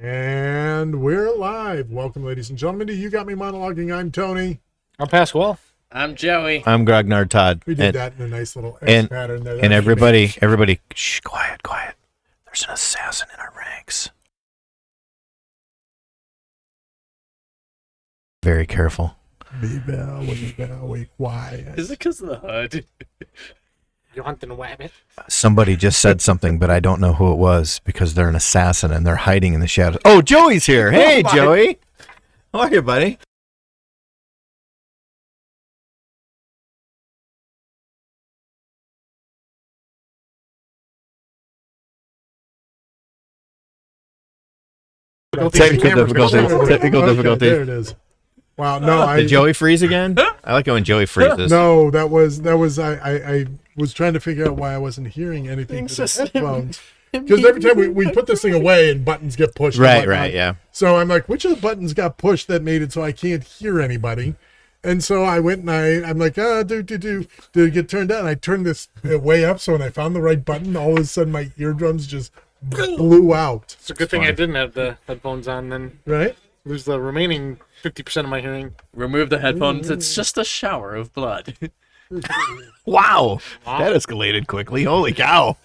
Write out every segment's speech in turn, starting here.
And we're live. Welcome, ladies and gentlemen, to You Got Me Monologuing. I'm Tony. I'm Pasquale. I'm Joey. I'm Grognard Todd. We did that in a nice little X pattern there. And everybody, shh, quiet. There's an assassin in our ranks. Very careful. Be very quiet. Is it because of the HUD? You hunting a rabbit? Somebody just said something, but I don't know who it was because they're an assassin and they're hiding in the shadows. Oh, Joey's here. Hey, Joey. How are you, buddy? Technical difficulty. There it is. Wow, no, Did Joey freeze again? I like it when Joey freezes. No, that was I was trying to figure out why I wasn't hearing anything through the headphones. Because every time we put this thing away and buttons get pushed. Right, yeah. So I'm like, which of the buttons got pushed that made it so I can't hear anybody? And so I went and I'm like, did it get turned on? I turned this way up, so when I found the right button, all of a sudden my eardrums just blew out. It's a good thing I didn't have the headphones on, then Right? lose the remaining 50% of my hearing. Remove the headphones. It's just a shower of blood. Wow. That escalated quickly. Holy cow.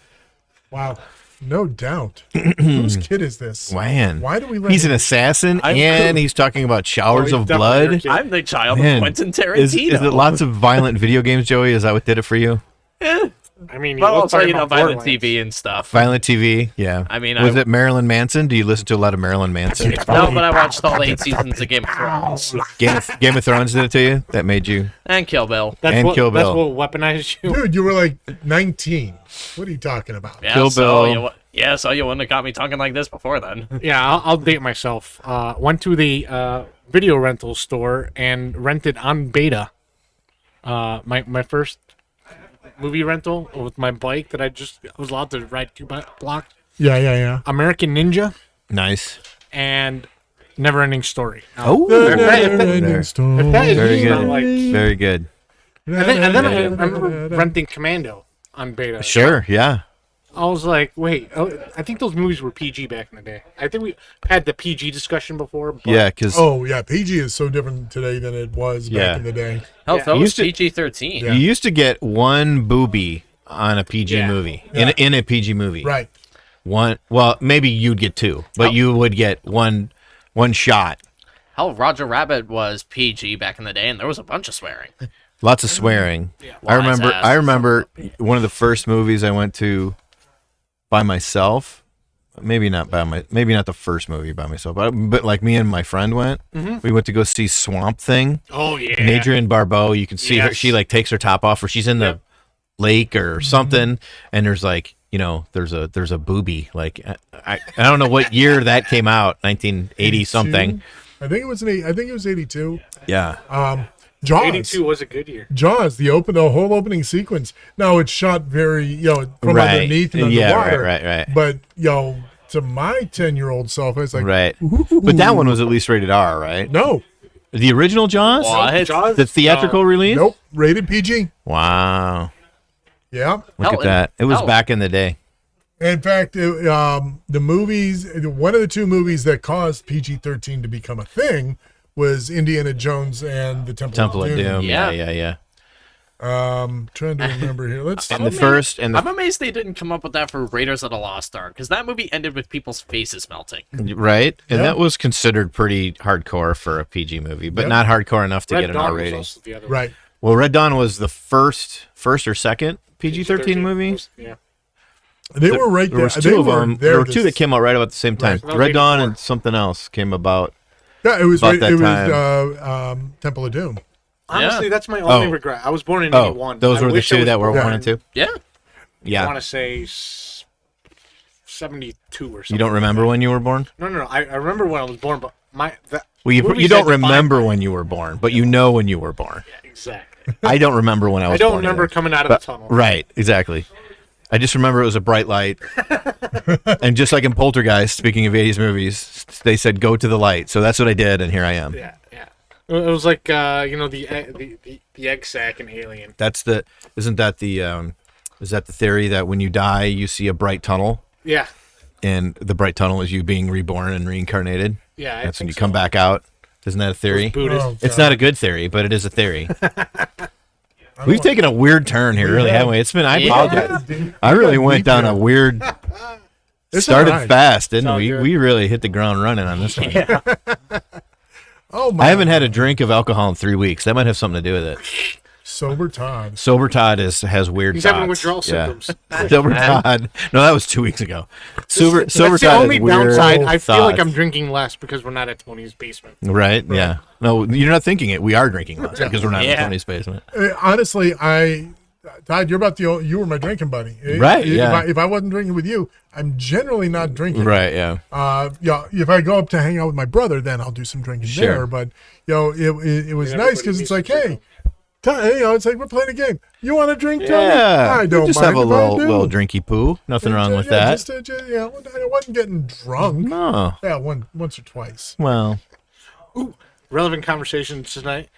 Wow. No doubt. Whose kid is this? Man. Why do we let He's him- an assassin, and he's talking about showers Oh, of he's blood. definitely I'm the child Man, of Quentin Tarantino. Is it lots of violent video games, Joey? Is that what did it for you? I mean, Well, looks also, like you know, about violent Borderlands. TV and stuff. Violent TV, yeah. I mean, was it Marilyn Manson? Do you listen to a lot of Marilyn Manson? No, but I watched all 8 seasons of Game of Thrones. Game of Thrones did it to you? That made you? And Kill Bill. And Kill Bill. That's what weaponized you. Dude, you were like 19. What are you talking about? Yeah, Kill so Bill. so you wouldn't have got me talking like this before then. Yeah, I'll date myself. Went to the video rental store and rented on beta. My first movie rental with my bike that I was allowed to ride 2 blocks. Yeah. American Ninja Nice. and Neverending Story. Oh, The there. never-ending story. If that is Very not good. like, Very good. and then I remember renting Commando on beta. Sure, yeah. I was like, wait, I think those movies were PG back in the day. I think we had the PG discussion before. But Yeah, because Oh, yeah. PG is so different today than it was back Yeah. in the day. Hell, Yeah. that You was used to- PG-13. Yeah. you used to get one booby on a PG Yeah. movie. Yeah. In a PG movie. Right. One, well, maybe you'd get 2, but you would get one shot. Hell, Roger Rabbit was PG back in the day, and there was a bunch of swearing. Lots of swearing. Yeah. I Wise remember. ass. I remember one of the first movies I went to by myself. Maybe not the first movie by myself, but like me and my friend went. We went to go see Swamp Thing. Oh yeah. And Adrienne Barbeau. You can see her. Yes. She like takes her top off, or she's in the lake or something, and there's like there's a booby. Like I don't know what year that came out. 1980 something. I think it was 82. Yeah. Jaws. 82 was a good year. Jaws, the whole opening sequence. Now it's shot very, from Right. underneath and Yeah, underwater. right. But to my 10-year-old self, I was like, Right. But that one was at least rated R, right? no, The original Jaws? What? Jaws? The theatrical release? nope, rated PG. Wow. Yeah. Look Hell, at that. It was hell. back in the day. In fact, the movies, one of the 2 movies that caused PG-13 to become a thing was Indiana Jones and the Temple of Doom. Yeah. Yeah. Trying to remember here. Let's. And the first and I'm the amazed they didn't come up with that for Raiders of the Lost Ark, because that movie ended with people's faces melting. right, and Yeah. that was considered pretty hardcore for a PG movie, but Yep. not hardcore enough to Red get an Dawn R was rating. also the other Right. Well, Red Dawn was the first or second PG-13 movie. Yeah. They were right There there. was They 2 of were them. there There were this- 2 that came out right about the same time. Right. That was Red Dawn 84. and something else came about. Yeah, it was. about that It time. was Temple of Doom. Honestly, that's my only Oh. regret. I was born in Oh, 81. those I were the wish I 2 was that were born 1 and 2. Yeah. I Yeah. want to say 72 or something. You don't remember when you were born? No. I remember when I was born, but Well, you movies don't that define- remember when you were born, but you know when you were born. Exactly. I don't remember when I was I don't born remember either. coming out of But- the tunnel. Right, exactly. I just remember it was a bright light. And just like in Poltergeist, speaking of 80s movies, they said go to the light. So that's what I did, and here I am. Yeah. It was like the egg sack in Alien. Isn't that the is that the theory that when you die you see a bright tunnel? Yeah. and the bright tunnel is you being reborn and reincarnated. Yeah, That's when you come back out. Isn't that a theory? Buddhist. Oh, It's God. not a good theory, but it is a theory. We've taken a weird turn here, really, haven't we? It's been. I apologize. I really went down a weird. Started all right. fast, didn't all we? good. We really hit the ground running on this one. Oh my! I haven't had a drink of alcohol in 3 weeks. That might have something to do with it. sober Todd. Sober Todd has weird. He's thoughts. having withdrawal symptoms. Sober Todd. No, that was 2 weeks ago. Sober That's Todd the only has weird downside. I feel like thoughts. I'm drinking less because we're not at Tony's basement. Right? Yeah. No, you're not thinking it. We are drinking less because we're not in Yeah. Tony's basement. Honestly, Todd, you're about you were my drinking buddy. Right, yeah. If I wasn't drinking with you, I'm generally not drinking. Right. Yeah. Yeah. If I go up to hang out with my brother, then I'll do some drinking Sure. there. But it was Yeah, nice everybody because it's needs like, some hey, Todd, it's like we're playing a game. You want to drink, Tony? Yeah. I don't just mind have a if I do. little drinky poo. Nothing wrong with that. I wasn't getting drunk. No. Yeah, once or twice. Well. Relevant conversations tonight.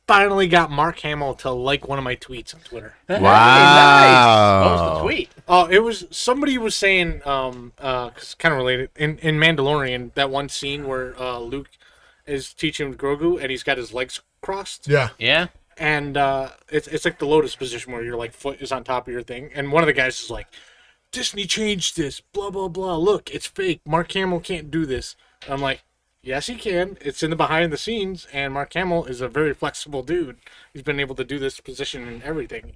Finally got Mark Hamill to like one of my tweets on Twitter. Hey, Wow. nice. What was the tweet? Oh, it was somebody was saying, cause kind of related in Mandalorian, that one scene where Luke is teaching Grogu and he's got his legs crossed. Yeah. Yeah. And it's like the lotus position where your like foot is on top of your thing, and one of the guys is like, Disney changed this, blah blah blah. Look, it's fake. Mark Hamill can't do this. I'm like, yes, he can. It's in the behind the scenes, and Mark Hamill is a very flexible dude. He's been able to do this position and everything.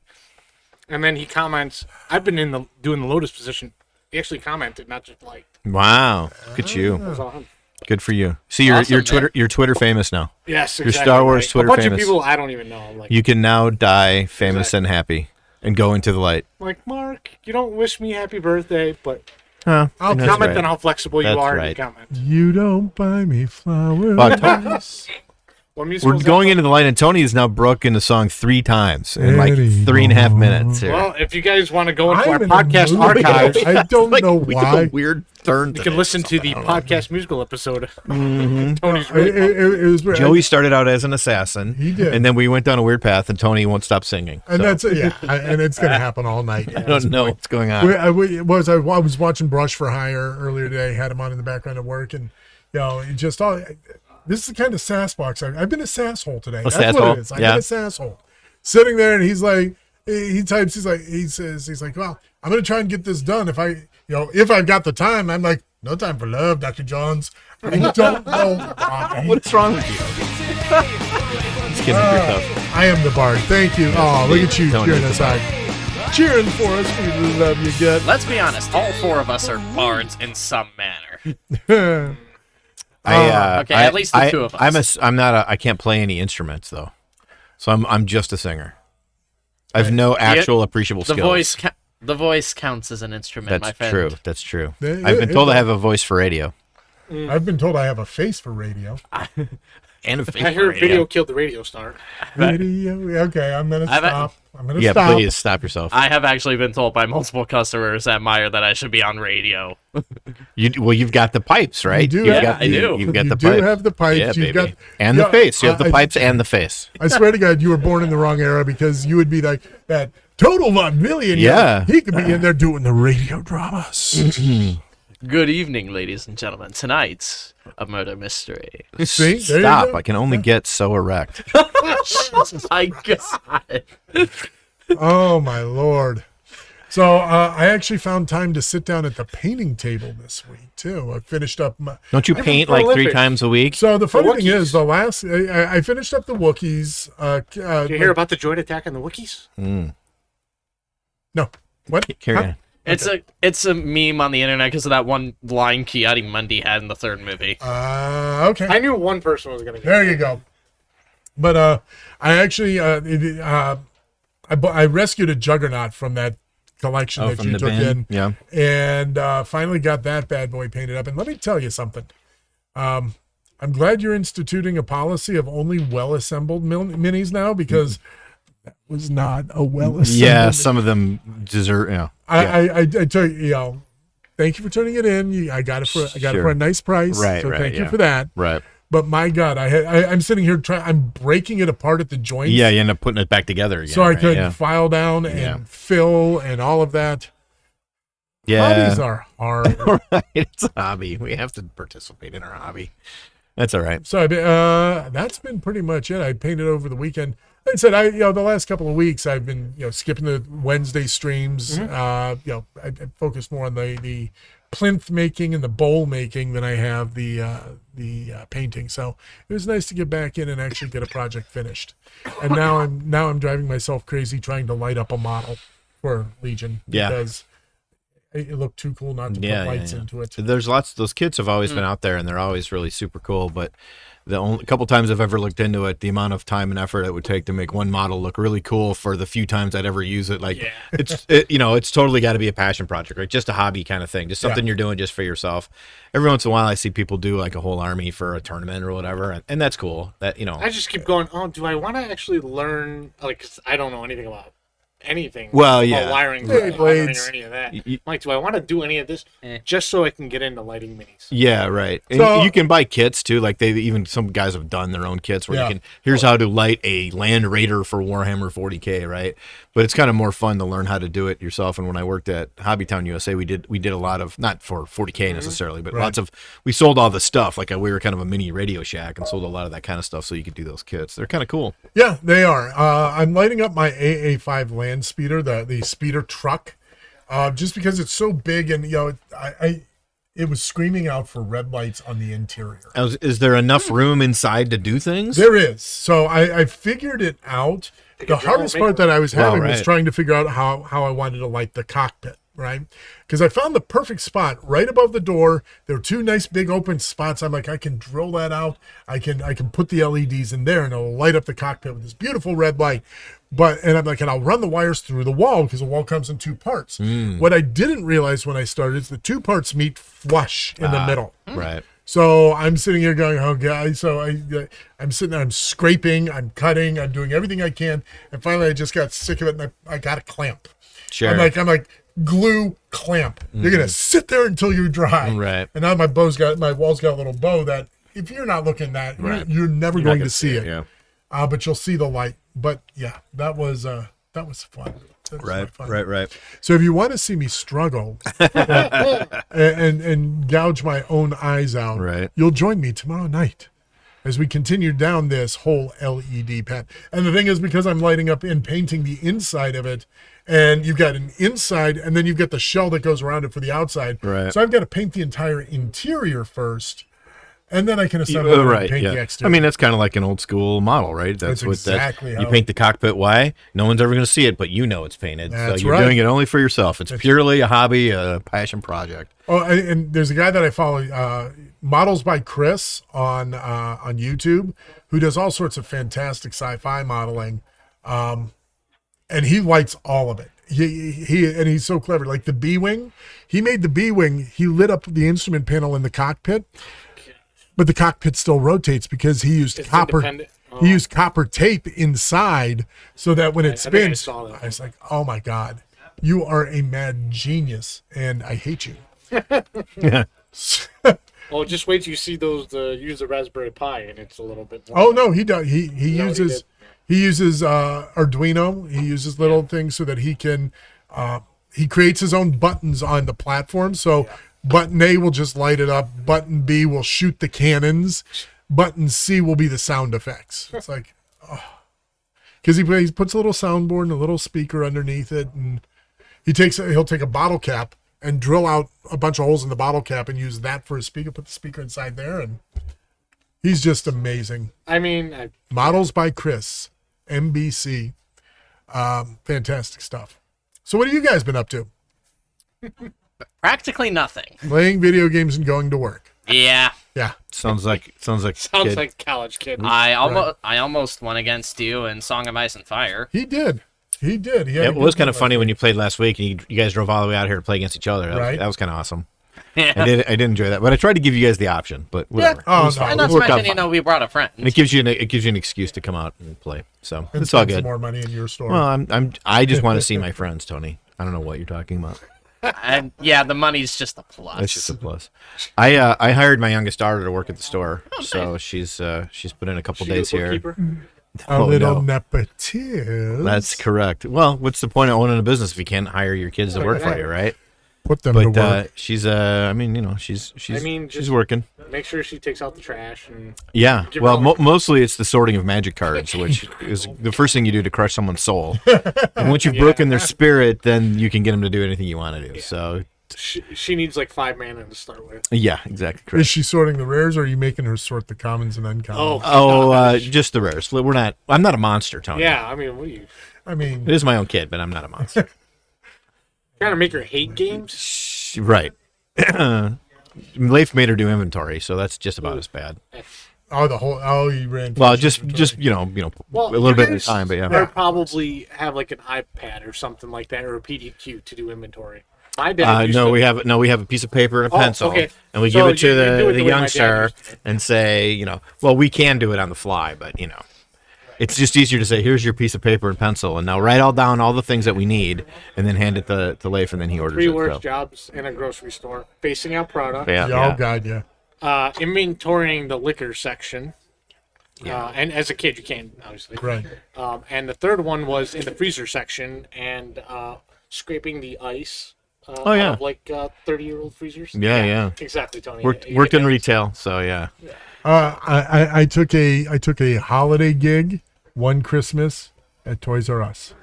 And then he comments, I've been doing the lotus position. He actually commented, not just liked. Wow. Look at you. That was on him. Good for you. See, you're Awesome, you're Twitter famous now. Yes, You're exactly. Star Wars right. Twitter A bunch famous. of people I don't even know. I'm like, You can now die famous and happy and go into the light. Mark, you don't wish me happy birthday, but Huh. I'll That's comment right. on how flexible you That's are in right. your comment. You don't buy me flowers. Oh, Tony- What musical We're is that going from? into the light, and Tony has now broken the song 3 times in like Anymore. 3.5 minutes here. Well, if you guys want to go into our I'm in a podcast mood. archives, I don't Like, know we took why. a weird turn. you today. can listen to the podcast musical episode. Tony's It, really it was Joey started out as an assassin. He did. And then we went down a weird path, and Tony won't stop singing. and So, that's it. Yeah, and it's gonna happen all night. I don't know what's going on. I was watching Brush for Hire earlier today. Had him on in the background at work, and it just all. This is the kind of sass box. I've been a sass hole today. That's sass what hole? it is. I've Yeah. been a sass hole. Sitting there, and he's like, he types. He says, well, I'm gonna try and get this done. If I've got the time, I'm like, no time for love, Dr. Jones. I don't know why. What's wrong with you? Just kidding yourself. I am the bard. Thank you. Oh, look at you Don't cheering need us the on. Cheering for us. We love you, get. Let's be honest. All 4 of us are bards in some manner. Okay, at least the 2 of us. I can't play any instruments though, so I'm just a singer. I've no actual appreciable The skills. the voice counts as an instrument, my That's friend. true. That's true. Yeah, I've been yeah, told I yeah. have a voice for radio I've been told I have a face for radio. and a face I for heard radio. video killed the radio star. Radio. Okay, I'm gonna I've- stop. I'm gonna Yeah, stop. please stop yourself. I have actually been told by multiple customers at Meyer that I should be on radio. You've got the pipes, right? do You've have- got I do. You've got You the do pipes. have the pipes. Yeah, You've baby. got And the Yeah, face. You have the I- pipes and the face. I swear to God, you were born in the wrong era because you would be like that total vaudevillian. Yeah. He could be in there doing the radio dramas. Good evening, ladies and gentlemen. Tonight's a murder mystery. See? There you Stop! go. I can only get so erect. My God. Oh, my Lord. So I actually found time to sit down at the painting table this week, too. I finished up my... Don't you paint like 3 prolific. times a week? So the funny thing Wookiees. is, the last... I finished up the Wookiees. Did you hear about the droid attack on the Wookiees? No. What? Carry Huh? on. It's a meme on the internet because of that one line Mundi had in the 3rd movie. Okay. I knew one person was going to get There you go. But I actually I rescued a Juggernaut from that collection that from you the took bin? in, Yeah. and finally got that bad boy painted up. And let me tell you something. I'm glad you're instituting a policy of only well-assembled minis now, because that was not a well-assembled. Yeah, some of them deserve. Yeah. I tell you, thank you for turning it in. I got it for Sure. a nice price. Right, So right, thank you yeah. for that. Right. But my God, I'm sitting here I'm breaking it apart at the joints. Yeah, you end up putting it back together again. So I right? could Yeah. file down and Yeah. fill and all of that. Yeah. Hobbies are hard. Right. It's a hobby. We have to participate in our hobby. That's all right. So that's been pretty much it. I painted over the weekend. Like I said, the last couple of weeks I've been skipping the Wednesday streams. I focused more on the plinth making and the bowl making than I have the painting. So it was nice to get back in and actually get a project finished. And now I'm driving myself crazy trying to light up a model for Legion because it looked too cool not to put lights into it. There's those kits have always been out there, and they're always really super cool. But the only couple times I've ever looked into it, the amount of time and effort it would take to make one model look really cool for the few times I'd ever use it, it's totally got to be a passion project, right? Just a hobby kind of thing, just something you're doing just for yourself. Every once in a while, I see people do like a whole army for a tournament or whatever, and that's cool. I just keep going. Oh, do I want to actually learn? 'Cause I don't know anything about anything. Well, wiring or any of that. Like, do I want to do any of this just so I can get into lighting minis? Yeah, right. And you can buy kits too. Like some guys have done their own kits where here's how to light a Land Raider for Warhammer 40K, right? But it's kind of more fun to learn how to do it yourself. And when I worked at Hobbytown USA, we did a lot of, not for 40K necessarily, but we sold all the stuff. Like we were kind of a mini Radio Shack and sold a lot of that kind of stuff so you could do those kits. They're kind of cool. Yeah, they are. I'm lighting up my AA5 land speeder, the speeder truck, just because it's so big and it was screaming out for red lights on the interior. Is there enough room inside to do things? There is. So I figured it out. The hardest part that I was having was trying to figure out how I wanted to light the cockpit, right? Because I found the perfect spot right above the door. There were two nice big open spots. I'm like, I can drill that out. I can put the LEDs in there and it'll light up the cockpit with this beautiful red light. And I'm like, and I'll run the wires through the wall because the wall comes in two parts. What I didn't realize when I started is the two parts meet flush in the middle. Right. So I'm sitting here going, oh, guys. So I'm sitting there, I'm scraping, I'm cutting, I'm doing everything I can. And finally, I just got sick of it and I got a clamp. Sure. I'm like, glue clamp. You're going to sit there until you dry. Right. And now my wall's got a little bow that if you're not looking at that, you're never going to see it. Yeah. But you'll see the light. But yeah, that was fun. That was fun. Right. So if you want to see me struggle and gouge my own eyes out, you'll join me tomorrow night as we continue down this whole LED path. And the thing is, because I'm lighting up and painting the inside of it, and you've got an inside, and then you've got the shell that goes around it for the outside. Right. So I've got to paint the entire interior first, and then I can assemble and paint the exterior. I mean, that's kind of like an old school model, right? That's exactly how you paint the cockpit. Why? No one's ever going to see it, but you know it's painted. That's so you're doing it only for yourself. It's purely a hobby, a passion project. Oh, and there's a guy that I follow, Models by Chris on YouTube, who does all sorts of fantastic sci-fi modeling, and he lights all of it. He's so clever. Like the B-wing, he made the B-wing. He lit up the instrument panel in the cockpit. But the cockpit still rotates because he used copper. He used copper tape inside so that when it spins, I was like, "Oh my God, you are a mad genius, and I hate you." Yeah. Well, just wait till you see those use the Raspberry Pi, and it's a little bit more. Oh no, he does. He uses Arduino. He uses little things so that he can. He creates his own buttons on the platform. So. Button A will just light it up. Button B will shoot the cannons. Button C will be the sound effects. It's like, because he puts a little soundboard and a little speaker underneath it, and he'll take a bottle cap and drill out a bunch of holes in the bottle cap and use that for a speaker. Put the speaker inside there, and he's just amazing. I mean, Models by Chris, MBC, fantastic stuff. So, what have you guys been up to? Practically nothing. Playing video games and going to work. Yeah. Sounds like like college kid. I almost won against you in Song of Ice and Fire. He did. It was kind of funny when you played last week and you guys drove all the way out here to play against each other. That was kind of awesome. I did enjoy that, but I tried to give you guys the option. But whatever. Yeah. And not to mention, we brought a friend. And it gives you an excuse to come out and play. So and it's all good. Some more money in your store. Well, I just want to see my friends, Tony. I don't know what you're talking about. And yeah, the money's just a plus. That's just a plus. I hired my youngest daughter to work at the store, so she's put in a couple days here. A little nepotism. That's correct. Well, what's the point of owning a business if you can't hire your kids to work for you, right? Put them to But work. she's I mean, she's just- working. Make sure she takes out the trash and Yeah. Give Well, her all- mostly it's the sorting of magic cards, which is the first thing you do to crush someone's soul. And once you've broken their spirit, then you can get them to do anything you want to do. So, she needs like 5 mana to start with. yeah, exactly. Is Correct. she sorting the rares, or are you making her sort the commons and uncommons? Just the rares. I'm not a monster, Tony. Yeah, I mean, what do you I mean, It is my own kid, but I'm not a monster. trying to make her hate games? Right. Leif made her do inventory, so that's just about as bad. you ran. Well, just Well, a little bit at a yours time, but yeah. would probably have like an iPad or something like that, or a PDQ to do inventory. My dad used to- we have a piece of paper and a Oh, pencil, okay. and we So give it to you do it the the way my dad youngster used to. and say, well, we can do it on the fly, but it's just easier to say, here's your piece of paper and pencil, and now write all down all the things that we need, and then hand it to Leif, and then he orders 3 it. worst So. jobs in a grocery store: facing out product, Yeah, Oh God, yeah. inventorying the liquor section. And as a kid, you can't obviously. Right. And the third one was in the freezer section and scraping the ice. Oh, yeah. Out of like 30-year-old freezers. Yeah. Exactly, Tony. Worked You get in that? retail, so yeah. I took a holiday gig one Christmas at Toys R Us.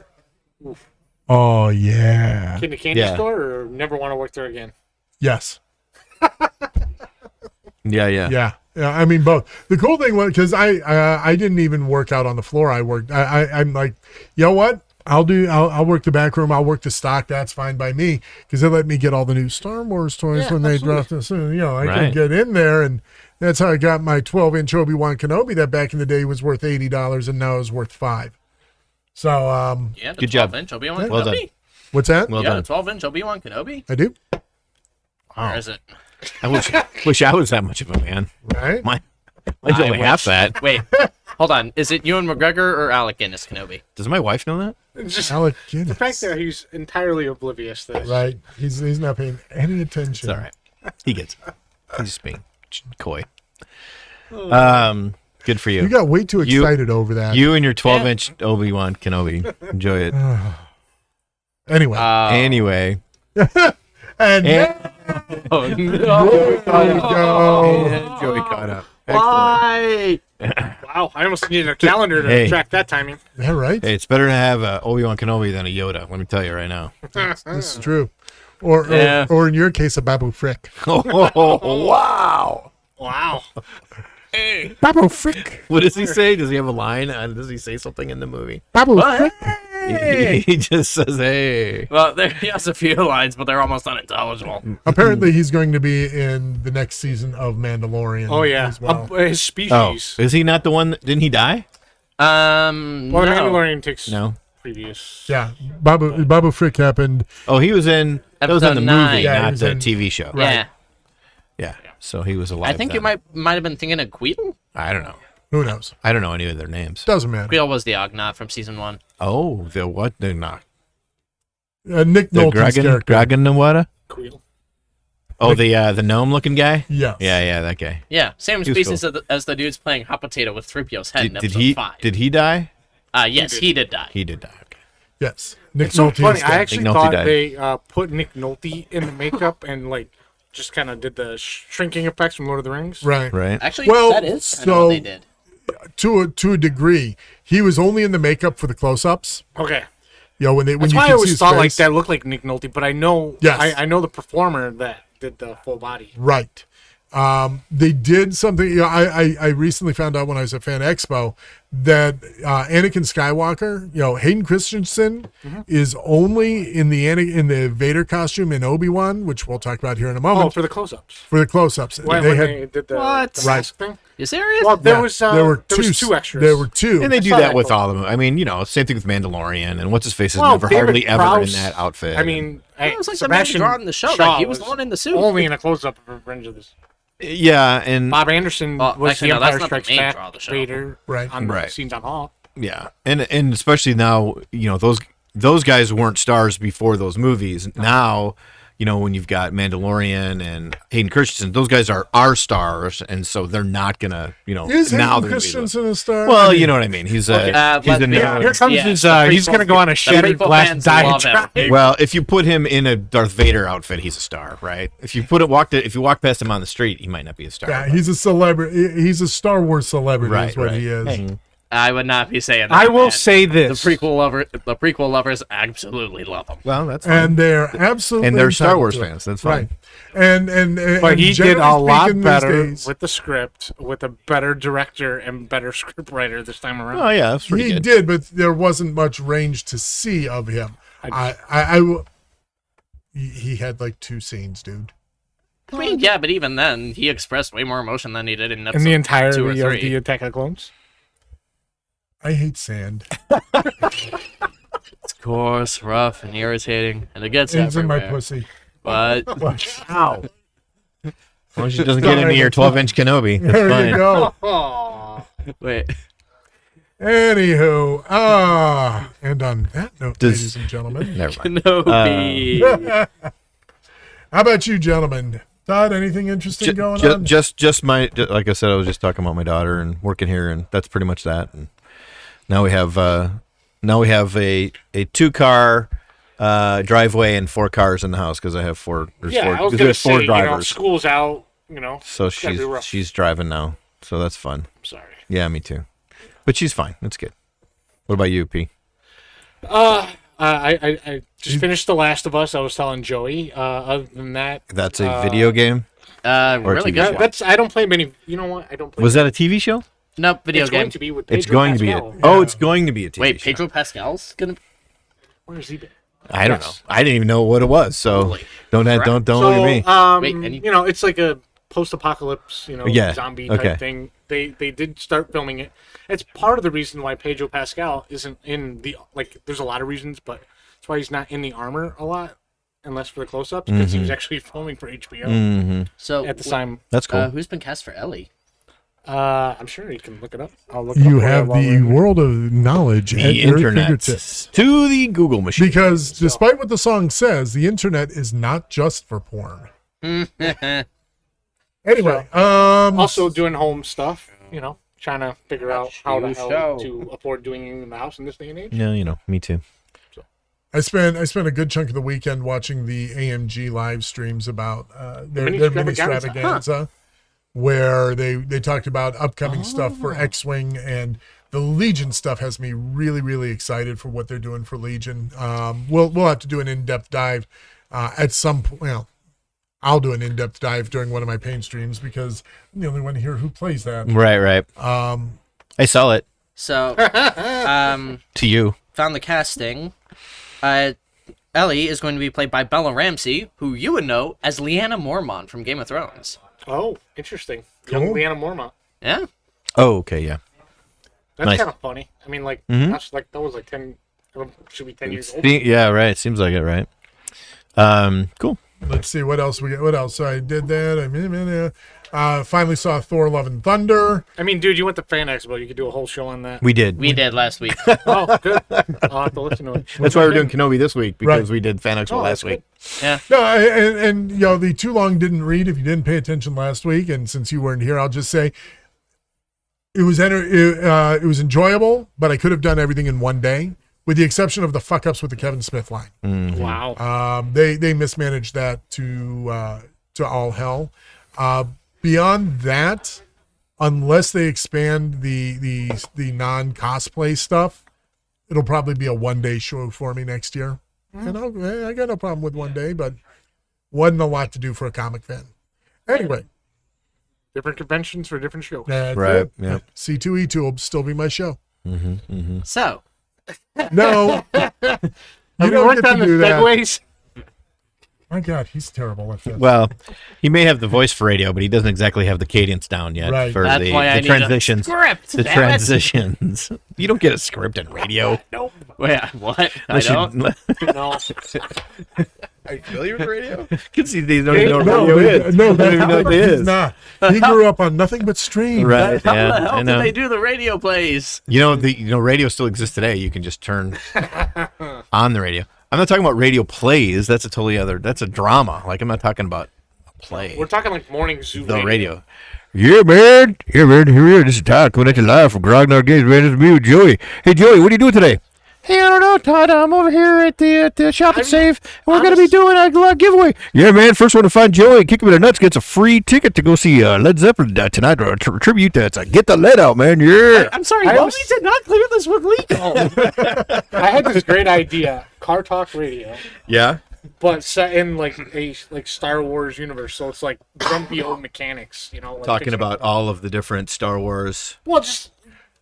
Oh yeah. In the candy Yeah. store, or never want to work there again. Yes. Yeah. Yeah. I mean both. The cool thing was because I didn't even work out on the floor. I worked. I'm like, you know what? I'll work the back room. I'll work the stock. That's fine by me because they let me get all the new Star Wars toys Yeah, when they absolutely. dropped this. I Right. could get in there, and that's how I got my 12-inch Obi-Wan Kenobi that back in the day was worth $80 and now is worth $5. So Yeah, the Good job. 12-inch Obi-Wan Well done. Kenobi. what's that? Well Yeah, done. the 12-inch Obi-Wan Kenobi. I do. Where is it? I wish I was that much of a man. Right. Mine's only half that. Wait, hold on. Is it Ewan McGregor or Alec Guinness Kenobi? Does my wife know that? It's just Alec the Guinness. fact that he's entirely oblivious to this. Right. He's not paying any attention. It's all right. He gets it. He's just being coy. Good for you. You got way too You- excited over that. You and your 12-inch Obi-Wan Kenobi. Enjoy it. Anyway. Anyway. and Oh, there we go. And Joey caught up. Why? Wow, I almost needed a calendar to Hey. track that timing. Yeah, right. Hey, it's better to have a Obi-Wan Kenobi than a Yoda. Let me tell you right now. This is true. Or, Yeah. or in your case, a Babu Frick. Oh, wow. Wow. Hey. Babu Frick. What does he say? Does he have a line? Does he say something in the movie? Babu Frick. He just says, hey. Well, he has a few lines, but they're almost unintelligible. Apparently, he's going to be in the next season of Mandalorian. Oh yeah, As well. his Oh, species. is he not the one? Didn't he die? Well, the No. Mandalorian takes No. previous. Yeah. Babu Frick happened. Oh, he was in. That was in the Episode 9. movie, Yeah, he not was the in- TV show. Yeah. Yeah. So he was alive. I think then. you might have been thinking of Queel. I don't know. Who knows? I don't know any of their names. Doesn't matter. Queel was the Ognat from season 1. Oh, the what? The not Nick the Nolte's character. Dragonawata? Queel. Oh, the gnome-looking guy. Yes. Yeah, that guy. Yeah, same He was species as the dudes playing hot potato with 3PO's head in Did episode he? 5. Did he die? Yes, he did die. He did die. Okay. Yes. Nick It's so Nolte funny. is I dead. actually Nick Nolte thought died. they put Nick Nolte in the makeup and like just kind of did the shrinking effects from Lord of the Rings. Right. Right. Actually, Well, that is kind of so- what they did. To a degree, he was only in the makeup for the close-ups. Okay. When That's you why I can see always his thought like face. that looked like Nick Nolte, but I know Yes. I know the performer that did the full body. Right. They did something. I recently found out when I was at Fan Expo that Anakin Skywalker, Hayden Christensen, is only in the Vader costume in Obi-Wan, which we'll talk about here in a Oh, moment, for the close-ups. for the close-ups. When they they did the What? the mask thing. You serious? Well, there yeah, was there were two extras. There were two. And they do saw that that with photo. all of them. I mean, same thing with Mandalorian, and what's his face is Well, never David hardly ever in Prowse, that outfit. I mean, it was like the man drawing the show. Like, he was the one in the suit. Only in a close-up of Revenge of this. yeah, and Bob Anderson Well, was actually, the no, that's Empire not the Strikes main Back draw of the show. Vader Right. on the Right. scenes on Hawk. yeah, and especially now, those guys weren't stars before those movies. Now, when you've got Mandalorian and Hayden Christensen, those guys are our stars, and so they're not gonna, Is now Hayden they're Christensen a star? well, you know what I mean. He's a Here comes his. He's gonna go on a shattered prequel glass fans love diatribe. him. well, if you put him in a Darth Vader outfit, he's a star, right? If you walk past him on the street, he might not be a star. Yeah, he's a celebrity. He's a Star Wars celebrity, Right, is what he is. Hey. I would not be saying that. I will man. say The this. prequel lovers absolutely love him. Well, that's fine. And they're absolutely And they're Star entitled Wars to it. fans. That's fine. Right. And But he did a lot speaking these better days, with the script, with a better director and better script writer this time around. Oh yeah, that's pretty he good. did, but there wasn't much range to see of him. He had like 2 scenes, dude. I mean, yeah, but even then, he expressed way more emotion than he did in episode In the 2 or entirety of 3. the Attack of the Clones. I hate sand. It's coarse, rough, and irritating, and it gets It's in my everywhere. pussy. But Ow. As long as it doesn't get into your 12-inch Kenobi, that's There you fine. go. Oh. wait, Anywho, and on that note, ladies and gentlemen, Never mind. Kenobi. how about you, gentlemen? Todd, anything interesting going on? Just like I said, I was just talking about my daughter and working here, and that's pretty much that. And now we have a 2-car driveway and 4 cars in the house because I have 4. I was there's gonna 4 say, drivers. school's out. So it's gotta be rough. she's driving now, so that's fun. I'm sorry. Yeah, me too. But she's fine. That's good. What about you, P? I just finished The Last of Us. I was telling Joey. Other than that, That's a video game. Really TV good. show. that's I don't play many. You know what? I don't play. Was that a TV show? Nope, video it's game. going to be with It's Pedro going to be. Pascal. It's going to be a TV Wait, show. Pedro Pascal's gonna. Where's he been? I don't know. Yes. I didn't even know what it was. So Holy don't crap. look at me. Wait, and you- it's like a post-apocalypse, Yeah, zombie type okay. thing. They did start filming it. It's part of the reason why Pedro Pascal isn't in the There's a lot of reasons, but that's why he's not in the armor a lot, unless for the close-ups, because he was actually filming for HBO so at the time. That's cool. who's been cast for Ellie? I'm sure you can look it up. I'll look it You up have while the we're- world of knowledge at the your internet fingertips. to the Google machine. Because despite what the song says, the internet is not just for porn. Anyway, Also doing home stuff, trying to figure out how the you hell show. to afford doing it in the house in this day and age. Yeah, me too. I spent a good chunk of the weekend watching the AMG live streams about their Mini mini extravaganza. extravaganza, where they talked about upcoming stuff for X-Wing, and the Legion stuff has me really, really excited for what they're doing for Legion. We'll have to do an in-depth dive at some point. Well, I'll do an in-depth dive during one of my pain streams because I'm the only one here who plays that. Right. I sell it So, to you. found the casting. Ellie is going to be played by Bella Ramsey, who you would know as Lyanna Mormont from Game of Thrones. Oh, interesting. Young Cool. Lyanna Mormont. Yeah. Oh, okay, yeah. That's Nice. kind of funny. I mean, that's that was 10. Should be 10 years old. Yeah, right. Seems like it, right? Cool. Let's see what else we get. What else? So I did that. Finally saw Thor: Love and Thunder. I mean, dude, you went to Fan Expo. You could do a whole show on that. We did. We did last week. Oh, good. I'll have to listen to it. That's why we're doing Kenobi this week because Right. we did Fan Expo Oh, last that's week. Yeah. No, and the too long didn't read. If you didn't pay attention last week, and since you weren't here, I'll just say it was it was enjoyable, but I could have done everything in one day, with the exception of the fuck ups with the Kevin Smith line. Wow. They mismanaged that to all hell. Beyond that, unless they expand the non cosplay stuff, it'll probably be a 1-day show for me next year. And I got no problem with 1 day, but wasn't a lot to do for a comic fan. Anyway, Different conventions for different shows. that's Right, it. yeah. C2E2 will still be my show. So, No, you Have you don't worked get on to the do that. segues? My God, he's terrible at this. Well, he may have the voice for radio, but he doesn't exactly have the cadence down yet Right. for That's the, why I the need transitions. a script. The damn it. transitions. You don't get a script in radio. Nope. Wait, what? I Unless you- don't. No. Are you familiar with radio? Because they don't even know what No, radio is. no, They don't even know what it he's is. not. He grew up on nothing but streams. Right? How Yeah, the I hell know. did they do the radio plays? Radio still exists today. You can just turn on the radio. I'm not talking about radio plays. That's a totally other. That's a drama. Like I'm not talking about a play. We're talking like morning zoo The radio. Yeah, man. Yeah, man. Here we are. This is Todd coming at you live from Grognard Games. Man, this is me with Joey. Hey, Joey, what are you doing today? Hey, I don't know, Todd. I'm over here at the Shop and Save, and we're going to be doing a giveaway. Yeah, man. First one to find Joey and kick him in the nuts gets a free ticket to go see Led Zeppelin tonight or a tribute to it. Get the lead out, man. Yeah. I'm sorry, Bobby did not clear this with legal. I had this great idea, Car Talk Radio, Yeah. but set in like a Star Wars universe. So it's like grumpy old mechanics, like Talking about all of the different Star Wars. Well, just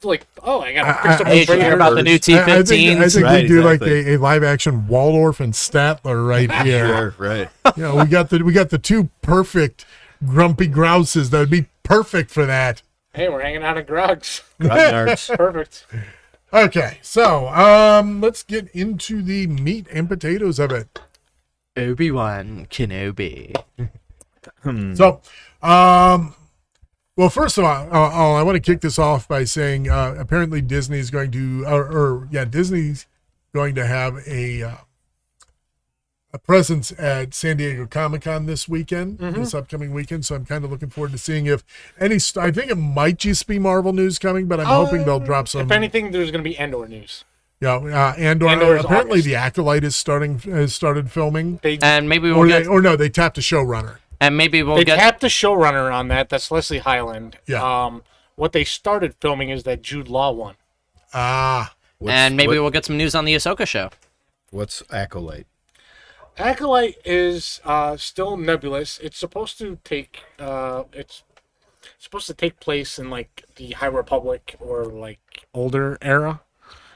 like I got to Hey, did you hear about the new I think T-15s? we do like exactly. a live action Waldorf and Statler right here. Sure, right. We got the two perfect grumpy grouses that would be perfect for that. Hey, we're hanging out at Grug's. Grognards. Perfect. Okay, so let's get into the meat and potatoes of it. Obi-Wan Kenobi. So, well, first of all, I want to kick this off by saying apparently Disney's going to, Disney's going to have a presence at San Diego Comic-Con this weekend, this upcoming weekend. So I'm kind of looking forward to seeing if I think it might just be Marvel news coming, but I'm hoping they'll drop some. If anything, there's going to be Andor news. Yeah, Andor Andor's apparently August. the Acolyte has started filming, And maybe we'll get... they tapped a showrunner. And maybe we'll They get... tapped the showrunner on that. That's Leslie Hyland. Yeah. What they started filming is that Jude Law one. And maybe we'll get some news on the Ahsoka show. What's Acolyte? Acolyte is still nebulous. It's supposed to take place in like the High Republic or like older era,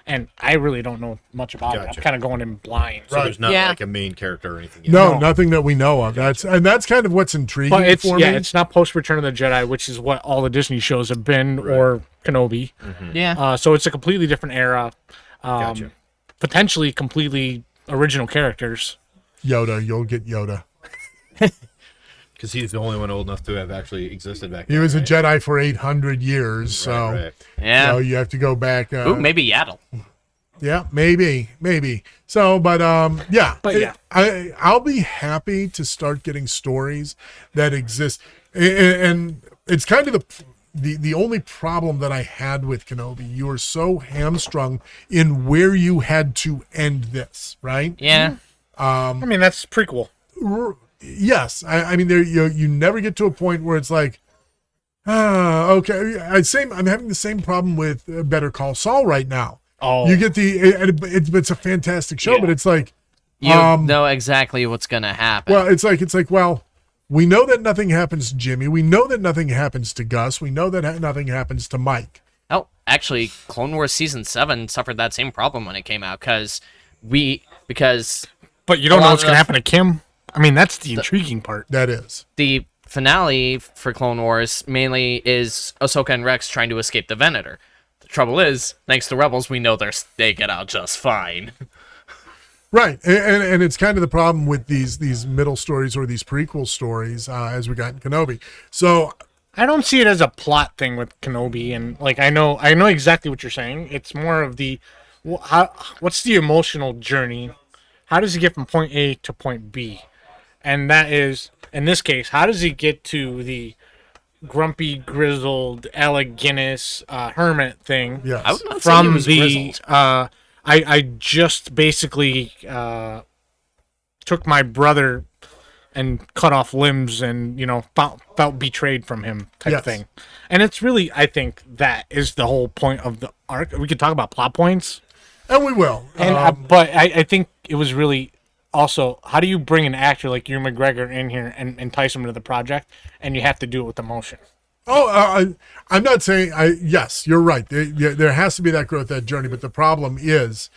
and I really don't know much about it. Gotcha. I'm kind of going in blind. So there's not Yeah. like a main character or anything. Yet. No, nothing that we know of. That's kind of what's intriguing But it's for me. it's not post Return of the Jedi, which is what all the Disney shows have been, or Kenobi. Yeah. So it's a completely different era. Gotcha. Potentially completely original characters. Yoda, you'll get Yoda. Because he's the only one old enough to have actually existed back He then. was a right? Jedi for 800 years, so Right. Yeah. you have to go back. Ooh, maybe Yaddle. Yeah, maybe. So, but yeah. But yeah. I'll be happy to start getting stories that exist, and it's kind of the only problem that I had with Kenobi. You were so hamstrung in where you had to end this, right? Yeah. I mean, that's prequel. Yes, I mean, there you never get to a point where it's like, okay. I'm having the same problem with Better Call Saul right now. Oh, You get it's a fantastic show, Yeah. but it's like, You know exactly what's going to happen. well, it's like, well, we know that nothing happens to Jimmy. We know that nothing happens to Gus. We know that nothing happens to Mike. Oh, actually, Clone Wars Season 7 suffered that same problem when it came out, because but you don't a know lot what's going of- to happen to Kim. I mean, that's the intriguing part. That is. the finale for Clone Wars mainly is Ahsoka and Rex trying to escape the Venator. The trouble is, thanks to Rebels, we know they get out just fine. Right, and it's kind of the problem with these middle stories or these prequel stories as we got in Kenobi. So I don't see it as a plot thing with Kenobi, and like I know exactly what you're saying. It's more of the what's the emotional journey? How does he get from point A to point B? And that is, in this case, how does he get to the grumpy, grizzled Alec Guinness hermit thing? yes, I would not say he From was the grizzled. I just basically took my brother and cut off limbs and felt betrayed from him type Yes. thing. And it's really, I think that is the whole point of the arc. We could talk about plot points, and we will. and but I think it was really also, how do you bring an actor like Ewan McGregor in here and entice him to the project, and you have to do it with emotion. I'm not saying yes, you're right. There has to be that growth, that journey. But the problem is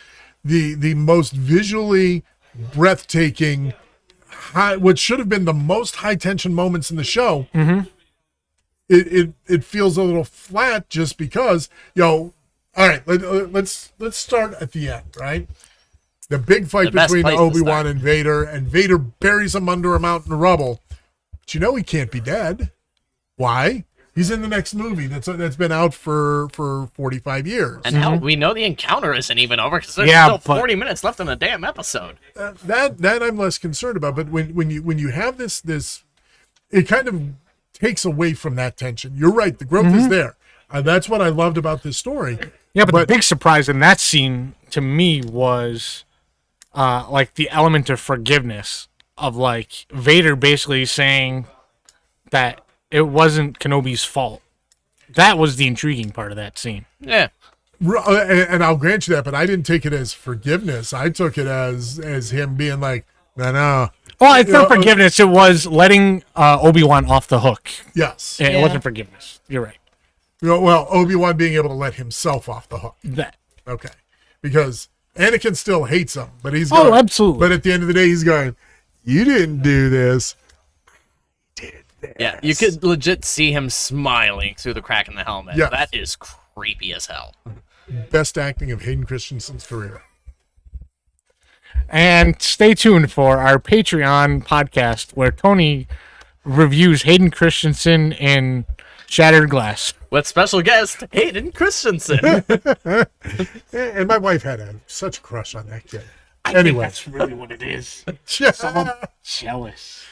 the most visually breathtaking, what should have been the most high tension moments in the show. Mm-hmm. It feels a little flat just because all right. Let's start at the end, right? The big fight The best between place to Obi-Wan start. and Vader buries him under a mountain of rubble. But he can't be dead. Why? He's in the next movie that's been out for 45 years. And hell, we know the encounter isn't even over because there's Yeah, still but- 40 minutes left in the damn episode. That I'm less concerned about. But when you have this, it kind of takes away from that tension. You're right. The growth is there. That's what I loved about this story. Yeah, but the big surprise in that scene to me was like the element of forgiveness of like Vader basically saying that it wasn't Kenobi's fault. That was the intriguing part of that scene. Yeah. And I'll grant you that, but I didn't take it as forgiveness. I took it as him being like, no. Well, it's not forgiveness. It was letting Obi-Wan off the hook. Yes. It wasn't forgiveness. You're right. Well, Obi-Wan being able to let himself off the hook. That. Okay. Because Anakin still hates him, but he's Oh, going, absolutely. But at the end of the day, he's going, you didn't do this. Yeah, you could legit see him smiling through the crack in the helmet. Yes. That is creepy as hell. Best acting of Hayden Christensen's career. And stay tuned for our Patreon podcast where Tony reviews Hayden Christensen in Shattered Glass. With special guest, Hayden Christensen. And my wife had such a crush on that kid. I think Anyway. that's really what it is. Yeah. Jealous.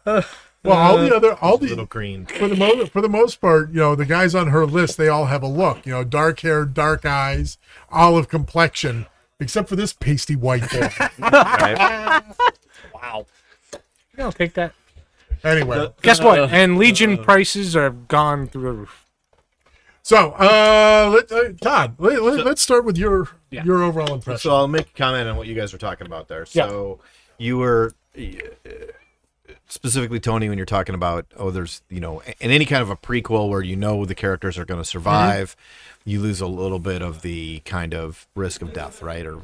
Well, all the Little green. for the most part, the guys on her list, they all have a look. Dark hair, dark eyes, olive complexion, except for this pasty white boy. Right? Wow. I'll take that. Anyway, Guess what? And Legion prices are gone through the roof. so Todd, let's start with your overall impression. So I'll make a comment on what you guys were talking about there. So you were specifically, Tony, when you're talking about, there's, in any kind of a prequel where the characters are going to survive, you lose a little bit of the kind of risk of death, right? Or,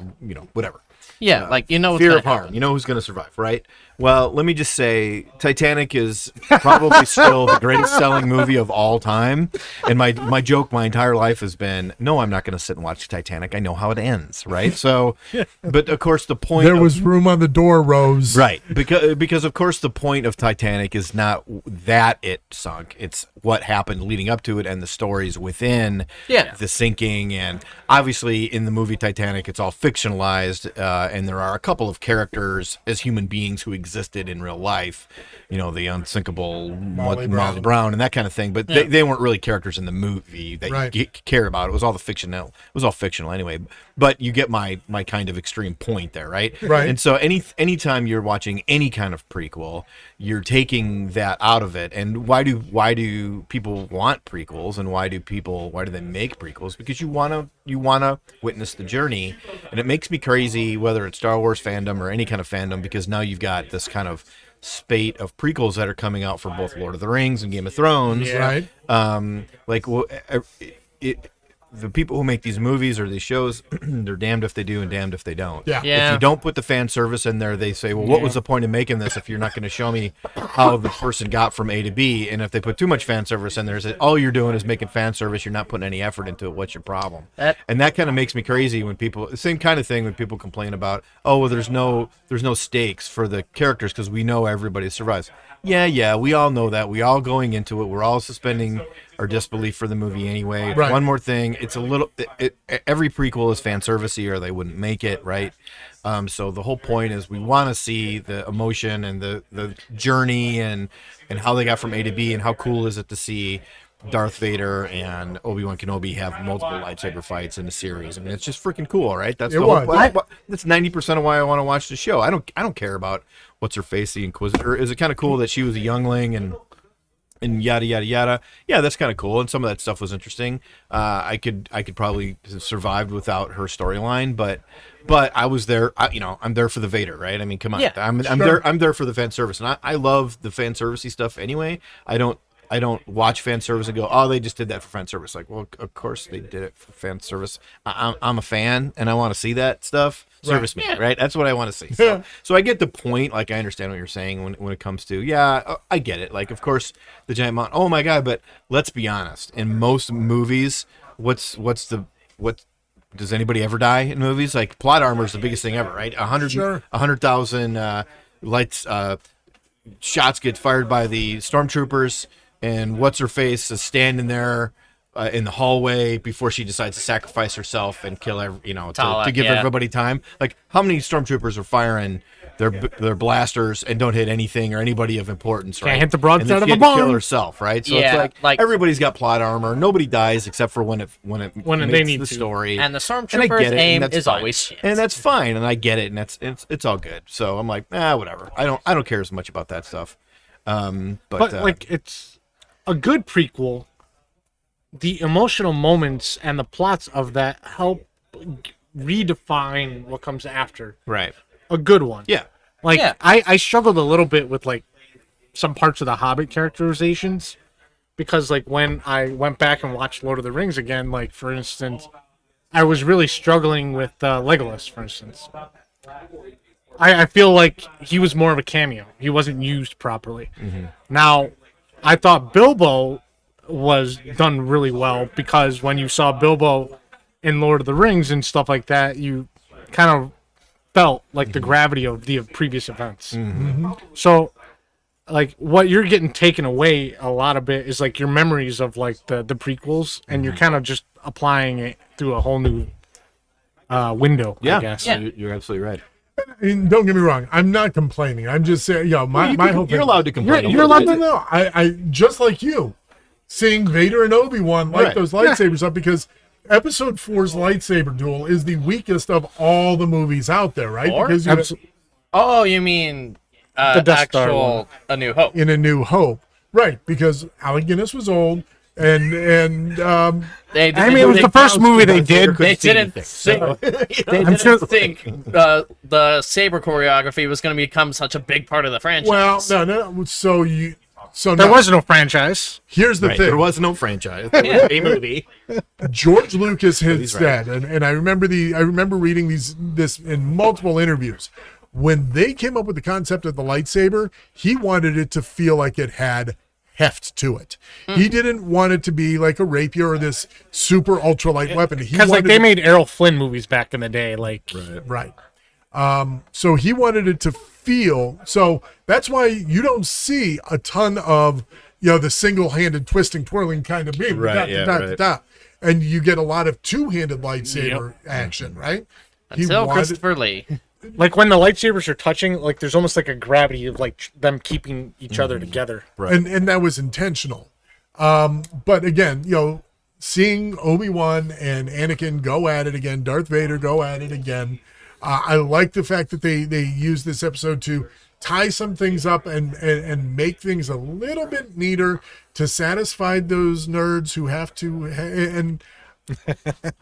whatever. Yeah, like, what's Fear gonna of harm. happen. You know who's going to survive, right? Well, let me just say, Titanic is probably still the greatest selling movie of all time. And my joke my entire life has been, no, I'm not going to sit and watch Titanic. I know how it ends, right? So, but of course the point There was room on the door, Rose. right, because of course the point of Titanic is not that it sunk. It's what happened leading up to it and the stories within the sinking. And obviously in the movie Titanic, it's all fictionalized, and there are a couple of characters as human beings who existed in real life, the unsinkable Molly Brown and that kind of thing, but they weren't really characters in the movie that you care about. It was all fictional anyway. But you get my kind of extreme point there, right? Right. And so anytime you're watching any kind of prequel, you're taking that out of it. And why do people want prequels, and why do they make prequels? Because you wanna witness the journey. And it makes me crazy whether it's Star Wars fandom or any kind of fandom, because now you've got this kind of spate of prequels that are coming out for both Lord of the Rings and Game of Thrones. Right. The people who make these movies or these shows, they're damned if they do and damned if they don't. Yeah. If you don't put the fan service in there, they say, well, what was the point of making this if you're not going to show me how the person got from A to B? And if they put too much fan service in there, say, all you're doing is making fan service. You're not putting any effort into it. What's your problem? And that kind of makes me crazy when people, same kind of thing when people complain about, there's no stakes for the characters because we know everybody survives. Yeah, we all know that. We all going into it. We're all suspending our disbelief for the movie anyway. Right. One more thing, it's a little. Every prequel is fan servicey, or they wouldn't make it, right? So the whole point is we want to see the emotion and the journey and how they got from A to B, and how cool is it to see Darth Vader and Obi-Wan Kenobi have multiple lightsaber fights in the series. I mean, it's just freaking cool, right? That's that's 90% of why I want to watch the show. I don't care about what's her face, the Inquisitor. Is it kind of cool that she was a youngling and yada yada yada? Yeah, that's kind of cool, and some of that stuff was interesting. I could probably have survived without her storyline, but I was there. I'm there for the Vader, right? I mean, come on, Yeah, I'm there for the fan service, and I love the fan servicey stuff anyway. I don't watch fan service and go, oh, they just did that for fan service. Like, well, of course they did it for fan service. I'm a fan, and I want to see that stuff. Service me, right? That's what I want to see. So I get the point. Like, I understand what you're saying when it comes to, I get it. Like, of course, the giant mountain. Oh my god! But let's be honest. In most movies, what does anybody ever die in movies? Like, plot armor is the biggest thing ever, right? 100,000 lights. Shots get fired by the stormtroopers. and what's her face is standing there in the hallway before she decides to sacrifice herself and kill Tala, to give yeah. everybody time. Like, how many stormtroopers are firing their blasters and don't hit anything or anybody of importance? Right? hit the broadside And then of she a had to kill bomb. herself, right? So Yeah, it's like- everybody's got plot armor. Nobody dies except for when it When makes they need the to. story. And the And I stormtrooper's get it, and aim that's is fine. always shit. And that's fine, and I get it, and it's all good. So I'm like, whatever. I don't care as much about that stuff. But like, it's a good prequel. The emotional moments and the plots of that help redefine what comes after. right, A good one. yeah, Like, Yeah. I struggled a little bit with, like, some parts of the Hobbit characterizations. Because, like, when I went back and watched Lord of the Rings again, like, for instance, I was really struggling with Legolas, for instance. I feel like he was more of a cameo. He wasn't used properly. Now, I thought Bilbo was done really well because when you saw Bilbo in Lord of the Rings and stuff like that, you kind of felt like the gravity of the previous events. So, like, what you're getting taken away a lot of it is like your memories of like the prequels, and you're kind of just applying it through a whole new window. yeah. I guess. Yeah. You're absolutely right. And don't get me wrong, I'm not complaining. I'm just saying, my whole thing. You're allowed to complain. You're allowed to. No, I just like you, seeing Vader and Obi-Wan light Right. those lightsabers up because Episode 4's lightsaber duel is the weakest of all the movies out there, right? Four? Because Oh, you mean The Death Star actual one. A New Hope? in A New Hope, right? Because Alec Guinness was old, and They I mean, it was the first movie they did. They didn't think. They didn't sure- think the saber choreography was going to become such a big part of the franchise. well, no. So There no. was no franchise. Here's the Right. thing. There was no franchise. There was a movie. George Lucas had He's right. said, and I remember reading this in multiple interviews. When they came up with the concept of the lightsaber, he wanted it to feel like it had heft to it. He didn't want it to be like a rapier or this super ultralight weapon. He Because, like, wanted they it- made Errol Flynn movies back in the day. Like, right. So he wanted it to feel. So that's why you don't see a ton of the single-handed twisting, twirling kind of beam. Right, yeah, right. And you get a lot of two-handed lightsaber action, right? He Until wanted- Christopher Lee. like when the lightsabers are touching, like there's almost like a gravity of like them keeping each other together. Right. and that was intentional. But again, seeing Obi-Wan and Anakin go at it again, Darth Vader go at it again. I like the fact that they use this episode to tie some things up and make things a little bit neater to satisfy those nerds who have to and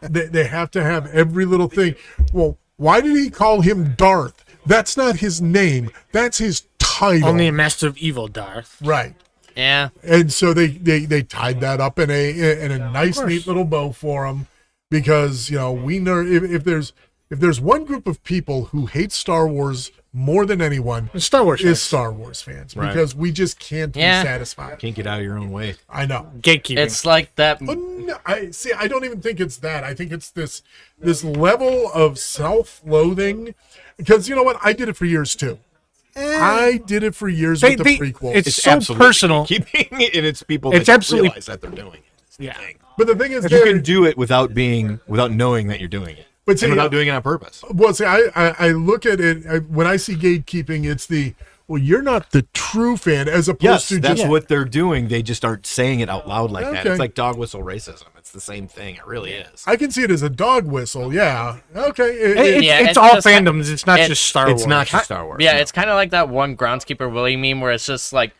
they have to have every little thing. Well, why did he call him Darth? That's not his name. That's his title. Only a master of evil, Darth. Right. Yeah. And so they tied that up in a nice, neat little bow for him, because we know if there's one group of people who hate Star Wars more than anyone, Star Wars is fans. Star Wars fans, Right. because we just can't Yeah. be satisfied. Can't get out of your own way. I know. Gatekeeping. It's like that. But no, I don't even think it's that. I think it's this level of self-loathing, because you know what? I did it for years too. I did it for years with the prequel. It's so absolutely personal. Keeping it, and it's people It's that absolutely- realize that they're doing it. It's the Yeah. thing. But the thing is, You can do it without knowing that you're doing it. But see, and without doing it on purpose. well, see, I look at it when I see gatekeeping. It's you're not the true fan, as opposed Yes, to that's just what they're doing. They just aren't saying it out loud like that. Okay. It's like dog whistle racism. It's the same thing. It really is. I can see it as a dog whistle. Yeah. Okay. Yeah, it's it's all just- fandoms. It's not it's- just Star Wars. It's not just Star Wars. Yeah, no. it's kind of like that one Groundskeeper Willie meme where it's just like,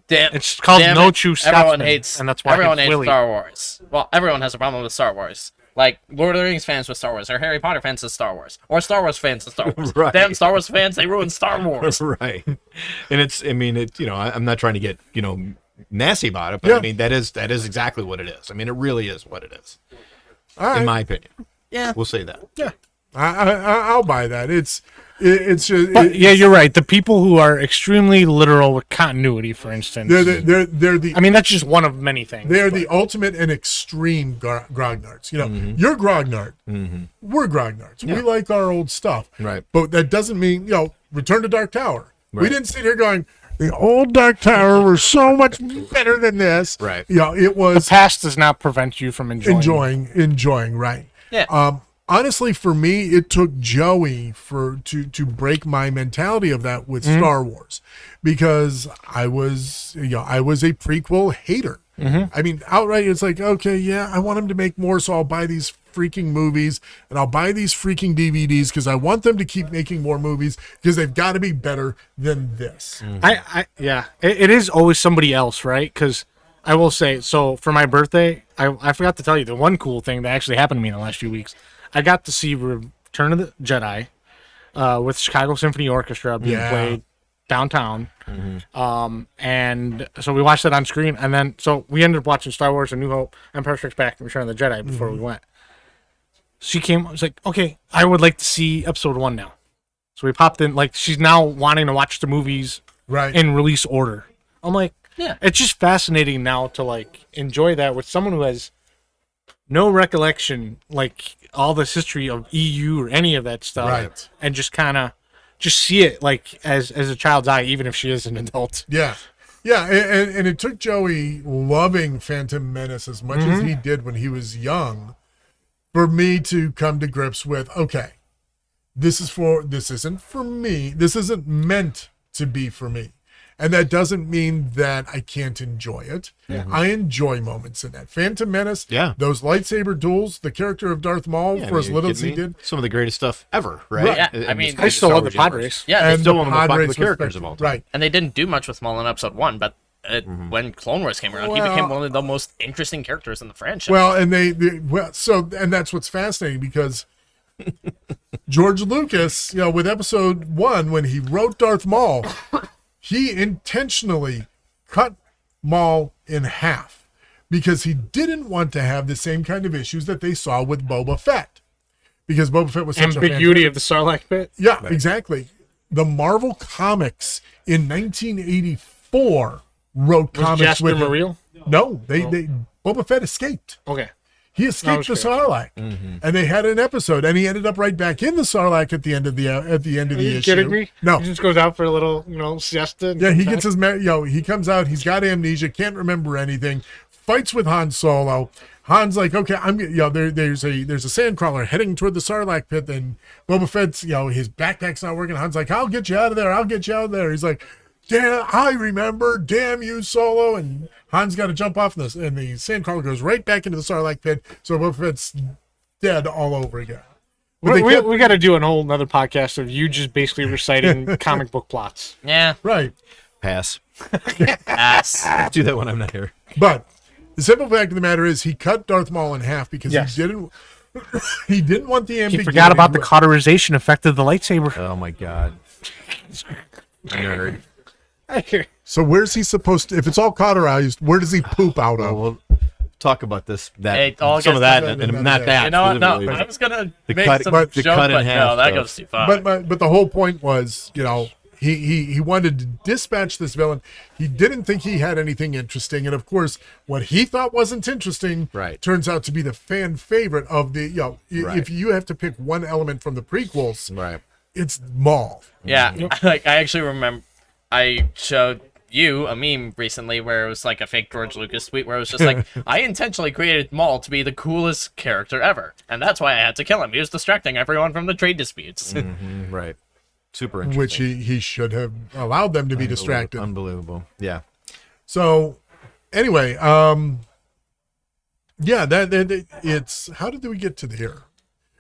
damn, It's called damn No it, True Everyone Scotsman, hates, and that's why everyone it's hates Willie. Star Wars. Well, everyone has a problem with Star Wars. Like Lord of the Rings fans with Star Wars, or Harry Potter fans with Star Wars, or Star Wars fans with Star Wars. Right. Damn Star Wars fans, they ruined Star Wars. right. And I'm not trying to get, nasty about it, but Yeah. I mean, that is exactly what it is. I mean, it really is what it is, All right. in my opinion. Yeah. We'll say that. Yeah. I'll buy that. It's just. But yeah, you're right. The people who are extremely literal with continuity, for instance. They're the. I mean, that's just one of many things. They're the ultimate and extreme grognards. You're grognard. We're grognards. We like our old stuff. Right. But that doesn't mean, Return to Dark Tower. We didn't sit here going, the old Dark Tower was so much better than this. Right. You know, it was Past does not prevent you from enjoying, right. Yeah. Honestly, for me, it took Joey to break my mentality of that with Star Wars, because I was a prequel hater. I mean, outright, it's like, okay, yeah, I want him to make more, so I'll buy these freaking movies and I'll buy these freaking DVDs because I want them to keep making more movies because they've got to be better than this. It is always somebody else, right? Because I will say, so for my birthday, I forgot to tell you the one cool thing that actually happened to me in the last few weeks. I got to see Return of the Jedi with Chicago Symphony Orchestra being played downtown. And so we watched that on screen, and then so we ended up watching Star Wars: A New Hope, Empire Strikes Back, and Return of the Jedi before we went. She came, I was like, okay, I would like to see episode 1 now. So we popped in, like, she's now wanting to watch the movies in release order. I'm like, Yeah. it's just fascinating now to, like, enjoy that with someone who has no recollection, like, all this history of EU or any of that stuff. Right. And just kind of, just see it, like, as a child's eye, even if she is an adult. Yeah. Yeah, and it took Joey loving Phantom Menace as much as he did when he was young for me to come to grips with, okay, this isn't for me. This isn't meant to be for me. And that doesn't mean that I can't enjoy it. I enjoy moments in that. Phantom Menace, those lightsaber duels, the character of Darth Maul, for as little as he did. Some of the greatest stuff ever, right? Yeah, I mean, I still love the pod race. Yeah, And still the one of the most popular Padres characters of all time. Right. and they didn't do much with Maul in episode 1, but when Clone Wars came around, he Well- became one of the most interesting characters in the franchise. Well, and and that's what's fascinating, because George Lucas, with episode 1, when he wrote Darth Maul, he intentionally cut Maul in half because he didn't want to have the same kind of issues that they saw with Boba Fett, because Boba Fett was such Ambiguity of the Sarlacc pit. Yeah, exactly. The Marvel Comics in 1984 wrote Was comics Jasper with him. Muriel? No, they Boba Fett escaped. Okay. He escaped the Sarlacc, and they had an episode, and he ended up right back in the Sarlacc at the end of the Are you issue. kidding me? No. He just goes out for a little, siesta. and Yeah, he comes gets back. his he comes out, he's got amnesia, can't remember anything, fights with Han Solo. Han's like, okay, there's a sandcrawler heading toward the Sarlacc pit, and Boba Fett's, his backpack's not working. Han's like, I'll get you out of there. He's like, damn, I remember, damn you, Solo. And Han's got to jump off this, and the sandcrawler goes right back into the Sarlacc pit, so Boba Fett's dead all over again. But they kept- We got to do a whole another podcast of you just basically reciting comic book plots. yeah, right. Pass. ass. Do that when I'm not here. But the simple fact of the matter is, he cut Darth Maul in half because Yes. he didn't want the ambiguity. He forgot about the cauterization effect of the lightsaber. Oh my god. Nerd. So where's he supposed to? If it's all cauterized, where does he poop out of? We'll talk about this. It all Some of gets- that, and not that. You know what? No, specifically. I was gonna The make cut- some but joke, the cut in but half no, that stuff. goes too far. But the whole point was, he wanted to dispatch this villain. He didn't think he had anything interesting, and of course, what he thought wasn't interesting, Right. turns out to be the fan favorite of the. Right. If you have to pick one element from the prequels, Right. it's Maul. Yeah, like I actually remember I showed you a meme recently where it was like a fake George Lucas tweet where it was just like, I intentionally created Maul to be the coolest character ever, and that's why I had to kill him. He was distracting everyone from the trade disputes. Right. Super interesting. Which he should have allowed them to be distracted. Unbelievable. Yeah. So, anyway, that it's. How did we get to here?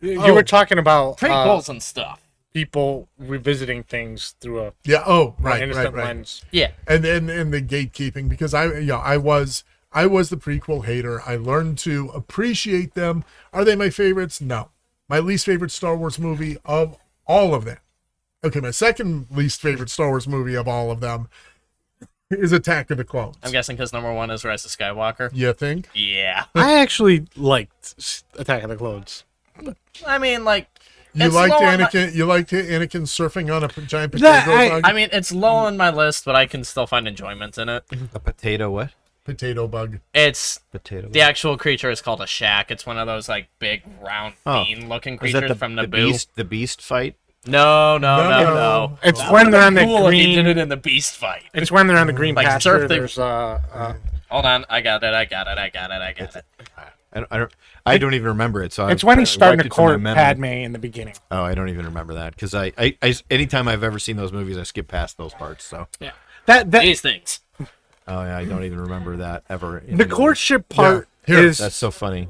You were talking about Prequels and stuff. people revisiting things through a Yeah. Oh, right, innocent right. lens. Yeah. And the gatekeeping, because I was the prequel hater. I learned to appreciate them. Are they my favorites? No. My least favorite Star Wars movie of all of them. Okay, my second least favorite Star Wars movie of all of them is Attack of the Clones. I'm guessing because number 1 is Rise of Skywalker. You think? Yeah. I actually liked Attack of the Clones. I mean, like, You it's liked low on Anakin? You liked Anakin surfing on a giant potato bug? I mean, it's low on my list, but I can still find enjoyment in it. A potato what? Potato bug. It's Potato. the actual creature is called a shack. It's one of those like big round bean-looking Is that creatures from the Naboo. beast? The beast fight. No. It's That when would've they're on the been cool if he did green. it in the beast fight. It's when they're on the green Like pasture. surf the- There's Hold on, I got it. I don't even remember it. So it's I'm when he's trying starting to wipe it from my court memory. Padme in the beginning. Oh, I don't even remember that because I anytime I've ever seen those movies, I skip past those parts. So Yeah, that These things. oh yeah, I don't even remember that ever. in the movie. courtship part Yeah, here, is That's so funny.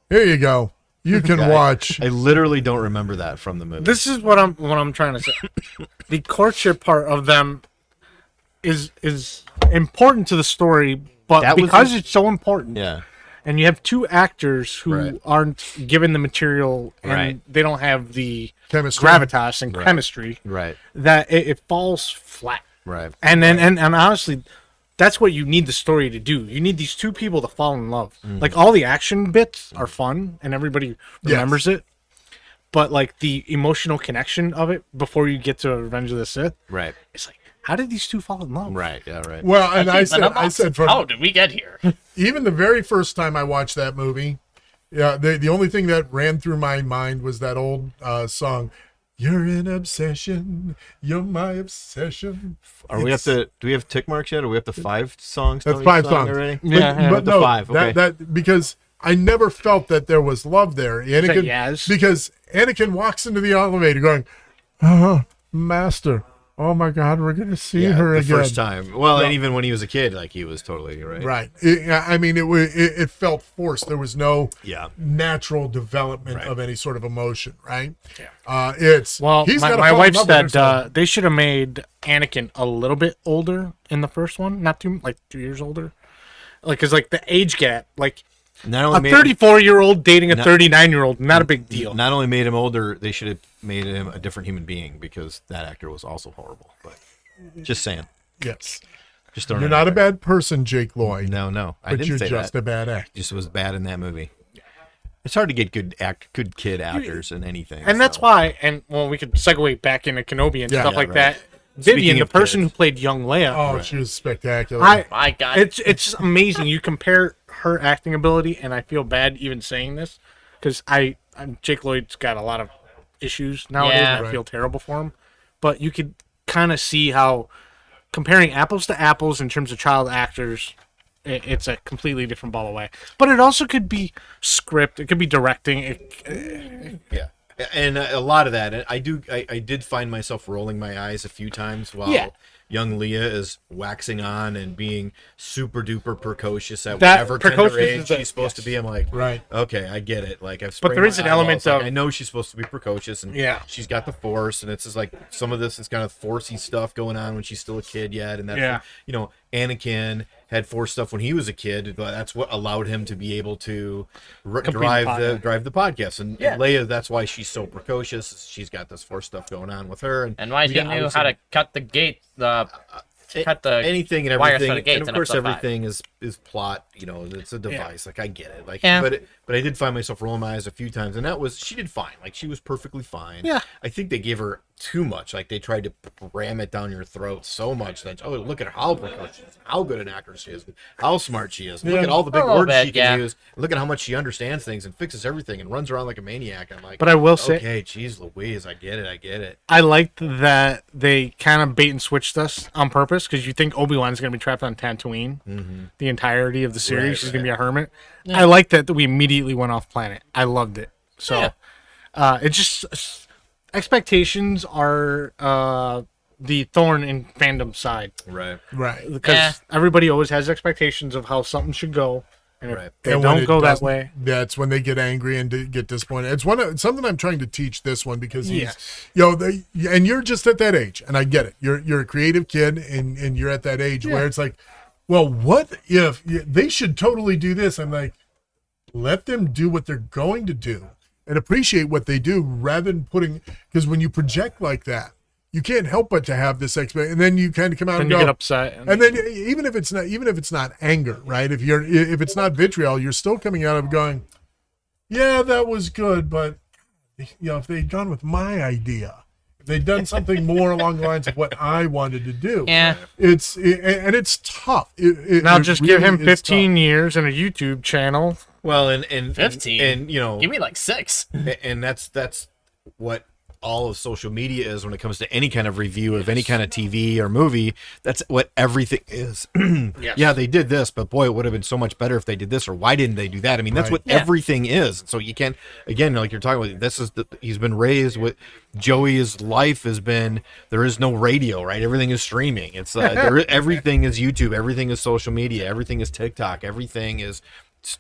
Here you go. You can Yeah, watch. I literally don't remember that from the movie. this is what I'm trying to say. The courtship part of them is important to the story, but That was because the- it's so important, yeah, and you have two actors who Right. aren't given the material and Right. they don't have the Chemistry. gravitas and chemistry, right, that it falls flat. right. And then and honestly, that's what you need the story to do. You need these two people to fall in love. Like all the action bits are fun and everybody remembers it. But like the emotional connection of it before you get to Revenge of the Sith, Right. it's like, how did these two fall in love? Right. Yeah. Right. Well, and I Keith, I'm said lost. from How did we get here? even the very first time I watched that movie, yeah, the only thing that ran through my mind was that old song, "You're an obsession, you're my obsession." Are we up to? Do we have tick marks yet? Are we up to 5 songs? That's Tony's 5 song songs. already. Yeah, but the no, 5, okay. that because I never felt that there was love there. Anakin, yes? because Anakin walks into the elevator going, "Oh, Master, oh my God, we're gonna see her the again." first time. Well, and even when he was a kid, like he was totally right. Right. I mean, it felt forced. There was no Yeah. natural development Right. of any sort of emotion. Right. Yeah. It's Well, he's my gotta my fall in wife love with her, said so- they should have made Anakin a little bit older in the first one, not too like 2 years older, like because like the age gap, like Not only a made 34-year-old dating a Not- 39-year-old, not a big deal. not only made him older, they should have made him a different human being because that actor was also horrible. But just saying, yes. just don't. You're not a bad person, Jake Lloyd. No, I but didn't you're say just that. a bad actor. Just was bad in that movie. It's hard to get good kid actors in anything. And that's so. why, and well, we could segue back into Kenobi and Yeah. stuff Yeah, like right. that. Vivian, Speaking the of person kids. who played young Leia, Oh, she was spectacular. My God. it's just amazing. You compare her acting ability, and I feel bad even saying this because Jake Lloyd's got a lot of issues nowadays. Yeah. And I feel terrible for him, but you could kind of see how comparing apples to apples in terms of child actors, it's a completely different ball of wax. But it also could be script, it could be directing. Yeah, and a lot of that, and I did find myself rolling my eyes a few times while Yeah. young Leah is waxing on and being super duper precocious at That whatever precocious tender age is the- she's supposed to be. I'm like, Right. okay, I get it. Like I've But there sprained is my an element eyeballs. Like, of- I know she's supposed to be precocious, and Yeah. she's got the force, and it's just like some of this is kind of forcey stuff going on when she's still a kid yet, and that's Yeah. Anakin had force stuff when he was a kid, but that's what allowed him to be able to Complete drive the podcast. And Yeah. Leia, that's why she's so precocious. She's got this force stuff going on with her, And why we he got- knew obviously, how to cut the gate, cut the anything and wires everything. for the gates And of in course, episode 5. everything is plot. It's a device. Like I get it. Like, Yeah. but I did find myself rolling my eyes a few times, and that was she did fine. Like she was perfectly fine. Yeah. I think they gave her too much. Like they tried to ram it down your throat so much that look at how precocious, how good an actress she is, how smart she is. Look at all the big A little words bit, she can yeah. use. Look at how much she understands things and fixes everything and runs around like a maniac. I'm like, But I will say- okay, geez, Louise, I get it. I liked that they kind of bait and switched us on purpose because you think Obi-Wan's going to be trapped on Tatooine the entirety of the series. Right, He's going to be a hermit. I like that we immediately went off planet. I loved it. So it's just expectations are the thorn in fandom side Right. Right. because Yeah. everybody always has expectations of how something should go. And if Right. they And when don't it go that doesn't, way. that's when they get angry and get disappointed. It's something I'm trying to teach this one because he's, Yes. and you're just at that age, and I get it. You're a creative kid, and you're at that age where it's like, well, what if they should totally do this? I'm like, let them do what they're going to do and appreciate what they do rather than because when you project like that, you can't help but to have this and then you kind of come out Then and you go, get upset. and then even if it's not anger, right? If it's not vitriol, you're still coming out of going, yeah, that was good, but if they'd gone with my idea, if they'd done something more along the lines of what I wanted to do, Yeah. it's tough. now It just give really him is 15 years and a YouTube channel. Well, and 15? and Give me like 6. and that's what all of social media is when it comes to any kind of review of any kind of TV or movie. That's what everything is. Yes. Yeah, they did this, but boy, it would have been so much better if they did this, or why didn't they do that? I mean, that's Right. what everything is. So you can't, again, like you're talking about, he's been raised with, Joey's life has been, there is no radio, right? Everything is streaming. It's everything is YouTube, everything is social media, everything is TikTok, everything is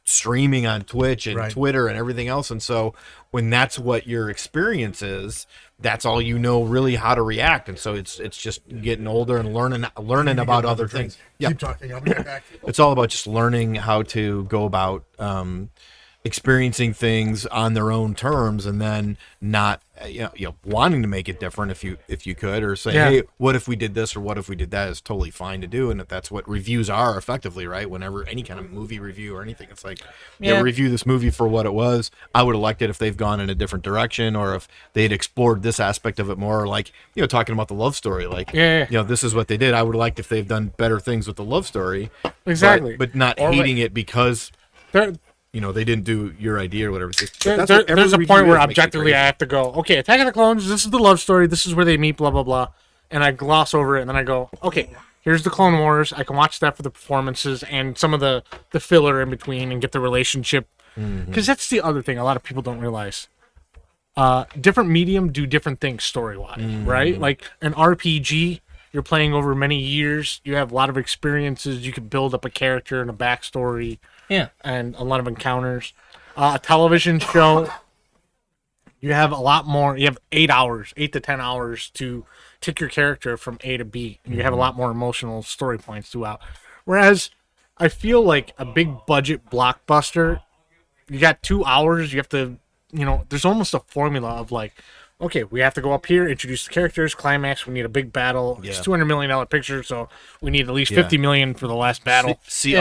streaming on Twitch and Right. Twitter and everything else. And so when that's what your experience is, that's all you know really how to react. And so it's just getting older and learning about other things. Yeah, Keep talking. I'll be right back. it's all about just learning how to go about experiencing things on their own terms, and then not wanting to make it different if you could, or say, Yeah. hey, what if we did this, or what if we did that, is totally fine to do. And if that's what reviews are effectively, right? Whenever any kind of movie review or anything, it's like, review this movie for what it was. I would have liked it if they've gone in a different direction, or if they'd explored this aspect of it more, like, talking about the love story, like, this is what they did. I would have liked if they've done better things with the love story. Exactly. But not Or hating it because There, they didn't do your idea or whatever. there's a point where objectively I have to go, okay, Attack of the Clones, this is the love story, this is where they meet, blah, blah, blah. And I gloss over it, and then I go, okay, here's the Clone Wars. I can watch that for the performances and some of the filler in between and get the relationship. Because that's the other thing a lot of people don't realize. Different medium do different things story-wise, right? Like an RPG, you're playing over many years. You have a lot of experiences. You can build up a character and a backstory. Yeah. And a lot of encounters. A television show, you have a lot more. You have 8 to 10 hours to take your character from A to B. And you have a lot more emotional story points throughout. Whereas I feel like a big budget blockbuster, you got 2 hours. You have to, there's almost a formula of like, okay, we have to go up here, introduce the characters, climax. We need a big battle. It's $200 million picture, so we need at least $50 million for the last battle. See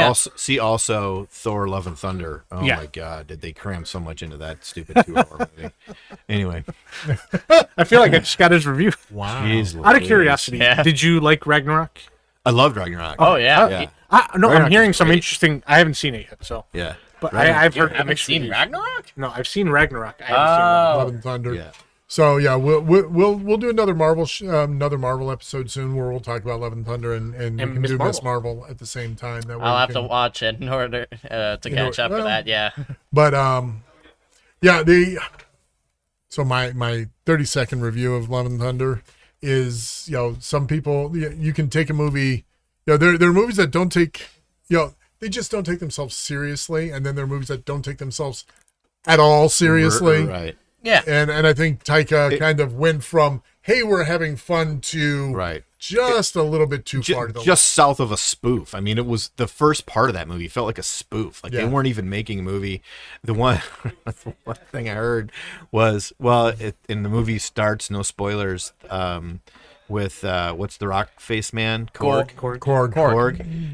also Thor: Love and Thunder. Oh my God, did they cram so much into that stupid 2-hour movie? Anyway, I feel like I just got his review. Wow. Jeez Out of Louise. curiosity, did you like Ragnarok? I loved Ragnarok. Oh yeah. Yeah. No, I'm Ragnarok hearing is some great. interesting. I haven't seen it yet, so. Yeah. But I've You heard haven't mixed seen reviews. Ragnarok? No, I've seen Ragnarok. I haven't Love and Thunder. Yeah. So yeah, we'll do another Marvel episode soon where we'll talk about Love and Thunder and we can Miss do Miss Marvel. Marvel at the same time. That way I'll we have to can- watch it in order to catch up well- for that. Yeah. But so my 30-second review of Love and Thunder is, some people, you can take a movie, there are movies that don't take, they just don't take themselves seriously, and then there are movies that don't take themselves at all seriously. Right. Yeah. And I think Taika kind of went from, hey, we're having fun, to Right. just a little bit too far to the Just south of a spoof. I mean, it was the first part of that movie felt like a spoof. Like they Yeah. weren't even making a movie. The one thing I heard was, in the movie starts, no spoilers, with what's the rock face man? Korg.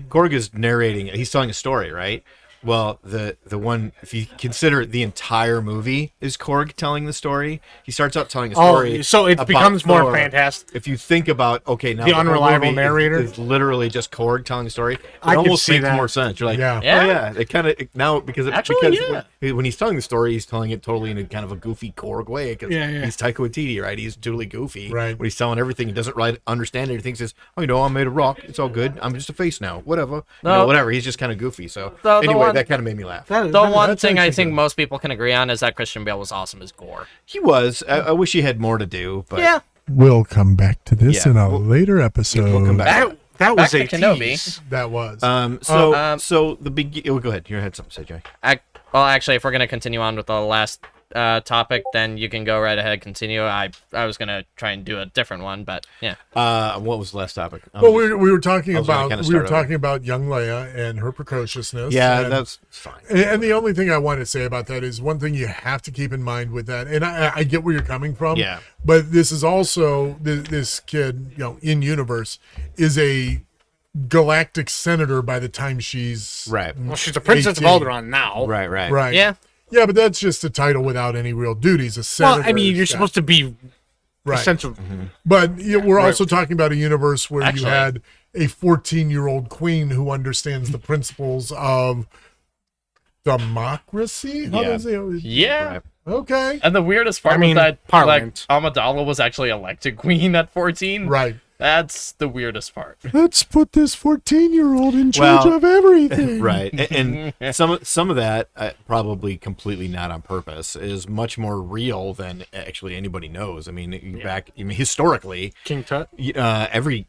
Korg is narrating. He's telling a story, right? Well, the one, if you consider the entire movie is Korg telling the story, he starts out telling a story. Oh, so it about becomes more Thor. fantastic. If you think about, okay, now The whole unreliable movie narrator? is literally just Korg telling a story. It I could almost see makes that. more sense. You're like, Yeah. oh yeah, it kind of now because Actually, when he's telling the story, he's telling it totally in a kind of a goofy Korg way because Yeah. he's Taika Waititi, right? He's totally goofy. Right. When he's telling everything, he doesn't really understand it. He thinks it's, I'm made of rock. It's all good. I'm just a face now. Whatever. No. Whatever. He's just kind of goofy. So The anyway, one- that kind of made me laugh. The one that's thing I actually think good. most people can agree on is that Christian Bale was awesome as Gore. He was. I wish he had more to do, but Yeah. We'll come back to this Yeah, in a we'll- later episode. we'll come back. That Back was a to Kenobi. tease. That was. So the big. Oh, go ahead. You had something to say, Jay. Well, actually, if we're gonna continue on with the last topic, then you can go right ahead. Continue. I was gonna try and do a different one, but yeah. What was the last topic? Well, we were talking I was gonna about kinda we were start over. talking about young Leia and her precociousness. Yeah, and, that's fine. and the only thing I want to say about that is one thing you have to keep in mind with that, and I get where you're coming from. Yeah. But this is also this kid, in universe, is a galactic senator by the time she's Right. Well, she's a princess 18. of Alderaan now. Right. right. Yeah. Yeah, but that's just a title without any real duties. A senator. Well, I mean, you're supposed to be right. essential. But we're also talking about a universe where Actually- you had a 14-year-old queen who understands the principles of democracy. How Yeah. does it? Yeah. Right. Okay. And the weirdest part I mean, was that Parliament. like Amidala was actually elected queen at 14. Right. That's the weirdest part. Let's put this 14-year-old in Well, charge of everything. Right, and some of that probably completely not on purpose is much more real than actually anybody knows. I mean, historically, King Tut. every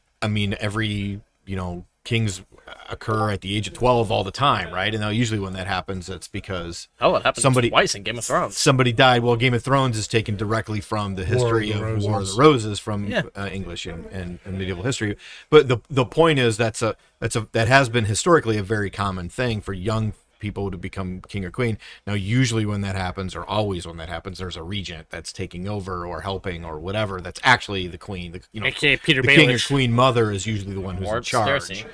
kings occur at the age of 12 all the time, right? And now usually when that happens, it's because Oh, it happened somebody twice in Game of Thrones. somebody died. Well, Game of Thrones is taken directly from the history War of of the War of Roses. the Roses from Yeah. English and medieval history. But the point is that has been historically a very common thing for young people to become king or queen. Now, usually when that happens, or always when that happens, there's a regent that's taking over or helping or whatever. That's actually the queen. AKA Peter the king or Baelish. queen mother is usually the one who's Or in charge. Cersei.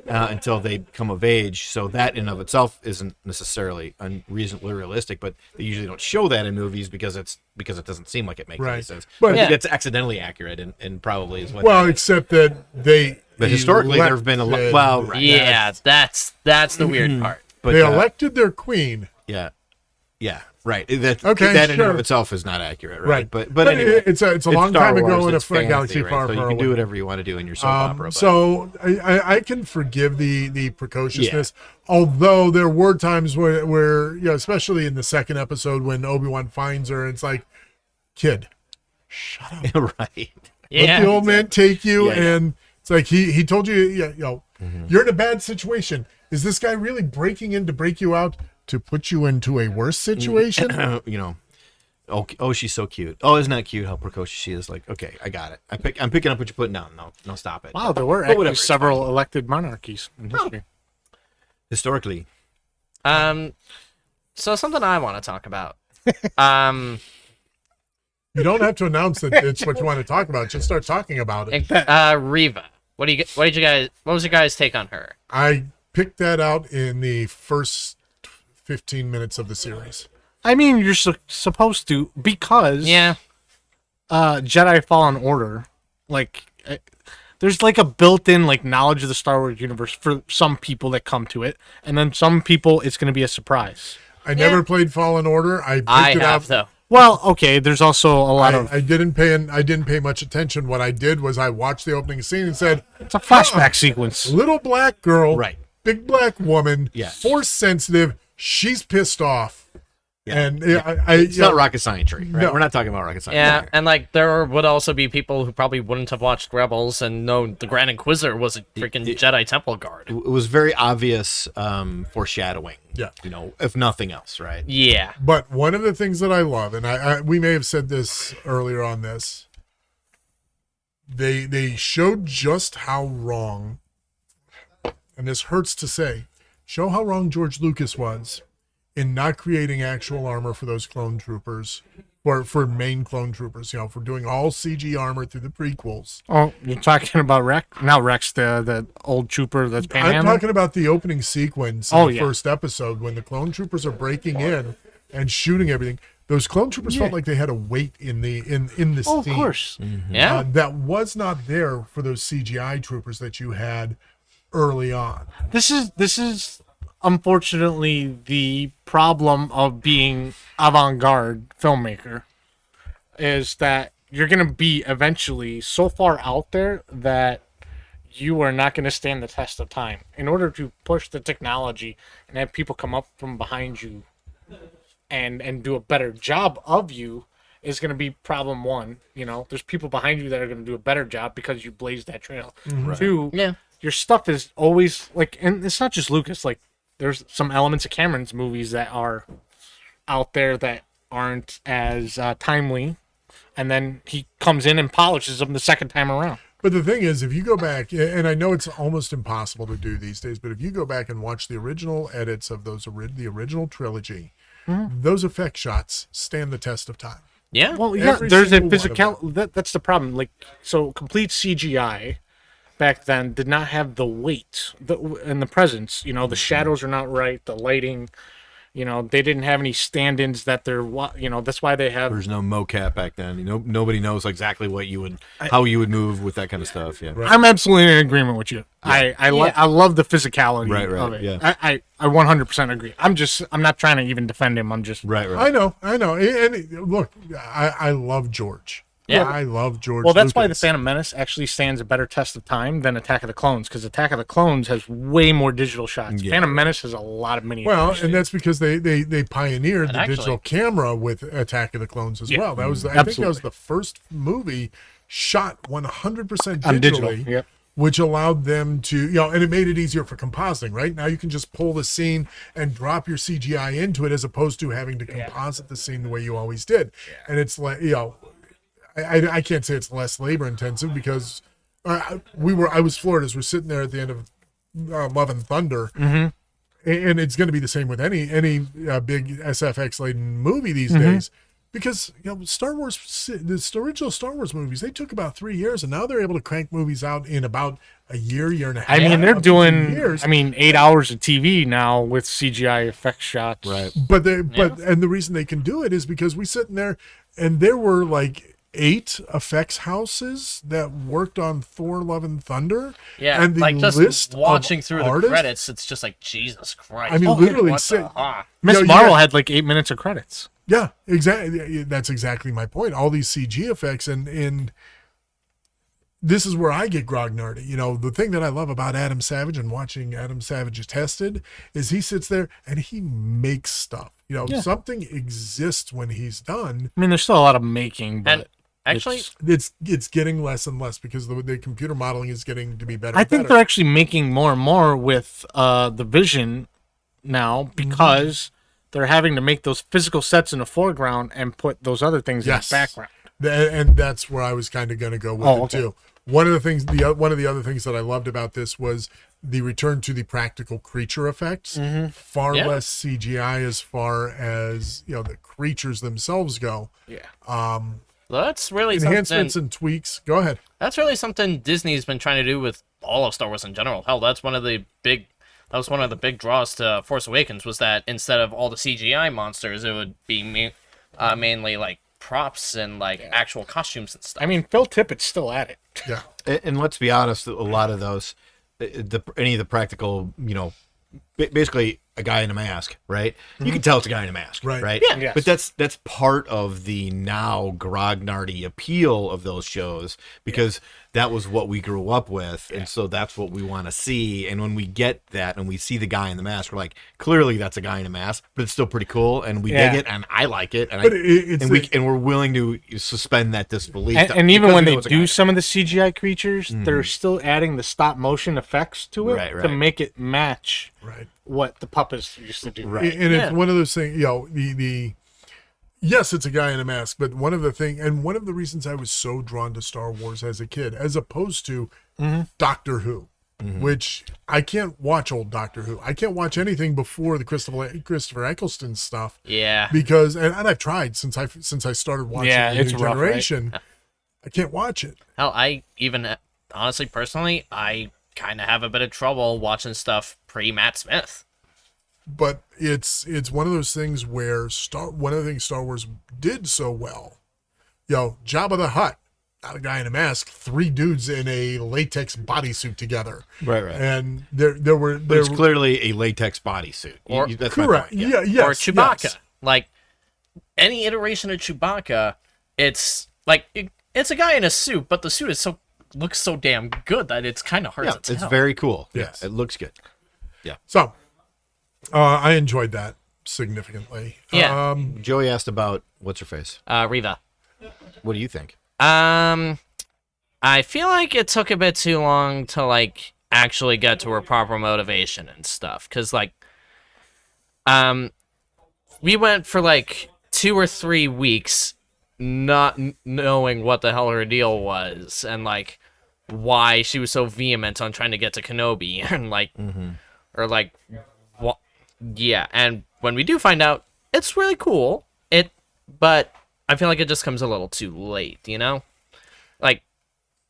Until they come of age. So that in of itself isn't necessarily unreasonably realistic, but they usually don't show that in movies because it doesn't seem like it makes any Right. sense. But- But I think Yeah. that's accidentally accurate and probably is what. Well, except that but historically there have been elected- right. Yeah, that's the weird part. But They elected their queen. yeah, right. That Okay, that in sure. of itself is not accurate, right? Right. But anyway, it's a long Star time ago Wars, in a it's fantasy, galaxy right? far, so far you can away. do whatever you want to do in your soap opera. But So I can forgive the precociousness, although there were times where especially in the second episode when Obi-Wan finds her, it's like, kid, right. Yeah. let the old man take you, Yeah, yeah. and it's like he told you, you're in a bad situation. Is this guy really breaking in to break you out to put you into a worse situation? Oh, she's so cute. Oh, isn't that cute how precocious she is? Like, okay, I got it. I'm picking up what you're putting down. No, stop it. Wow, there were But actually whatever, it's several elected monarchies in history. Historically, So something I want to talk about. You don't have to announce that it's what you want to talk about. Just start talking about it. Riva. What was your guys' take on her? I picked that out in the first 15 minutes of the series. I mean, you're supposed to because Yeah. Jedi Fallen Order, there's like a built-in knowledge of the Star Wars universe for some people that come to it, and then some people it's going to be a surprise. I never played Fallen Order. I picked I it have up. though. Well, okay, there's also a lot of I didn't pay much attention. What I did was I watched the opening scene and said, it's a flashback sequence. little black girl, Right. big black woman, Yeah. force sensitive, she's pissed off. Yeah. And Yeah. I it's not rocket science, right? No. We're not talking about rocket science. Yeah, and there would also be people who probably wouldn't have watched Rebels and know the Grand Inquisitor was a freaking Jedi Temple guard. It was very obvious foreshadowing. Yeah. If nothing else, right? Yeah. But one of the things that I love, and we may have said this earlier on this, they showed just how wrong, and this hurts to say, show how wrong George Lucas was in not creating actual armor for those clone troopers, or for main clone troopers, for doing all CG armor through the prequels. Oh, you're talking about Rex? Now Rex, the old trooper that's panhandling? I'm talking about the opening sequence in Oh, the yeah. first episode when the clone troopers are breaking in and shooting everything. Those clone troopers felt like they had a weight in the Oh, of scene. course. Yeah. That was not there for those CGI troopers that you had early on. This is unfortunately the problem of being avant-garde filmmaker is that you're going to be eventually so far out there that you are not going to stand the test of time. In order to push the technology and have people come up from behind you and do a better job of you is going to be problem one. There's people behind you that are going to do a better job because you blazed that trail. Two, Yeah. your stuff is always and it's not just Lucas, there's some elements of Cameron's movies that are out there that aren't as timely, and then he comes in and polishes them the second time around. But the thing is, if you go back, and I know it's almost impossible to do these days, but if you go back and watch the original edits of the original trilogy, those effect shots stand the test of time. Yeah. Well, yeah, Every there's a single one of physical. That's the problem. So complete CGI back then did not have the weight and the presence. The shadows are not right. The lighting, You know, they didn't have any stand-ins that they're, you know, that's why they have. There's no mocap back then. You know, nobody knows exactly what you would, how you would move with that kind of stuff. Yeah. I'm absolutely in agreement with you. I love the physicality Right, of it. yeah. I 100% agree. I'm not trying to even defend him. I'm just Right. I know. And look, I love George. Yeah. I love George. Well, that's why the Lucas. Phantom Menace actually stands a better test of time than Attack of the Clones, because Attack of the Clones has way more digital shots. Yeah. Phantom Menace has a lot of miniatures. Well, and that's because they pioneered And the actually- digital camera with Attack of the Clones as Yeah. well. That was, I think, that was Absolutely. the first movie shot 100% On digital, digitally, yep. which allowed them to, you know, and it made it easier for compositing. Right now, you can just pull the scene and drop your CGI into it, as opposed to having to composite the scene the way you always did. And it's like, you know, I can't say it's less labor intensive, because I was floored as we're sitting there at the end of Love and Thunder, and it's going to be the same with any big SFX laden movie these days, because, you know, Star Wars, the original Star Wars movies, they took about 3 years, and now they're able to crank movies out in about a year and a half. I mean, they're up to 2 doing, years. 8 hours of TV now with CGI effect shots. Right. But and the reason they can do it is because we sitting there, and there were like 8 effects houses that worked on Thor: Love and Thunder. Yeah, and the like just list watching of through the artists, credits, it's just like, Jesus Christ. I mean, literally, what the heck? Miss Yo, you Marvel got- had like 8 minutes of credits. Yeah, exactly. That's exactly my point. All these CG effects, and this is where I get grognardy. You know, the thing that I love about Adam Savage and watching Adam Savage tested is he sits there and he makes stuff. You know, Yeah. something exists when he's done. I mean, there's still a lot of making, but And actually, It's getting less and less because the computer modeling is getting to be better. I and think better. they're actually making more and more with the Vision now, because they're having to make those physical sets in the foreground and put those other things Yes. in the background. And that's where I was kind of going to go with Oh, it okay. too. One of the things, one of the other things that I loved about this was the return to the practical creature effects. Far Yeah. less CGI as far as, you know, the creatures themselves go. Yeah. that's really Enhancements something. and tweaks. Go ahead. That's really something Disney's been trying to do with all of Star Wars in general. Hell, that's one of the big. That was one of the big draws to Force Awakens, was that instead of all the CGI monsters, it would be mainly like props and like actual costumes and stuff. I mean, Phil Tippett's still at it. Yeah. And let's be honest, a lot of those, any of the practical, you know, basically a guy in a mask, right? You can tell it's a guy in a mask, Right. right? Yeah. Yes. But that's part of the now grognardy appeal of those shows, because that was what we grew up with, and so that's what we want to see. And when we get that and we see the guy in the mask, we're like, clearly that's a guy in a mask, but it's still pretty cool, and we Yeah. dig it, and I like it, and But it's and we're willing to suspend that disbelief. And even because when we they know it's a guy. do some of the CGI creatures, they're still adding the stop motion effects to it Right, to right. make it match Right. what the puppets used to do. Right. And Yeah. it's one of those things, you know, the yes, it's a guy in a mask, but one of the reasons I was so drawn to Star Wars as a kid, as opposed to Doctor Who, which I can't watch old Doctor Who. I can't watch anything before the Christopher Eccleston stuff, yeah. because and I've tried since I started watching Yeah, the it's New rough, right? Generation. I can't watch it. Hell, I even honestly, personally, I kind of have a bit of trouble watching stuff pre Matt Smith. But it's one of those things where one of the things Star Wars did so well, you know, Jabba the Hutt, not a guy in a mask, 3 dudes in a latex bodysuit together, Right. and there were But it's clearly a latex bodysuit. Or- That's my correct, point. yeah, yes, Or Chewbacca. yes. Like, any iteration of Chewbacca, it's like, it's a guy in a suit, but the suit looks so damn good that it's kind of hard Yeah, to tell. it's very cool. Yes. Yeah, it looks good. So, I enjoyed that significantly. Yeah. Joey asked about what's her face. Riva. What do you think? I feel like it took a bit too long to like actually get to her proper motivation and stuff. Cause like, we went for like 2 or 3 weeks not knowing what the hell her deal was and like why she was so vehement on trying to get to Kenobi and like, or like, what? Yeah. And when we do find out, it's really cool. But I feel like it just comes a little too late, you know? Like,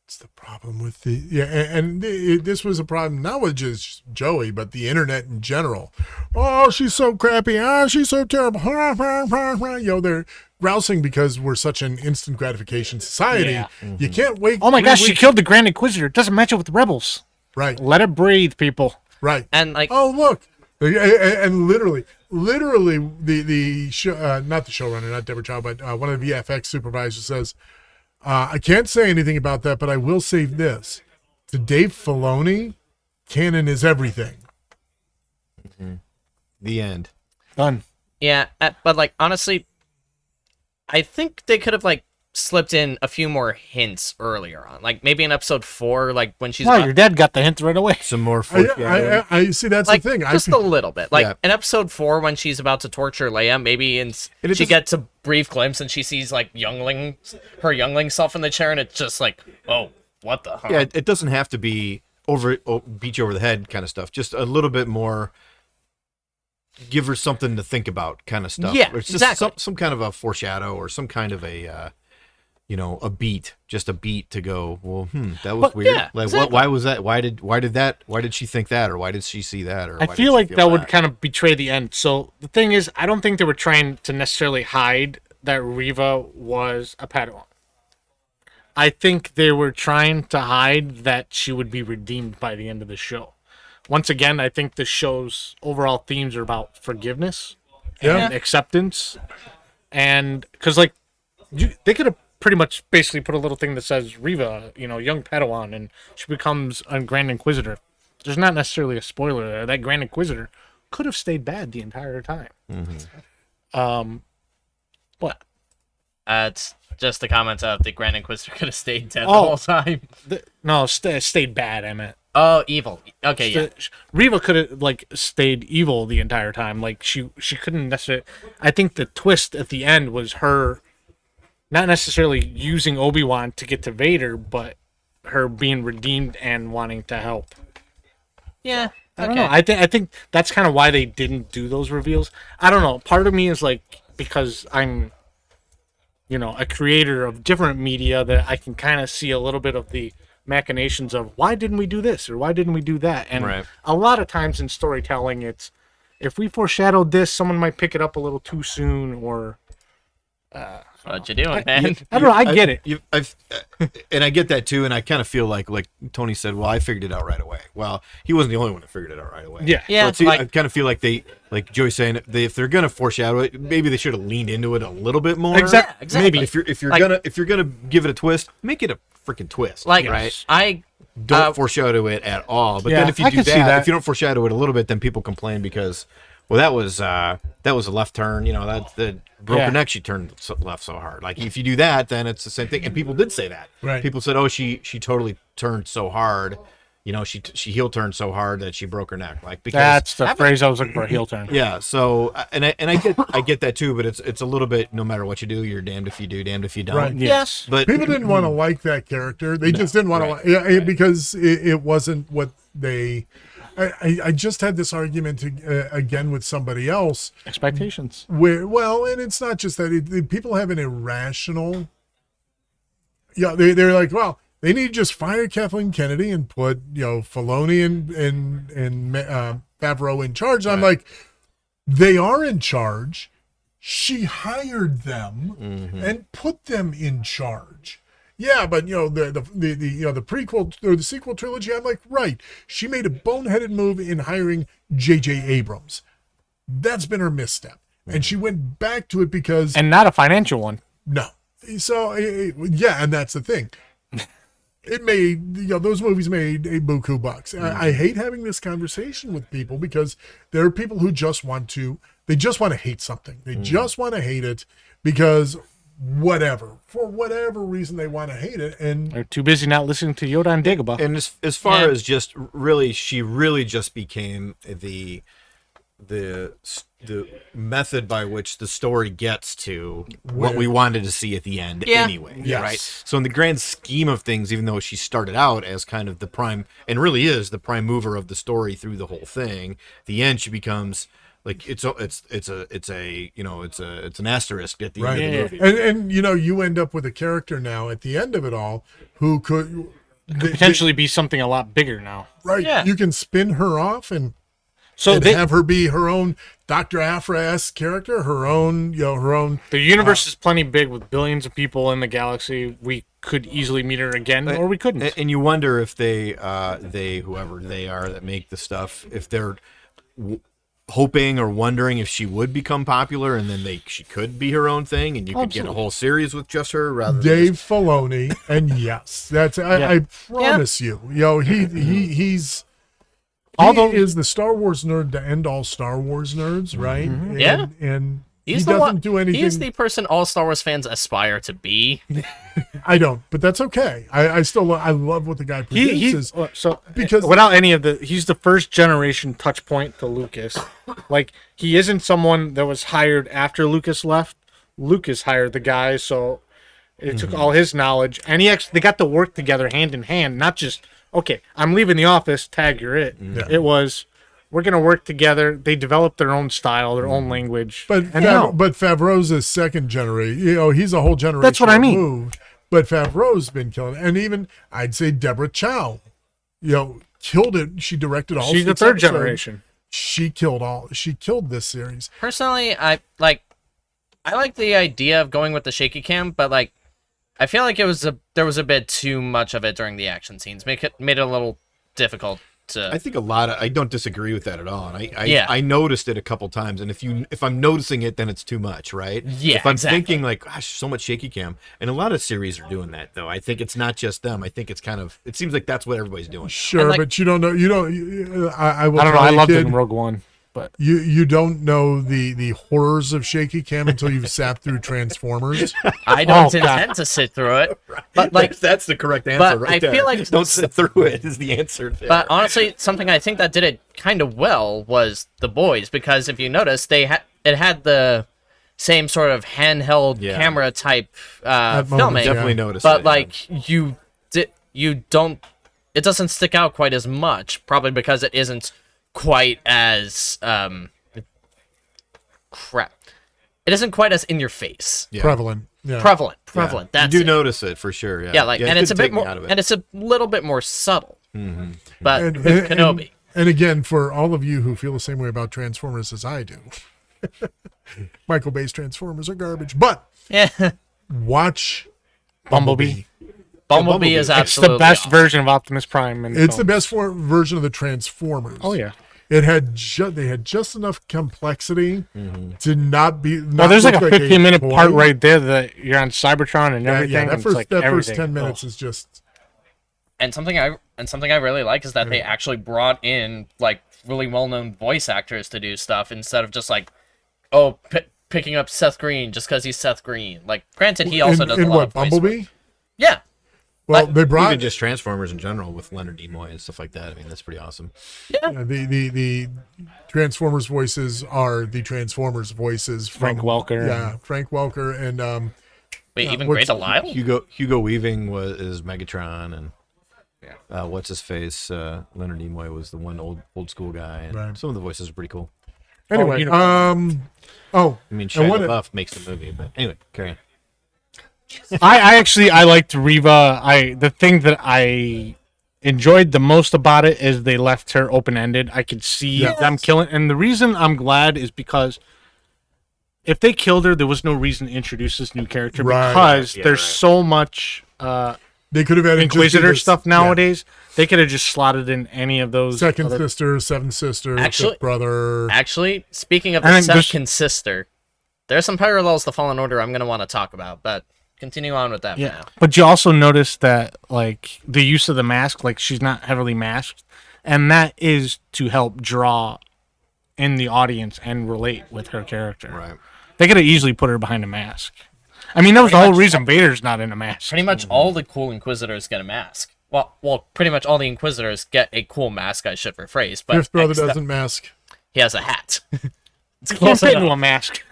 It's the problem with this was a problem not with just Joey, but the internet in general. Oh, she's so crappy. Ah, she's so terrible. They're grousing because we're such an instant gratification society. Yeah. You can't wait. Oh my 3 gosh, she weeks- killed the Grand Inquisitor. It doesn't match up with the rebels. Right, Let it breathe, people. right. And like, Oh, look. And literally, the show, not the showrunner, not Deborah Chow, but one of the VFX supervisors says, I can't say anything about that, but I will say this. To Dave Filoni, canon is everything. The end. Done. yeah, but like honestly, I think they could have like slipped in a few more hints earlier on, like maybe in episode 4, like when she's Well, about- your dad got the hint right away. Some more foreshadowing. I see. That's like the thing. just a little bit, like Yeah. in episode 4 when she's about to torture Leia, maybe it she just- gets a brief glimpse and she sees like her youngling self in the chair, and it's just like, oh, what the? Yeah, it doesn't have to be beat you over the head kind of stuff. Just a little bit more. Give her something to think about, kind of stuff. Yeah, Or it's just exactly. some kind of a foreshadow or some kind of a a beat, just a beat to go. Well, that was But, weird. yeah, Like, exactly. why was that? Why did she think that, or why did she see that, or I why did feel she like that would kind of betray the end. So the thing is, I don't think they were trying to necessarily hide that Riva was a Padawan. I think they were trying to hide that she would be redeemed by the end of the show. Once again, I think the show's overall themes are about forgiveness Yeah. and acceptance. And because, like, they could have pretty much basically put a little thing that says Riva, young Padawan, and she becomes a Grand Inquisitor. There's not necessarily a spoiler there. That Grand Inquisitor could have stayed bad the entire time. But It's just the comments of the Grand Inquisitor could have stayed dead the Oh. whole time. stayed bad, I meant. Oh, evil. Okay, yeah. Riva could have stayed evil the entire time. Like she couldn't necessarily. I think the twist at the end was her not necessarily using Obi-Wan to get to Vader, but her being redeemed and wanting to help. Yeah. I don't know. I think that's kind of why they didn't do those reveals. I don't know. Part of me is like, because I'm, a creator of different media, that I can kind of see a little bit of the machinations of why didn't we do this or why didn't we do that. And Right. a lot of times in storytelling, it's if we foreshadowed this, someone might pick it up a little too soon, or What you doing, man? I don't know. I get it. And I get that too. And I kind of feel like Tony said, well, I figured it out right away. Well, he wasn't the only one that figured it out right away. Yeah. Yeah, So like- I kind of feel like like Joey's saying, if they're gonna foreshadow it, maybe they should have leaned into it a little bit more. Exactly. exactly. Maybe. If you're Like- gonna give it a twist, make it a freaking twist. Like, right? I Don't foreshadow it at all. But Yeah, then if you I do can see that, that. if you don't foreshadow it a little bit, then people complain because, well, that was a left turn. That the broke Yeah. her neck. She turned left so hard. Like if you do that, then it's the same thing. And people did say that. Right. People said, oh, she totally turned so hard. She heel turned so hard that she broke her neck. Like because That's the phrase I was looking for. Heel turn. yeah. So and I get that too. But it's a little bit. No matter what you do, you're damned if you do, damned if you don't. Right. Yes. But People didn't want to like that character. They just didn't want to like because it wasn't what they. I just had this argument again with somebody else Expectations. where, well, and it's not just that people have an irrational. Yeah, they're like, well, they need to just fire Kathleen Kennedy and put Filoni and Favreau in charge. I'm like, they are in charge. She hired them and put them in charge. Yeah, but the prequel or the sequel trilogy, I'm like, right. She made a boneheaded move in hiring J.J. Abrams. That's been her misstep, and she went back to it because And not a financial one. no. So yeah, and that's the thing. It made those movies made a buku bucks. I hate having this conversation with people because there are people who just want to hate something. They just want to hate it because for whatever reason they want to hate it. And They're too busy not listening to Yoda and Dagobah. And as far Yeah. as just really, she really just became the method by which the story gets to what we wanted to see at the end Yeah. anyway. Yes. Right. So in the grand scheme of things, even though she started out as kind of the prime and really is the prime mover of the story through the whole thing, the end she becomes like it's an asterisk at the end of the movie. And you end up with a character now at the end of it all who could could potentially be something a lot bigger now. right. Yeah. You can spin her off and So have her be her own Dr. Aphra-esque character, her own, her own. the universe is plenty big with billions of people in the galaxy. We could easily meet her again, or we couldn't. And you wonder if they whoever they are that make the stuff, if they're hoping or wondering if she would become popular, and then she could be her own thing, and you could get a whole series with just her rather than Dave Filoni, and yes, that's I promise you, he's he is the Star Wars nerd to end all Star Wars nerds, right? Mm-hmm. Yeah. And He's he the doesn't one, do anything. He's the person all Star Wars fans aspire to be. I don't, but that's okay. I still I love what the guy produces. Because without any of he's the first generation touch point to Lucas. Like, he isn't someone that was hired after Lucas left. Lucas hired the guy, so it took all his knowledge, and they got to work together hand in hand, not just, okay, I'm leaving the office, tag, you're it. Yeah. It was, we're going to work together. They developed their own style, their own language. But Favreau's a second generation. He's a whole generation. That's what I mean. Removed, but Favreau's been killing it. And even, I'd say, Deborah Chow, killed it. She directed all. She's the 6 third episodes. generation. She killed this series. Personally, I like the idea of going with the shaky cam, but I feel like there was a bit too much of it during the action scenes. Made it a little difficult to. I think I don't disagree with that at all. And Yeah. I noticed it a couple times, and if I'm noticing it, then it's too much, right? Yeah, If I'm exactly. thinking gosh, so much shaky cam, and a lot of series are doing that though. I think it's not just them. I think it's it seems like that's what everybody's doing. Sure, but you don't know. I will I don't know. tell I you, loved it kid, in Rogue One, but You don't know the horrors of shaky cam until you've sat through Transformers. I don't Oh, God. intend to sit through it, but That's the correct answer, but right I there. feel like- don't sit through it is the answer there. But honestly, something I think that did it kind of well was The Boys, because if you notice, it had the same sort of handheld camera type moment, filming. Definitely noticed But it, yeah. you don't. It doesn't stick out quite as much, probably because it isn't quite as It isn't quite as in your face. Yeah. Prevalent. Yeah. Prevalent. You That's do it. notice it for sure. Yeah, Yeah, and it it's a did bit take me more, out of it. and it's a little bit more subtle. But And- with and- Kenobi, And again, for all of you who feel the same way about Transformers as I do, Michael Bay's Transformers are garbage. But yeah, watch Bumblebee. Bumblebee is It's absolutely the best awesome. version of Optimus Prime. It's the best version of the Transformers. Oh, yeah. It had they had just enough complexity to not be. Well, there's like a 15-minute toy. part right there that you're on Cybertron and Yeah, everything. yeah. That and first it's like first everything. 10 minutes Oh. is just. And something I really like is that they actually brought in really well-known voice actors to do stuff instead of just picking up Seth Green just because he's Seth Green. Granted, he also does a lot of voice Bumblebee? work. Yeah, Well, they brought Even just Transformers in general with Leonard Nimoy and stuff like that. I mean, that's pretty awesome. the Transformers voices are the Transformers voices from Frank Welker. Yeah, Frank Welker and wait, even what's- Great Delisle? Hugo Weaving is Megatron, and what's his face? Leonard Nimoy was the one old school guy, and Right. some of the voices are pretty cool. anyway. you I I mean, Shia wanna- LaBeouf makes the movie, but anyway, carry on. I liked Reva. The thing that I enjoyed the most about it is they left her open ended. I could see them killing, and the reason I'm glad is because if they killed her, there was no reason to introduce this new character Right. because Yeah, there's right. so much they could have had Inquisitor stuff nowadays. They could have just slotted in any of those. Second other- sister, seventh sister, Actually- fifth brother. Actually, speaking of I the think this- second sister, there's some parallels to Fallen Order I'm going to want to talk about, but continue on with that for Yeah, now. but you also notice that the use of the mask, she's not heavily masked, and that is to help draw in the audience and relate with her character. Right. They could have easily put her behind a mask. I mean, that was the whole reason Vader's not in a mask. Pretty much all the cool Inquisitors get a mask. Well, pretty much all the Inquisitors get a cool mask, I should rephrase. But Fifth brother except doesn't mask. He has a hat. It's Can't close fit into enough. a mask.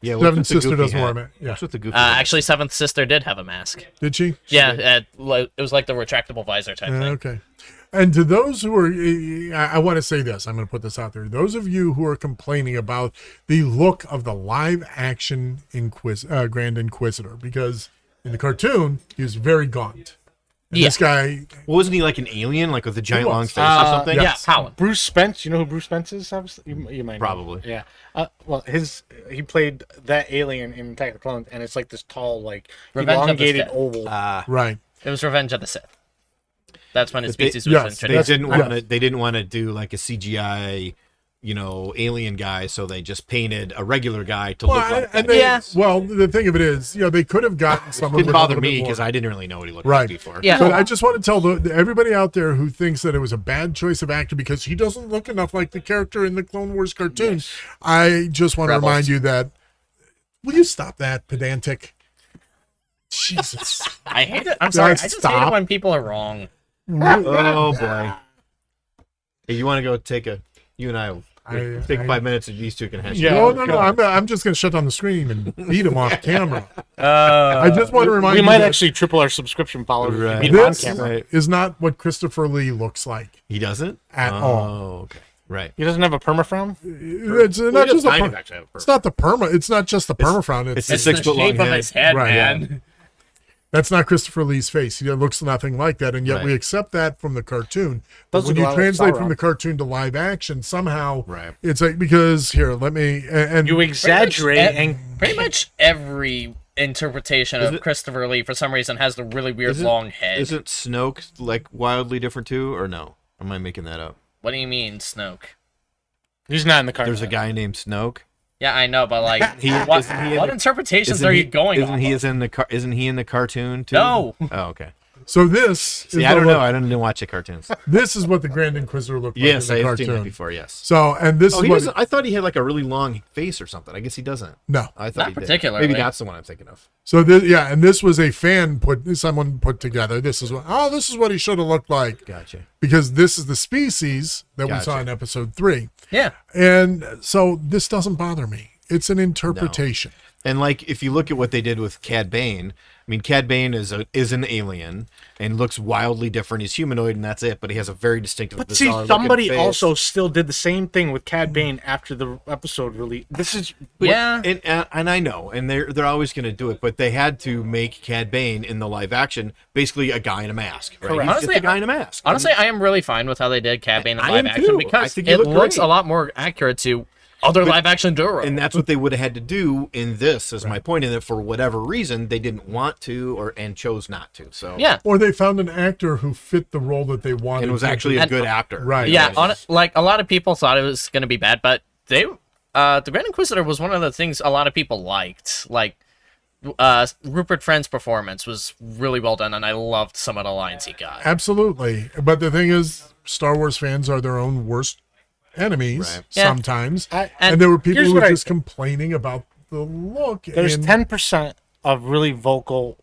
Yeah, what's Seventh with the sister goofy doesn't hat? wear it. Yeah, What's with the goofy hat? Actually, Seventh Sister did have a mask. did she? Yeah, it was like the retractable visor type thing. Okay. And to those who are, I want to say this. I'm going to put this out there. Those of you who are complaining about the look of the live-action Grand Inquisitor, because in the cartoon he was very gaunt, And this guy, Well, wasn't he like an alien, like with a giant was. long face or something? Yeah, Yes. Howland. Bruce Spence. You know who Bruce Spence is? Obviously, you might know. Probably. Yeah. Well, he played that alien in Attack of the Clones, and it's like this tall, like Revenge of the elongated Sith. oval. right. It was Revenge of the Sith. That's when his They- species was yes, They introduced. didn't want to do like a CGI, alien guy, so they just painted a regular guy to look like that. Well, the thing of it is, they could have gotten someone. It didn't with a bother little bit me more- because I didn't really know what he looked Right. like before. Yeah. But I just want to tell everybody out there who thinks that it was a bad choice of actor because he doesn't look enough like the character in the Clone Wars cartoon. I just want to Rebels. remind you that. Will you stop that, pedantic? Jesus. I hate it. I'm sorry. I just hate Stop. it when people are wrong. Oh boy. Hey, you want to go take a? You and I will take 5 minutes, and these two can hash. Yeah. it out. No. I'm just going to shut down the screen and beat him off camera. I just want to remind We you might that actually triple our subscription followers. if we Right. beat him on this camera. is not what Christopher Lee looks like He doesn't at Oh, all. okay. Right. He doesn't have a permafrown. It's Well, not he just does a kind of per- actually have a It's not the perma. It's not just the permafrown. it's It's the It's 6 the foot long shape of head. his head, Right. man. That's not Christopher Lee's face. He looks nothing like that, and yet Right. we accept that from the cartoon. But Does when look a you lot like translate Sauron. from the cartoon to live action, somehow Right. it's like because here, let me and You exaggerate and Pretty much every interpretation of Christopher Lee, for some reason, has the really weird long head. Isn't Snoke like wildly different too, or no? Or am I making that up? What do you mean, Snoke? he's not in the cartoon. There's a guy named Snoke. Yeah, I know, but like, Isn't he in what the- interpretations are you going Isn't on? he Isn't he in the cartoon too? No. Oh, okay. so this See, is I don't what- know. I didn't watch the cartoons. This is what the Grand Inquisitor looked like Yes, in the I've seen that cartoon. before. Yes. So and this Oh, is he what doesn't. I thought he had like a really long face or something. I guess he doesn't. no. I thought Not he did. particularly. Maybe that's the one I'm thinking of. So and this was a fan someone put together. This is what he should have looked like Gotcha. because this is the species that we Gotcha. saw in episode 3. Yeah. And so this doesn't bother me. It's an interpretation. And like, if you look at what they did with Cad Bane, I mean, Cad Bane is an alien and looks wildly different. He's humanoid, and that's it. But he has a very distinctive. But see, bizarre-looking somebody face. also still did the same thing with Cad Bane after the episode release. This is Yeah. And I know, and they're always going to do it, but they had to make Cad Bane in the live action basically a guy in a mask. Right? Correct. He's Honestly, just a guy in a mask. Honestly, I am really fine with how they did Cad Bane in I live am action too. I because think he it looked looks great. a lot more accurate to other live action Duro. And that's what they would have had to do in this, is my point. In that for whatever reason they didn't want to, and chose not to. So Yeah. Or they found an actor who fit the role that they wanted. and was to actually do. a good actor. Right. Yeah, like a lot of people thought it was going to be bad, but the Grand Inquisitor was one of the things a lot of people liked. Like Rupert Friend's performance was really well done, and I loved some of the lines he got. Absolutely. But the thing is, Star Wars fans are their own worst enemies Right. Yeah. sometimes. And And there were people here's who were what I just think. complaining about the look. There's and 10% of really vocal,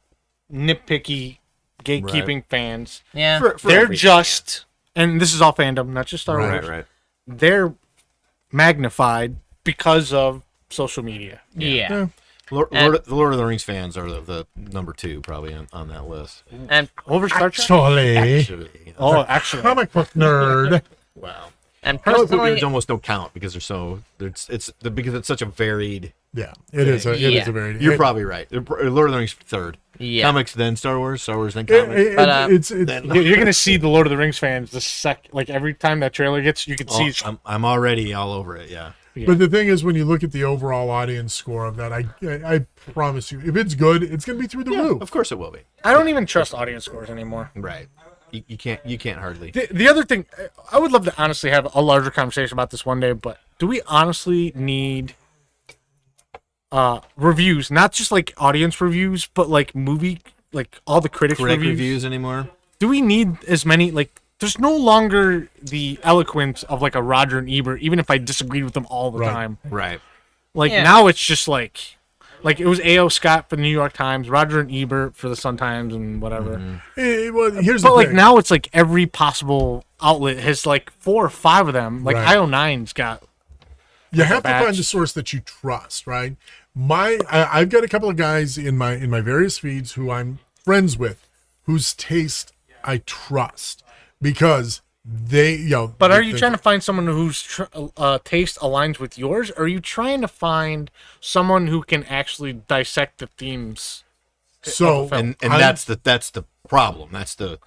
nitpicky, gatekeeping fans. Yeah, For They're every- just, and this is all fandom, not just Star Right, Wars. right. They're magnified because of social media. yeah. The Lord of the Rings fans are the number 2 probably on that list. And Over Star Trek? Actually, Oh, actually. comic book nerd. Wow. and Comic book personally, nerds almost don't count because they're so because it's such a varied. Yeah, it is. It is Yeah. a very. You're probably right. Lord of the Rings 3rd. yeah. Comics then Star Wars then comics. But, it's You're gonna see the Lord of the Rings fans like every time that trailer gets, you can see. I'm already all over it. Yeah. But the thing is, when you look at the overall audience score of that, I promise you, if it's good, it's going to be through the roof. Of course it will be. I don't even trust audience scores anymore. Right. You can't hardly. The other thing, I would love to honestly have a larger conversation about this one day, but do we honestly need reviews, not just like audience reviews, but like movie, like all the critics Critic reviews? reviews anymore? Do we need as many? Like, there's no longer the eloquence of like a Roger and Ebert, even if I disagreed with them all the Right. time. Right. Like Yeah. now it's just like it was A.O. Scott for the New York Times, Roger and Ebert for the Sun Times and whatever. Well, here's the But like thing. now it's like every possible outlet has like 4 or 5 of them. Like Right. IO9's got you have to batch. find a source that you trust, right? I've got a couple of guys in my various feeds who I'm friends with, whose taste I trust because they, But are you trying to find someone whose taste aligns with yours, or are you trying to find someone who can actually dissect the themes So and I- that's the problem. That's the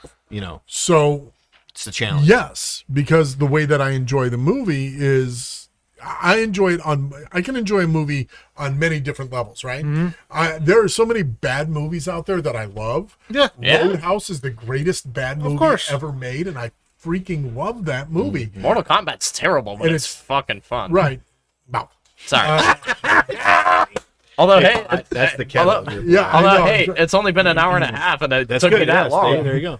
so it's the challenge. yes, because the way that I enjoy the movie is I can enjoy a movie on many different levels, right? There are so many bad movies out there that I love. Yeah. Roadhouse is the greatest bad movie course. ever made, and I freaking love that movie. Mortal Kombat's terrible, but And it's fucking fun. Right. Wow. Sorry. Although, hey, That's the although, kettle. Yeah. I although, know. hey, it's only been an hour and a half, and it That's took good. me that Yes, long. there you go.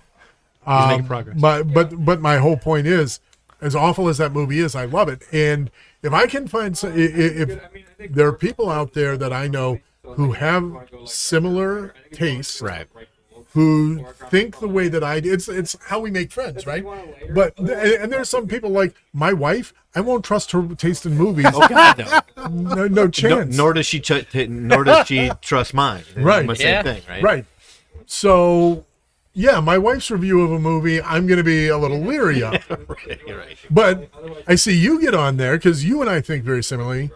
He's making progress. But my whole point is, as awful as that movie is, I love it. And if I can find if there are people out there that I know who have similar tastes, Right. who think the way that I do, it's how we make friends, right? But and there's some people like my wife. I won't trust her taste in movies. Oh God, no. No No, chance. nor does she trust mine. Right. Same Yeah. thing, right? Right. So, yeah, my wife's review of a movie, I'm going to be a little leery of. Right. But I see you get on there because you and I think very similarly.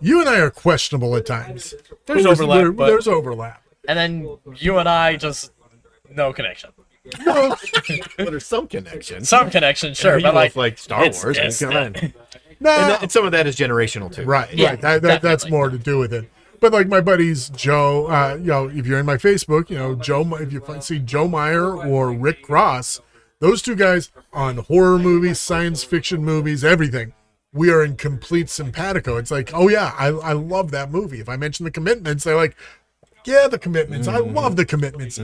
You and I are questionable at times. There's overlap, but- There's overlap. And then you and I just no connection. Well, there's some connection. Some connection, sure, You but both like Star it's- Wars. it's- Come on. No, And some of that is generational too. right. Yeah, Right. That's definitely. more to do with it. But like my buddies Joe, if you're in my Facebook, Joe, if you see Joe Meyer or Rick Cross, those two guys on horror movies, science fiction movies, everything. We are in complete simpatico. It's like, oh yeah, I love that movie. If I mention The Commitments, they're like, yeah, The Commitments. I love The Commitments.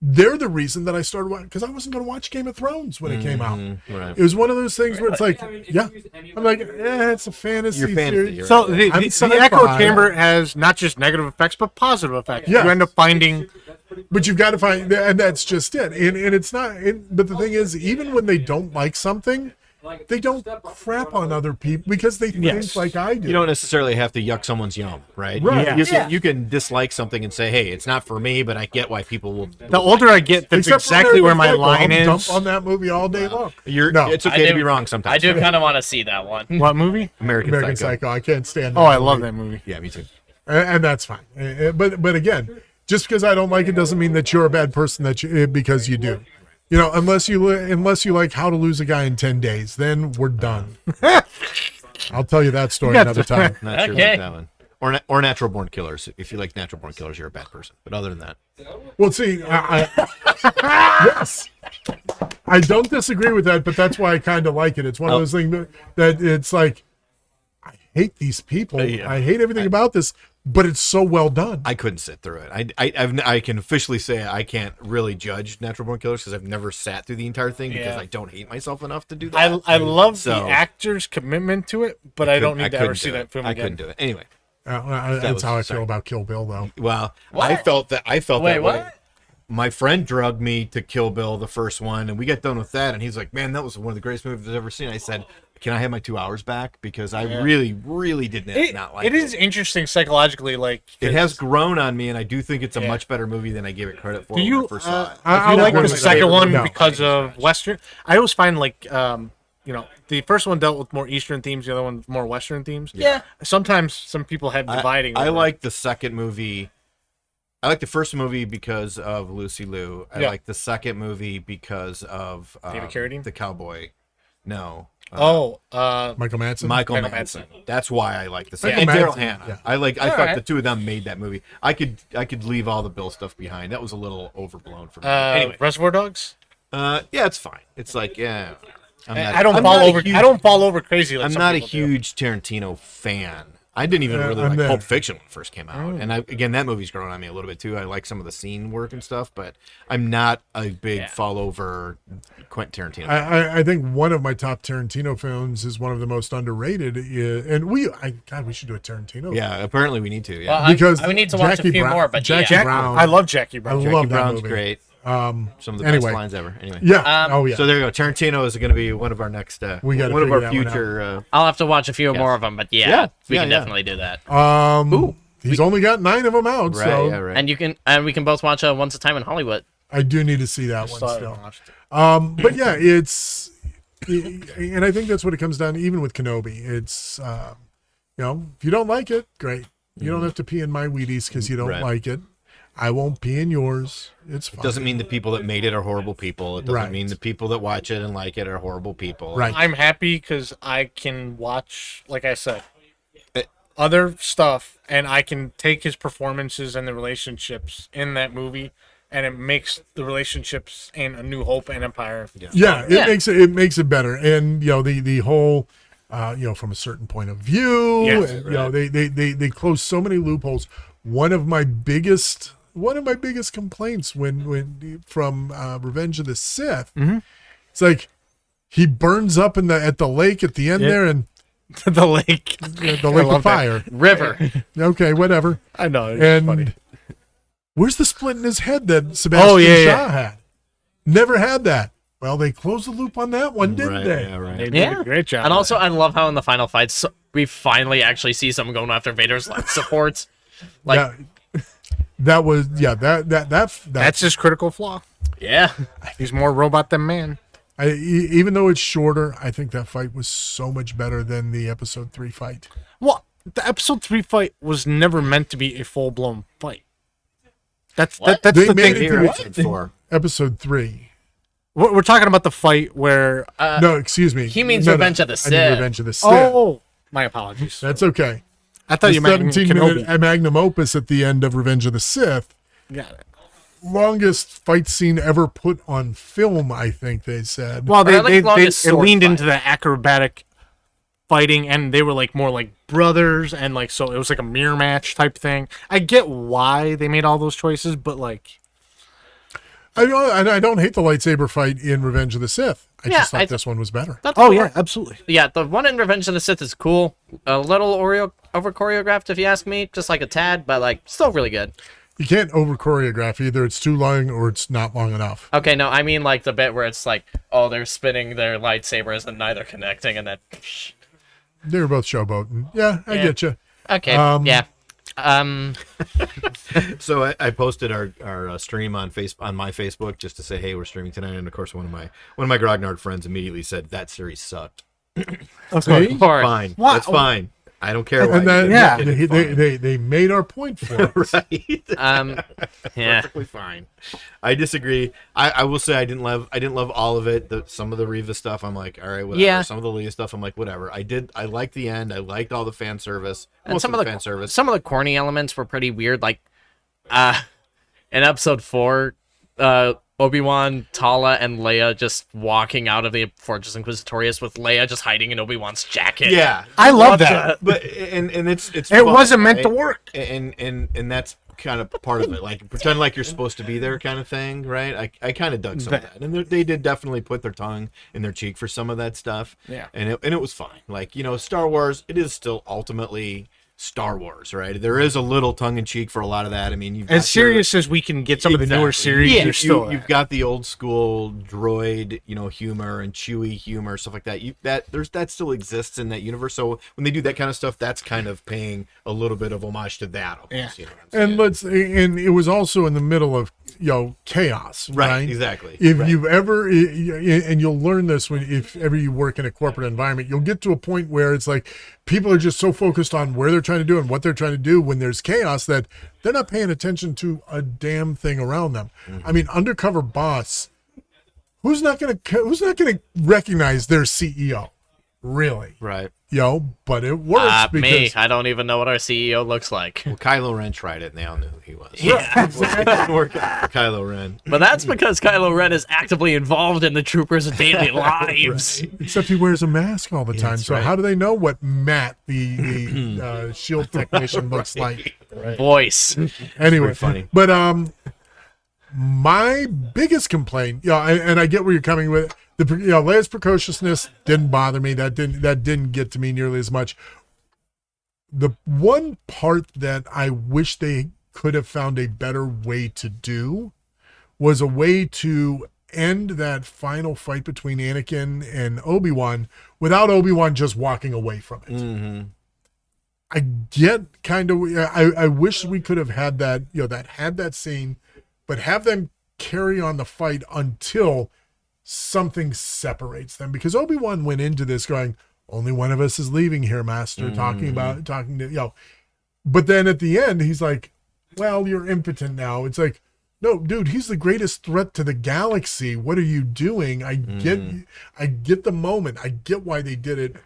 They're the reason that I started watching, because I wasn't going to watch Game of Thrones when it came out. Right. It was one of those things where it's like, yeah, I'm like, it's a fantasy. You're fantasy, series. you're So the, I'm the sci-fi. echo chamber has not just negative effects, but positive effects. Yes. You end up finding But you've got to find, and that's just it. And it's not. But the thing is, even when they don't like something, they don't crap on other people because they think Yes. like I do. You don't necessarily have to yuck someone's yum, right? Right. You can dislike something and say, "Hey, it's not for me," but I get why people will. the older I get, that's Except for exactly where my American line Psycho. I'll is. dump on that movie all day long. No, it's okay I to do- be wrong sometimes. I do kind of want to see that one. What movie? American Psycho. I can't stand. Oh, I love that movie. Yeah, me too. And that's fine. But again, just because I don't like it doesn't mean that you're a bad person because you do. Unless you like How to Lose a Guy in 10 Days, then we're done. I'll tell you that story another time. Not sure Okay. about that one. Or Natural Born Killers. If you like Natural Born Killers, you're a bad person. But other than that, Well, see, yes, I don't disagree with that, but that's why I kind of like it. It's one of those things that it's like, I hate these people. Yeah. I hate everything about this, but it's so well done. I couldn't sit through it. I can officially say I can't really judge Natural Born Killers because I've never sat through the entire thing because Yeah. I don't hate myself enough to do that. I love So- the actor's commitment to it, but I don't need to ever couldn't see do that it. film I again. couldn't do it. Anyway, That's was- how I sorry. feel about Kill Bill, though. well, What? I felt that Wait, that way. what? My friend drugged me to Kill Bill, the first one, and we got done with that, and he's like, "Man, that was one of the greatest movies I've ever seen." I said, "Can I have my 2 hours back?" Because I really, really did not like it. It is interesting psychologically, like It has grown on me, and I do think it's a Yeah. much better movie than I gave it credit for Do when you? I first saw it. I you like not the one of my second favorite one movies. because of Western. I always find like the first one dealt with more Eastern themes, the other one more Western themes. Yeah. Sometimes some people have dividing. I over it. like the second movie. I like the first movie because of Lucy Liu. I Yeah. like the second movie because of David Carradine? the cowboy. No. Michael Michael Madsen. Michael Michael Madsen. That's why I like the second. Michael And Daryl Madsen, Hannah. yeah. I thought right. the two of them made that movie. I could leave all the Bill stuff behind. That was a little overblown for me. Anyway, Reservoir Dogs. yeah, it's fine. It's like I'm not, I don't I'm fall not a over. huge- I don't fall over crazy. Like I'm some not a people do. huge Tarantino fan. I didn't even really I'm like there. Pulp Fiction when it first came out. And again, that movie's grown on me a little bit too. I like some of the scene work and stuff, but I'm not a big fall over Quentin Tarantino. I think one of my top Tarantino films is one of the most underrated. And we should do a Tarantino. yeah, apparently we need to. Yeah. Well, Because I would need to watch Jackie a few Brown- more, but Jackie yeah. Brown. I love Jackie Brown. I Jackie love that Brown's movie. great. Some of the anyway. best lines ever. Anyway. Yeah. Um, yeah. So there you go. Tarantino is going to be one of our next. We gotta one of figure our that one future. I'll have to watch a few more of them, but Yeah. we Yeah, can yeah. definitely do that. He's only got 9 of them out, Right. so Yeah. Right. And we can both watch Once a Time in Hollywood. I do need to see that one Saw it still. and watched it. But yeah, and I think that's what it comes down to, even with Kenobi. It's, if you don't like it, great. You don't have to pee in my Wheaties because you don't Right. like it. I won't pee in yours. It's fine. It doesn't mean the people that made it are horrible people. It doesn't Right. mean the people that watch it and like it are horrible people. Right. I'm happy because I can watch, like I said, It- other stuff, and I can take his performances and the relationships in that movie, and it makes the relationships in A New Hope and Empire. Yeah, Yeah. it makes it better. And the whole from a certain point of view, Yes, and, they close so many loopholes. One of my biggest complaints when from Revenge of the Sith, it's like he burns up at the lake at the end there, and The lake. the lake love of that. fire. River. Okay, whatever. I know. It's And funny. where's the split in his head that Sebastian Shaw had? Never had that. Well, they closed the loop on that one, didn't Right, they? yeah, right. They did Yeah. a great job. And of also, that. I love how in the final fights, we finally actually see someone going after Vader's lens supports. Like, That's his critical flaw. yeah. He's more robot than man. Even though it's shorter, I think that fight was so much better than the episode 3 fight. Well, the episode 3 fight was never meant to be a full blown fight. That's They the made thing. it Here, to episode 4. Episode 3. We're talking about the fight where. No, excuse me. he means No, Revenge of the I Sith. mean Revenge of the Sith. Oh, my apologies. That's okay. I thought The you meant 17-minute Kenobi. magnum opus at the end of Revenge of the Sith. Got it. Longest fight scene ever put on film, I think they said. Well, But I like longest it sword leaned fight. into the acrobatic fighting, and they were like more like brothers, and like so it was like a mirror match type thing. I get why they made all those choices, but like I don't hate the lightsaber fight in Revenge of the Sith. I Yeah, just thought I- this one was better. That's oh the yeah, one- absolutely. Yeah, the one in Revenge of the Sith is cool. A little over choreographed, if you ask me, just like a tad, but like still really good. You can't over choreograph either. It's too long or it's not long enough. Okay, no, I mean like the bit where it's like, oh, they're spinning their lightsabers and neither connecting, and then. They were both showboating. Yeah, I Yeah. get you. Okay, yeah. So I posted our stream on my Facebook just to say, hey, we're streaming tonight, and of course one of my Grognard friends immediately said that series sucked. See? Of course. Fine, Wow. that's fine. I don't care. Why And then you Yeah. did it. Fine. they made our point for us. right. Yeah. Perfectly fine. I disagree. I will say I didn't love all of it. Some of the Reva stuff I'm like, all right, whatever. Yeah. Some of the Leia stuff I'm like, whatever. I liked the end. I liked all the fan service. And Most some of of the the fan service. some of the corny elements were pretty weird. Like, in episode 4, Obi-Wan, Tala, and Leia just walking out of the Fortress Inquisitorius with Leia just hiding in Obi-Wan's jacket. Yeah. I love that. But and it's It fun, wasn't meant to right? work. And that's kind of part of it, like pretend like you're supposed to be there kind of thing, right? I kind of dug some of that, and they did definitely put their tongue in their cheek for some of that stuff. Yeah. And it was fine. Like, Star Wars, it is still ultimately Star Wars, right? There is a little tongue in cheek for a lot of that. I mean, you've got As serious as we can get some of the newer Exactly. series, Yeah. you're still you've got the old school droid, humor and Chewie humor, stuff like that. That still exists in that universe. So when they do that kind of stuff, that's kind of paying a little bit of homage to that. Almost, Yeah. you know what I'm saying? And it was also in the middle of chaos, right? Exactly. If Right. you've ever, and you'll learn this if ever you work in a corporate environment, you'll get to a point where it's like people are just so focused on where they're trying to do and what they're trying to do when there's chaos that they're not paying attention to a damn thing around them. I mean, Undercover Boss, who's not gonna recognize their CEO, really? Right. But it works Me. because I don't even know what our CEO looks like. Well, Kylo Ren tried it, and they all knew who he was. Yeah. It didn't work out for Kylo Ren. But that's because Kylo Ren is actively involved in the troopers' daily lives. except he wears a mask all the time. that's So right. how do they know what Matt, the shield technician, looks like? Voice. Anyway, Very funny. But my biggest complaint, and I get where you're coming with Leia's precociousness didn't bother me. That didn't get to me nearly as much. The one part that I wish they could have found a better way to do was a way to end that final fight between Anakin and Obi-Wan without Obi-Wan just walking away from it. Mm-hmm. I get kind of, I wish we could have had that, had that scene, but have them carry on the fight until something separates them, because Obi-Wan went into this going, only one of us is leaving here, Master, talking to, but then at the end, he's like, well, you're impotent now. It's like, no, dude, he's the greatest threat to the galaxy. What are you doing? I get the moment. I get why they did it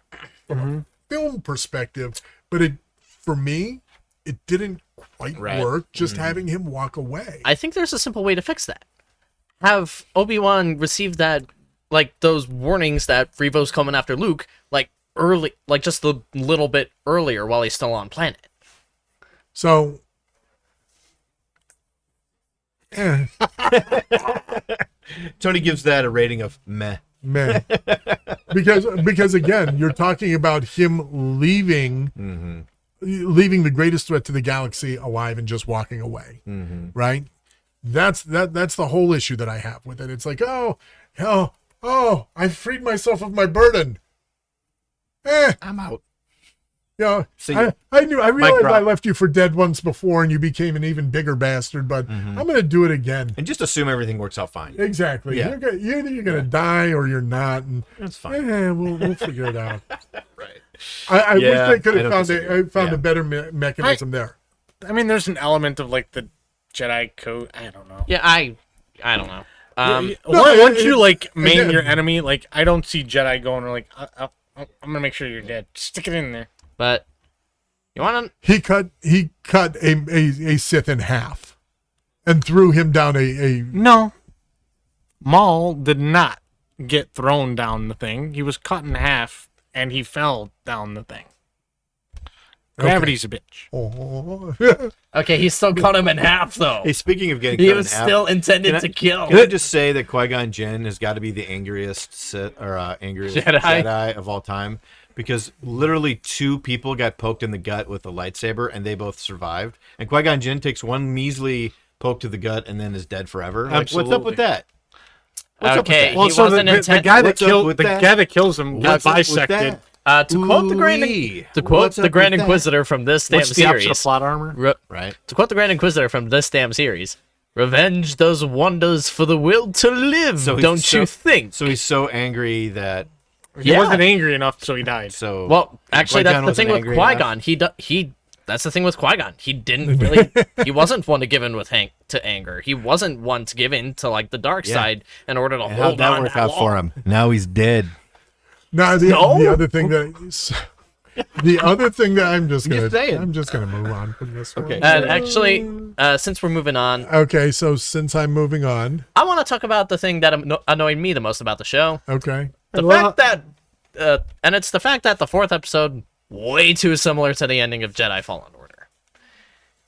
from a film perspective, but for me, it didn't quite work. Just having him walk away. I think there's a simple way to fix that. Have Obi-Wan receive that, like, those warnings that Revo's coming after Luke, like, early, like, just a little bit earlier while he's still on planet. So, Tony gives that a rating of meh. man, because again, you're talking about him leaving the greatest threat to the galaxy alive and just walking away, right? That's the whole issue that I have with it. It's like, oh, I freed myself of my burden. I'm out. Yeah, See, I realized drop. I left you for dead once before, and you became an even bigger bastard. But I'm going to do it again. And just assume everything works out fine. Exactly. Yeah. You're either going to die or you're not, and That's fine. we'll figure it out. Right. I wish Yeah, they could I have don't found disagree. a better mechanism there. I mean, there's an element of like the Jedi code. I don't know. Yeah, I don't know. Once you like maim again- your enemy, like I don't see Jedi going like, I'm gonna make sure you're dead. Stick it in there. But you want to? He cut a Sith in half, and threw him down a No, Maul did not get thrown down the thing. He was cut in half, and he fell down the thing. Gravity's a bitch. Oh. Okay, he still cut him in half though. Hey, speaking of getting He cut was in half, still intended can I- to kill. Can I just say that Qui-Gon Jinn has got to be the angriest Sith or angriest Jedi. Jedi of all time, because literally 2 people got poked in the gut with a lightsaber and they both survived. And Qui-Gon Jinn takes one measly poke to the gut and then is dead forever. Like, what's up with that? What's up with Okay, that? Well, he so wasn't the intent- guy that What's up killed with the that? guy that kills him got What's up with bisected. that? To quote the Grand Ooh-wee. Grand with that? Inquisitor from this damn What's the opposite of series. plot armor? Right. To quote the Grand Inquisitor from this damn series, revenge does wonders for the will to live. So he's Don't you think? So he's so angry that He wasn't angry enough, so he died. so Well, actually, Qui-Gon that's the thing wasn't with angry Qui-Gon. He that's the thing with Qui-Gon. He didn't really. He wasn't one to give in to anger. He wasn't one to give in to like the dark Yeah. side in order to how'd hold that on work that out for long. him? Now he's dead. Now the other thing that I'm just saying. gonna move on from this one. Okay. And actually, since we're moving on, Okay, so since I'm moving on, I want to talk about the thing that annoyed me the most about the show. okay. The fact that, and it's the fact that the 4th episode way too similar to the ending of Jedi Fallen Order.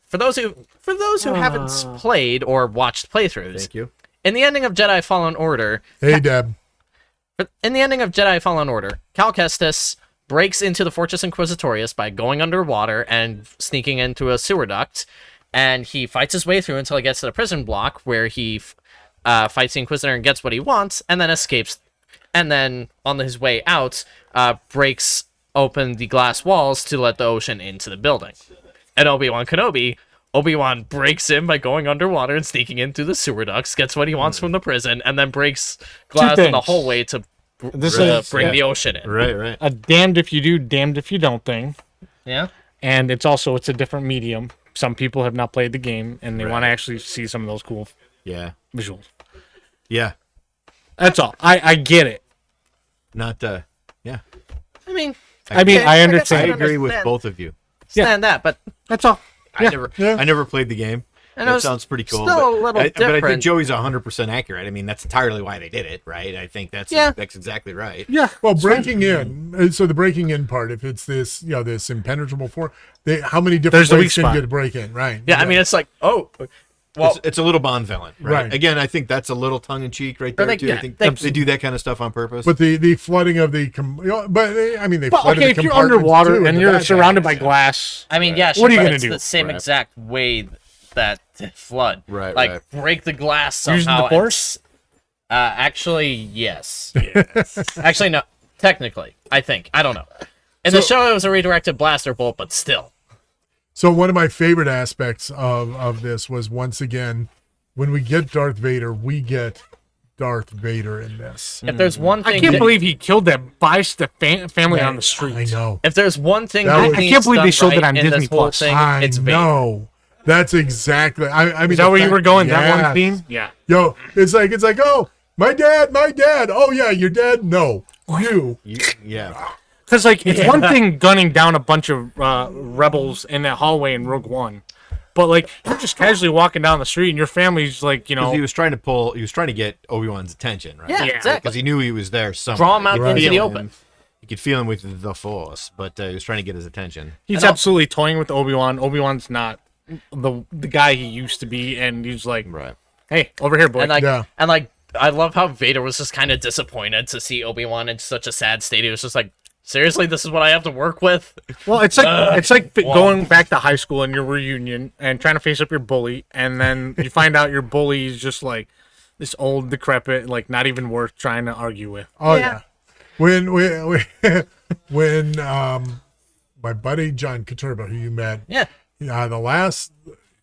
For those who haven't played or watched playthroughs, Thank you. in the ending of Jedi Fallen Order, Hey, Deb. in the ending of Jedi Fallen Order, Cal Kestis breaks into the Fortress Inquisitorius by going underwater and sneaking into a sewer duct, and he fights his way through until he gets to the prison block where he fights the Inquisitor and gets what he wants, and then escapes. And then on his way out, breaks open the glass walls to let the ocean into the building. And Obi-Wan Kenobi, Obi-Wan breaks in by going underwater and sneaking in through the sewer ducts, gets what he wants from the prison, and then breaks glass in the things. hallway to This bring is the ocean in. Right. a damned if you do, damned if you don't thing. Yeah. And it's a different medium. Some people have not played the game, and they want to actually see some of those cool Yeah. visuals. Yeah. That's all. I get it. Not yeah. I mean, I mean, I understand. I agree with understand- both of you. Stand that, but That's all. I never played the game. And it That was sounds pretty cool. still a little but I think different. Joey's 100% accurate. I mean, that's entirely why they did it, right? I think that's exactly right. Yeah. Well, breaking in. So the breaking in part, if it's this, this impenetrable how many different There's the ways weak can spot. you get to break in? Right. yeah, I mean, it's like, well, It's a little Bond villain, right? Right. Again, I think that's a little tongue in cheek right there they- too. yeah, I think they- they do that kind of stuff on purpose. But the flooding of the, I mean, they But flooded okay, the if you're compartments underwater too, and into you're that surrounded by area. glass, I mean, yeah, What are you but gonna it's do? the same Right. exact way that flood. Right, Like, right. break the glass somehow. using the and- force. Actually, yes. Actually, no. Technically, I think. I don't know. In the show, it was a redirected blaster bolt, but still. So one of my favorite aspects of this was, once again, when we get Darth Vader, we get Darth Vader in this. If there's one I thing, can't that- believe he killed that Bicep family on the street. I know. if there's one thing That that was- I needs can't believe they done showed right it on in this Disney whole Plus. thing, I it's Vader. know. That's exactly. I mean, Is that the where you fact- were going? That one Yes. scene? Yeah. Yo, it's like, oh, my dad. Oh yeah, your dad. No, you. Yeah. Because, like, it's one thing gunning down a bunch of rebels in that hallway in Rogue One. But, like, you're just casually walking down the street and your family's, like, you know. He was trying to get Obi-Wan's attention, right? Yeah, Yeah. exactly. Because he knew he was there somewhere. Draw him out You could into the feel open. him. You could feel him with the Force, but he was trying to get his attention. He's And I'll- absolutely toying with Obi-Wan. Obi-Wan's not the guy he used to be, and he's like, Right. hey, over here, boy. And like, I love how Vader was just kind of disappointed to see Obi-Wan in such a sad state. He was just like, seriously, this is what I have to work with? Well, it's like going back to high school and your reunion and trying to face up your bully, and then you find out your bully is just like this old, decrepit, like not even worth trying to argue with. Oh yeah. When my buddy John Katurba, who you met, Yeah.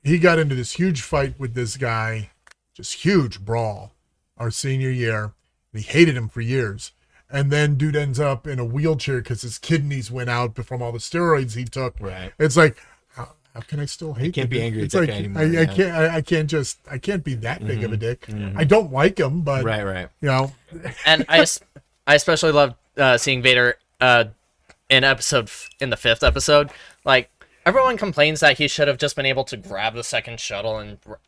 he got into this huge fight with this guy, just huge brawl, our senior year. And he hated him for years. And then dude ends up in a wheelchair because his kidneys went out from all the steroids he took. Right. It's like, how can I still hate? can't be him? angry at It's that like guy anymore, I can't be that big of a dick. I don't like him, but Right. you know, And I especially loved seeing Vader in the 5th episode. Like, everyone complains that he should have just been able to grab the second shuttle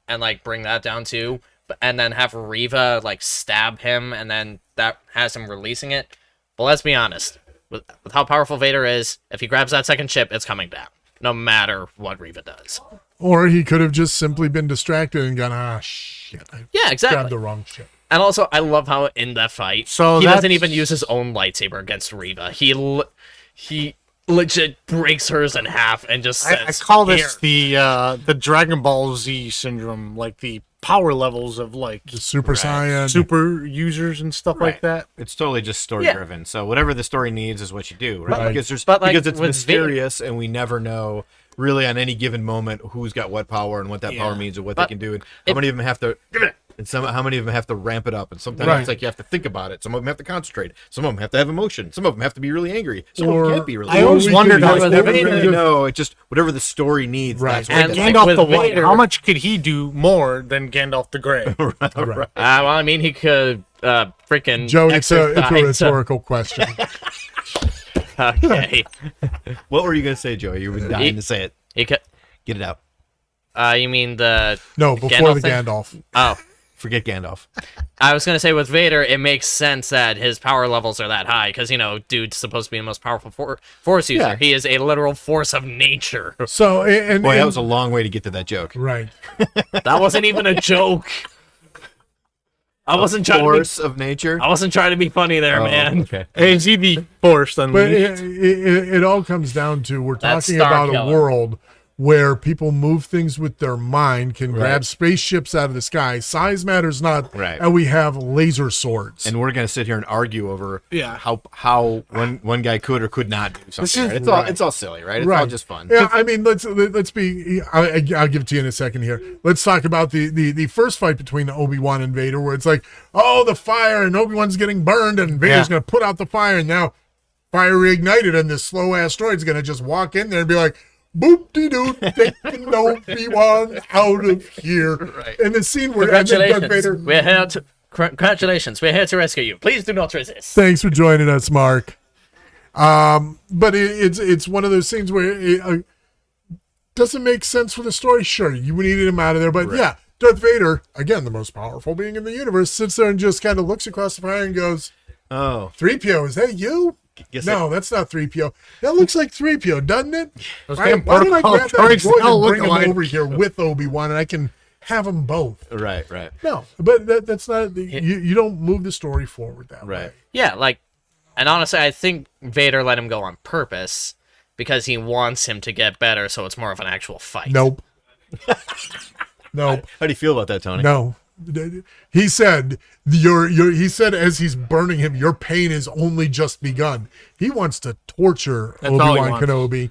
and like bring that down too, and then have Reva like stab him, and then that has him releasing it. But let's be honest, with how powerful Vader is, if he grabs that second ship, it's coming down, no matter what Reva does. or he could have just simply been distracted and gone, shit, I Yeah, exactly. grabbed the wrong ship. And also, I love how in that fight, So he doesn't that's- even use his own lightsaber against Reva. He legit breaks hers in half and just says, I call this "Here." the Dragon Ball Z syndrome, like the power levels of like The Super Saiyan. super users and stuff like that. It's totally just story Yeah. driven. So whatever the story needs is what you do, right? Right. Because Like, because it's with mysterious and we never know really on any given moment who's got what power and what that power means and what But they can do and how many of them have to how many of them have to ramp it up, and sometimes Right. it's like you have to think about it. Some of them have to concentrate. Some of them have to have emotion. Some of them have to be really angry. Some of Or- them can't be really. I angry. always we wondered could how use- with Never Vader- really know. It's just whatever the story needs. Right. That's what And it like, is. Gandalf with the White, Vader- how much could he do more than Gandalf the Grey? Right. Well, I mean, he could freaking Joe, it's a exercise. rhetorical question. Okay. What were you gonna say, Joey? You've been dying to say it. He could. Get it out. You mean the? No, before Gandalf the thing? Gandalf. Oh, Forget Gandalf. I was gonna say with Vader, it makes sense that his power levels are that high because dude's supposed to be the most powerful force user. Yeah. He is a literal force of nature. So, and Boy, that was a long way to get to that joke. right. That wasn't even a joke. I wasn't trying to Force of nature. be. I wasn't trying to be funny there, Oh, man. Okay. Is he the Force But unleashed? it all comes down to we're That's talking Star about a Killer. world where people move things with their mind, can grab spaceships out of the sky. Size matters not, Right. and we have laser swords. And we're gonna sit here and argue over Yeah. how one guy could or could not do something. is- right? It's all silly, right? It's all just fun. Yeah, I mean, let's be. I'll give it to you in a second here. Let's talk about the first fight between Obi-Wan and Vader, where it's like, oh, the fire, and Obi-Wan's getting burned, and Vader's Yeah. gonna put out the fire, and now fire reignited, and this slow asteroid's gonna just walk in there and be like, boop-de-doo, taking Obi-Wan out of here. Right. And the scene where and then Darth Congratulations. Vader. We're here to. Congratulations. We're here to rescue you. Please do not resist. Thanks for joining us, Mark. But it's one of those things where it doesn't make sense for the story. Sure, you needed him out of there, but yeah, Darth Vader, again, the most powerful being in the universe, sits there and just kind of looks across the fire and goes, Oh, 3PO, is that you? guess No, that's not 3PO. That looks like 3PO, doesn't it? Those Why damn don't I protocol grab that droids droid all and look bring him alike. over here with Obi-Wan and I can have them both? right. No, but that's not, you don't move the story forward that way. Right. Yeah, and honestly, I think Vader let him go on purpose because he wants him to get better, so it's more of an actual fight. Nope. Nope. How do you feel about that, Tony? No. He said he said as he's burning him, your pain has only just begun. He wants to torture That's all he Obi-Wan wants. Kenobi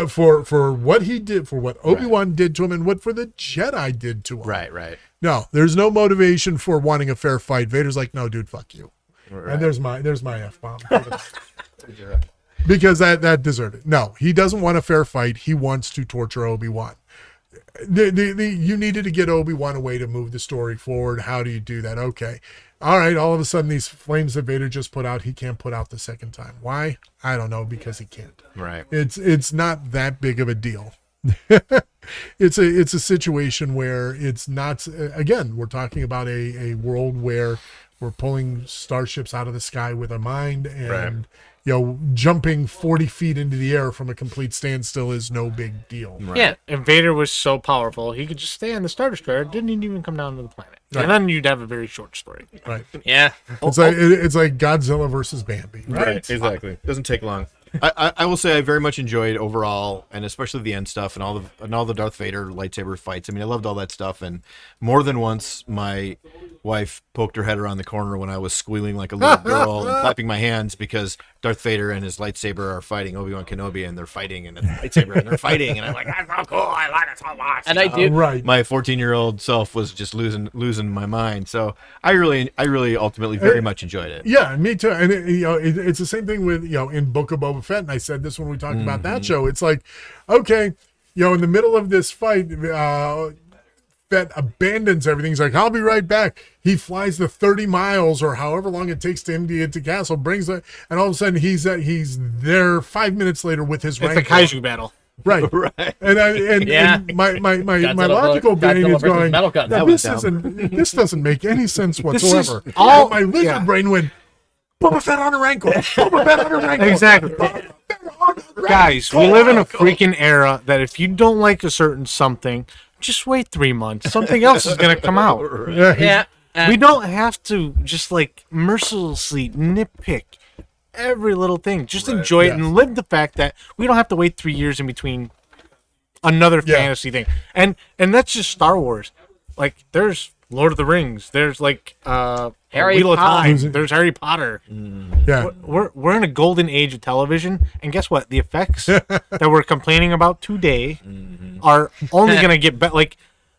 for what he did, for what Obi-Wan did to him and what for the Jedi did to him. Right. No, there's no motivation for wanting a fair fight. Vader's like, no, dude, fuck you. And there's my F-bomb. Because that deserted. No, he doesn't want a fair fight. He wants to torture Obi-Wan. you needed to get Obi-Wan a way to move the story forward. How do you do that? Okay. All right. All of a sudden, these flames that Vader just put out, he can't put out the second time. Why? I don't know, because he can't. Right. It's not that big of a deal. It's a situation where it's not, again, we're talking about a world where we're pulling starships out of the sky with our mind, and Right. jumping 40 feet into the air from a complete standstill is no big deal. Right. Yeah. And Vader was so powerful, he could just stay on the Star Destroyer, didn't even come down to the planet. Right. And then you'd have a very short story. Right. Yeah. It's like Godzilla versus Bambi. Right. Exactly. Doesn't take long. I will say I very much enjoyed overall, and especially the end stuff and all the Darth Vader lightsaber fights. I mean, I loved all that stuff, and more than once my wife poked her head around the corner when I was squealing like a little girl and clapping my hands because Darth Vader and his lightsaber are fighting Obi-Wan Kenobi, and they're fighting, and it's a lightsaber, and they're fighting, and I'm like, that's so cool, I like it so much. And I do. Right. My 14-year-old self was just losing my mind. So I really ultimately very much enjoyed it. Yeah, me too. And it's the same thing with in Book of Boba Fett. And I said this when we talked about that show. It's like, okay, in the middle of this fight, Fett abandons everything. He's like, I'll be right back. He flies the 30 miles or however long it takes to him to get to Castle, brings it, and all of a sudden he's there 5 minutes later with his It's the Rancor. kaiju battle. Right. Right. And my Godzilla logical brain Godzilla is versus going, Metal Gun. "No, That this was this doesn't make any sense whatsoever. all- And my lizard yeah. brain went, Boba Fett on a Rancor. Boba Fett on a Rancor. Exactly. Boba Fett on a Rancor. Guys, we live in a freaking era that if you don't like a certain something, just wait 3 months. Something else is going to come out. Yeah. We don't have to just like mercilessly nitpick every little thing. Just enjoy it and live the fact that we don't have to wait 3 years in between another fantasy thing. And that's just Star Wars. Like there's Lord of the Rings. There's like Harry Wheel of Potter. Time. There's Harry Potter. Yeah. We're in a golden age of television, and guess what? The effects that we're complaining about today are only gonna get better. Like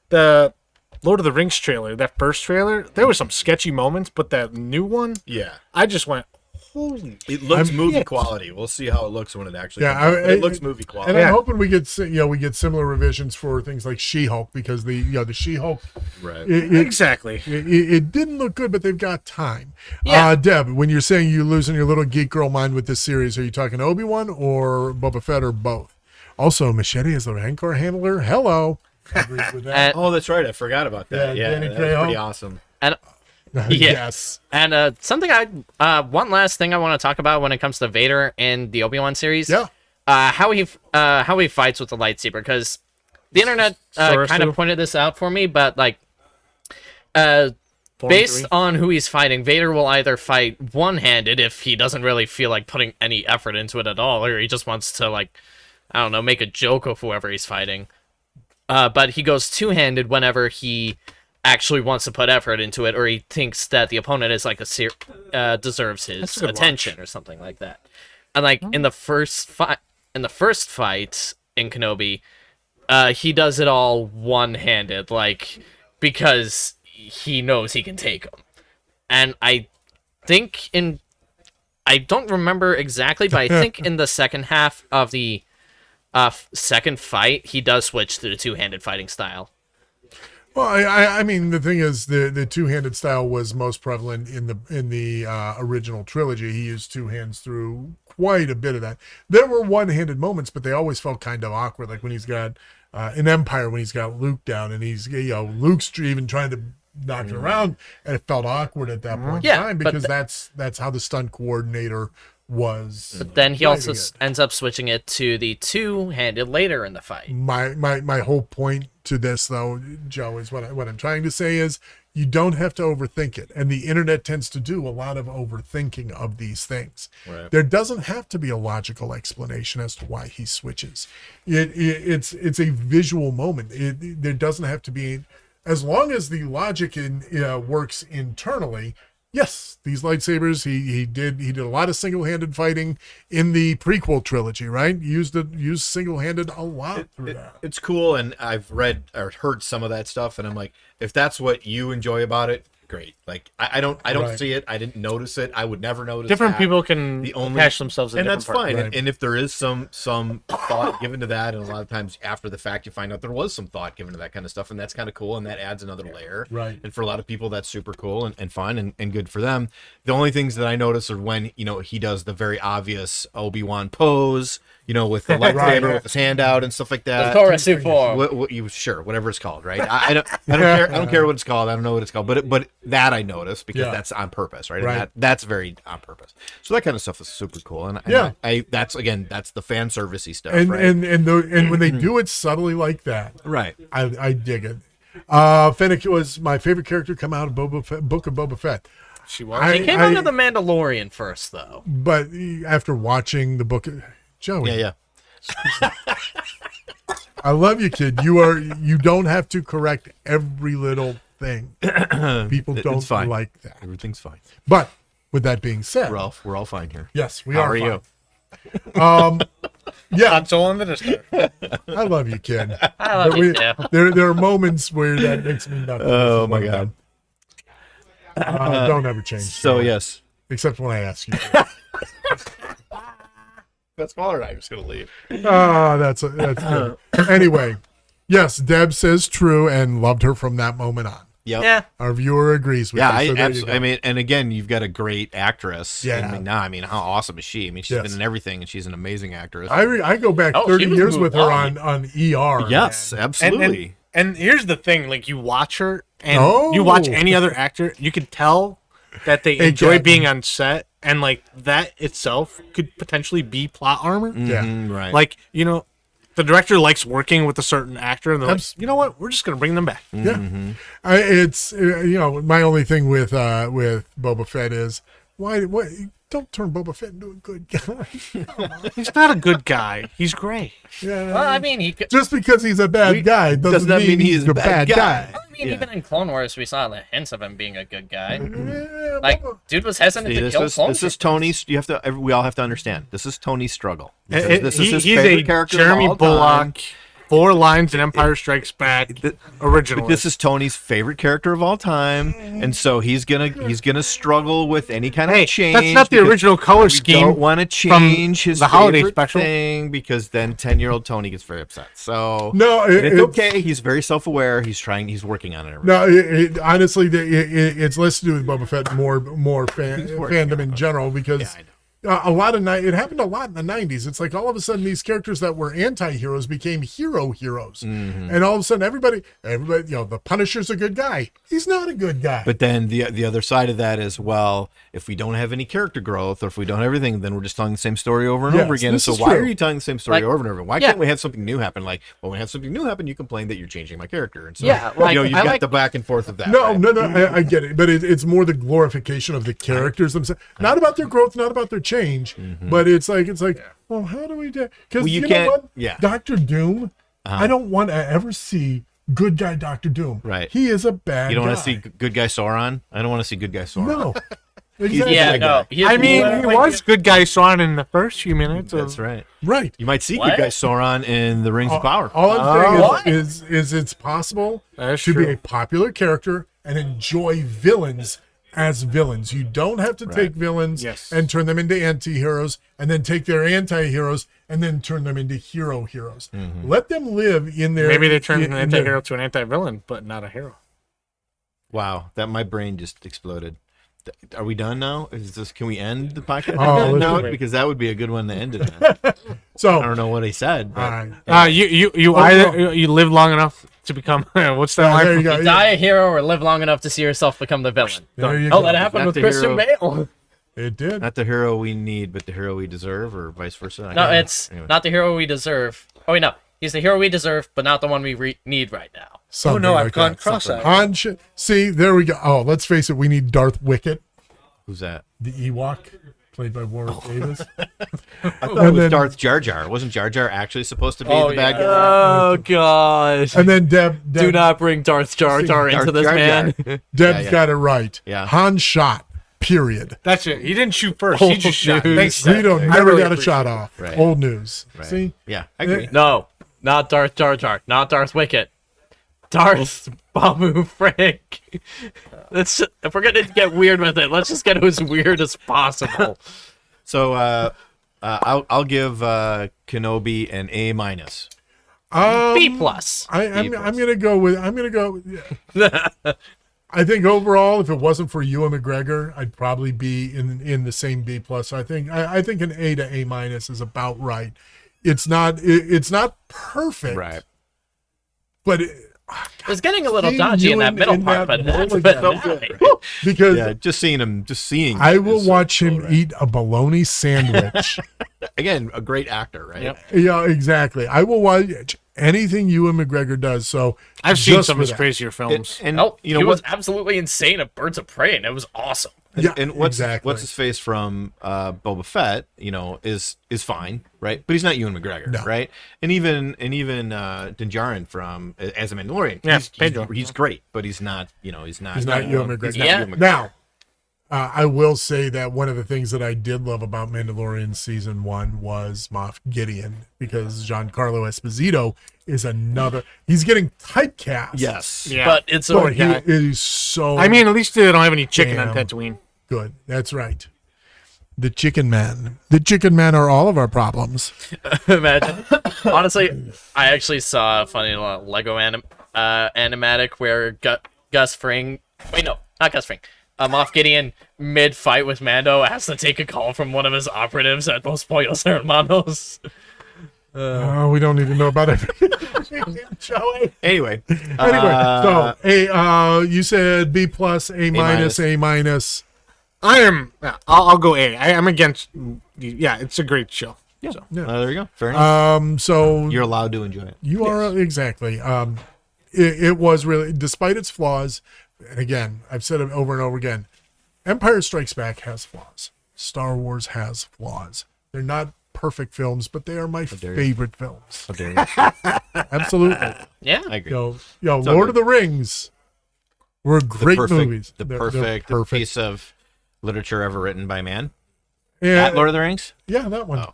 the Lord of the Rings trailer, that first trailer, there were some sketchy moments, but that new one, Yeah. I just went, holy. It looks movie shit. quality. We'll see how it looks when it actually Yeah, comes out. But it looks movie quality. And Yeah. I'm hoping we get similar revisions for things like She-Hulk, because the She-Hulk Right. Exactly. it didn't look good, but they've got time. Yeah. Deb, when you're saying you're losing your little geek girl mind with this series, are you talking Obi-Wan or Boba Fett or both? Also, Machete is the Rancor handler. Hello. Agrees with that. And, Oh, that's right. I forgot about that. Yeah, Yeah, Danny that was Trejo. pretty awesome. and Yes. And something one last thing I want to talk about when it comes to Vader and the Obi-Wan series. Yeah. How he fights with the lightsaber, because the internet Source kind too. of pointed this out for me, but like Form based 3. on who he's fighting, Vader will either fight one-handed if he doesn't really feel like putting any effort into it at all, or he just wants to, like, I don't know, make a joke of whoever he's fighting. But he goes two-handed whenever he actually wants to put effort into it, or he thinks that the opponent is like deserves his That's a good attention or something like that. And like in the first fight in Kenobi, he does it all one-handed, like, because he knows he can take him. And I don't remember exactly, but I think in the second half of the second fight, he does switch to the two-handed fighting style. Well, I mean, the thing is, the two-handed style was most prevalent in the original trilogy. He used two hands through quite a bit of that. There were one-handed moments, but they always felt kind of awkward. Like when he's got in Empire, when he's got Luke down, and he's Luke's even trying to knock it around, and it felt awkward at that point in Yeah, time but because that's how the stunt coordinator was. But then he also writing it. ends up switching it to the two-handed later in the fight. My whole point to this, though, Joe, is what I'm trying to say is you don't have to overthink it, and the internet tends to do a lot of overthinking of these things. Right. There doesn't have to be a logical explanation as to why he switches. It's a visual moment. There doesn't have to be, as long as the logic works internally. Yes, these lightsabers. He did a lot of single-handed fighting in the prequel trilogy, right? Used single-handed a lot through that. It's cool, and I've read or heard some of that stuff, and I'm like, if that's what you enjoy about it, great. Like I don't Right. see it. I didn't notice it. I would never notice. Different that. people can The only- attach themselves to and different that's parts. fine. Right. And if there is some thought given to that, and a lot of times after the fact, you find out there was some thought given to that kind of stuff, and that's kind of cool, and that adds another layer. Right. And for a lot of people, that's super cool and fun and good for them. The only things that I notice are when he does the very obvious Obi-Wan pose, with the lightsaber with his hand out and stuff like that. The Torasu form. Sure, whatever it's called, right? I don't care. I don't care what it's called. I don't know what it's called, but that I notice because Yeah. that's on purpose, right? Right. And that's very on purpose. So that kind of stuff is super cool, and Yeah. that's the fan servicey stuff, And right? and when they do it subtly like that, right. I dig it. Fennec was my favorite character come out of Book of Boba Fett. She was. I- He came under the Mandalorian first, though. But after watching the book, Joey, Yeah. I love you, kid. You don't have to correct every little thing. People don't fine. like that. Everything's fine. But with that being said, We're all fine here. yes, we How are. are fine. Yeah, Not so on the distance. I love you, kid. I love But you, too. there are moments where that makes me nuts. Oh my god. Don't ever change. So yes, except when I ask you. that's smaller. I'm just gonna leave. That's good. Anyway, yes, Deb says true and loved her from that moment on. Yep. Yeah. Our viewer agrees with Yeah, you. I so there you absolutely. go. I mean, and again, you've got a great actress. Yeah. I mean, how awesome is she? I mean, she's Yes. been in everything, and she's an amazing actress. I go back Oh, 30 she was years with her Mulan. on ER. yes, man. absolutely. And here's the thing: like you watch her, and Oh. you watch any other actor, you can tell that they enjoy Exactly. being on set, and like that itself could potentially be plot armor. Yeah. Right. Like the director likes working with a certain actor, and they're like, Abs- you know what, we're just gonna bring them back. Yeah. It's my only thing with Boba Fett is why don't turn Boba Fett into a good guy. He's not a good guy. He's gray. Yeah. Well, I mean, he could. Just because he's a bad guy doesn't not mean he's a bad guy. I mean, even in Clone Wars, we saw the hints of him being a good guy. Yeah, Like, Boba- dude was hesitant See, to this kill is clones. Tony's. We all have to understand. This is Tony's struggle. This is his He's favorite a character. Jeremy of all time. Bullock, 4 lines in Empire Strikes Back originally. But this is Tony's favorite character of all time, and so he's gonna struggle with any kind of change. that's not the because original color we scheme. don't want to change his the holiday favorite special. thing because then 10-year-old Tony gets very upset. So No, and it's it's okay. He's very self-aware. He's working on it. No, honestly, it's less to do with Boba Fett, more fandom in general because Yeah, I know. a lot of it happened a lot in the 90s. It's like all of a sudden these characters that were anti-heroes became heroes, and all of a sudden everybody, the Punisher's a good guy. He's not a good guy. But then the other side of that is, well, if we don't have any character growth or if we don't have everything, then we're just telling the same story over and Yes, over again. this So is why true. are you telling the same story Like, over and over? Why yeah. can't we have something new happen? Like, well, when we have something new happen, you complain that you're changing my character. And so, Yeah, like, you've I got like- the back and forth of that. No, right? no, I get it, but it's more the glorification of the characters themselves, not about their growth, not about their change, but it's like, well, how do we do? Because Well, you you know can't- what, yeah. Doctor Doom, I don't want to ever see good guy Doctor Doom. Right. He is a bad. You don't guy. want to see good guy Sauron? I don't want to see good guy Sauron. No. Exactly. Yeah, bad no. guy. He I mean, like- he was good guy Sauron in the first few minutes. That's right. Right. You might see What? good guy Sauron in the Rings of Power. All I'm What? saying is it's possible That's to be true. a popular character and enjoy villains as villains. You don't have to take villains Yes. and turn them into anti-heroes and then take their anti-heroes and then turn them into heroes. Let them live in their Maybe they turned in an their- anti-hero to an anti-villain, but not a hero. Wow, my brain just exploded. Are we done now? Can we end the podcast Oh, on that let's note? do it. Because that would be a good one to end it on. So, I don't know what he said, but You either you live long enough to become what's that line? there you go. Die a hero or live long enough to see yourself become the villain. There you Oh, go. that happened Not with the Christian Bale. It did. not the hero we need, but the hero we deserve, or vice versa. I No, don't know. it's Anyway. not the hero we deserve. Oh, wait, no. He's the hero we deserve, but not the one we need right now. Something no, I've like gone that. cross-eyed. Han see, there we go. Oh, let's face it. We need Darth Wicket, Who's that? the Ewok, played by Warwick Davis. I thought it And was then- Darth Jar Jar. Wasn't Jar Jar actually supposed to be Oh, the bad yeah. guy? Oh, God. And then Deb Do not bring Darth Jar Jar into Darth this, Jar man. Jar. Deb's yeah. got it right. Yeah. Han shot. Period. That's it. He didn't shoot first. He just shot. dude. Thanks, Vito Dad. I never really got a appreciate shot it. off. Right. Old news. Right. See? Yeah, I agree. No, not Darth Jar Jar. Not Darth Wicket. Darth Babu Frick. If we're gonna get weird with it, let's just get it as weird as possible. So I'll give Kenobi an A-. B plus. I'm gonna go. I think overall, if it wasn't for Ewan McGregor, I'd probably be in the same B plus. I think an A to A- is about right. It's not perfect, Right. But It's getting a little seeing dodgy in that Ewan middle in part, that but that's role been again. nice. because Yeah, just seeing I him will is so watch him cool, right? eat a bologna sandwich. Again, a great actor, right? Yep. Yeah, exactly. I will watch anything Ewan McGregor does. So I've seen just some for of his that. crazier films. And Oh, you know he was what? absolutely insane at Birds of Prey, and it was awesome. Yeah, And what's exactly. his face from Boba Fett? Is fine, right? But he's not Ewan McGregor, No. right? And even Din Djarin from as a Mandalorian, Yeah, he's Pedro. great, but he's not. He's not. He's not Ewan McGregor. He's not Yeah. Ewan McGregor. Now, I will say that one of the things that I did love about Mandalorian season 1 was Moff Gideon, because Giancarlo Esposito is another. He's getting typecast. Yes. Yeah. But it's But a he is so I mean, at least they don't have any chicken Damn. on Tatooine. good. That's right. The Chicken Man. The Chicken Man are all of our problems. imagine. Honestly, I actually saw a funny little Lego animatic where Gus Fring. Wait, no, not Gus Fring. Moff Gideon, mid-fight with Mando, has to take a call from one of his operatives at Los Pollos Hermanos. Oh, we don't need to know about everything. Joey. Anyway, You said B plus, A minus, A minus. I'll go A. I'm against. Yeah, it's a great show. yeah. So. There you go. Fair enough. So You're allowed to enjoy it. you are exactly. It was really, despite its flaws, and again, I've said it over and over again. Empire Strikes Back has flaws. Star Wars has flaws. They're not perfect films, but they are my favorite films. How dare you. Absolutely. Yeah. I agree. Lord good. of the Rings were great movies. The They're perfect perfect. piece of literature ever written by man. Yeah, At Lord of the Rings. yeah, that one. Oh.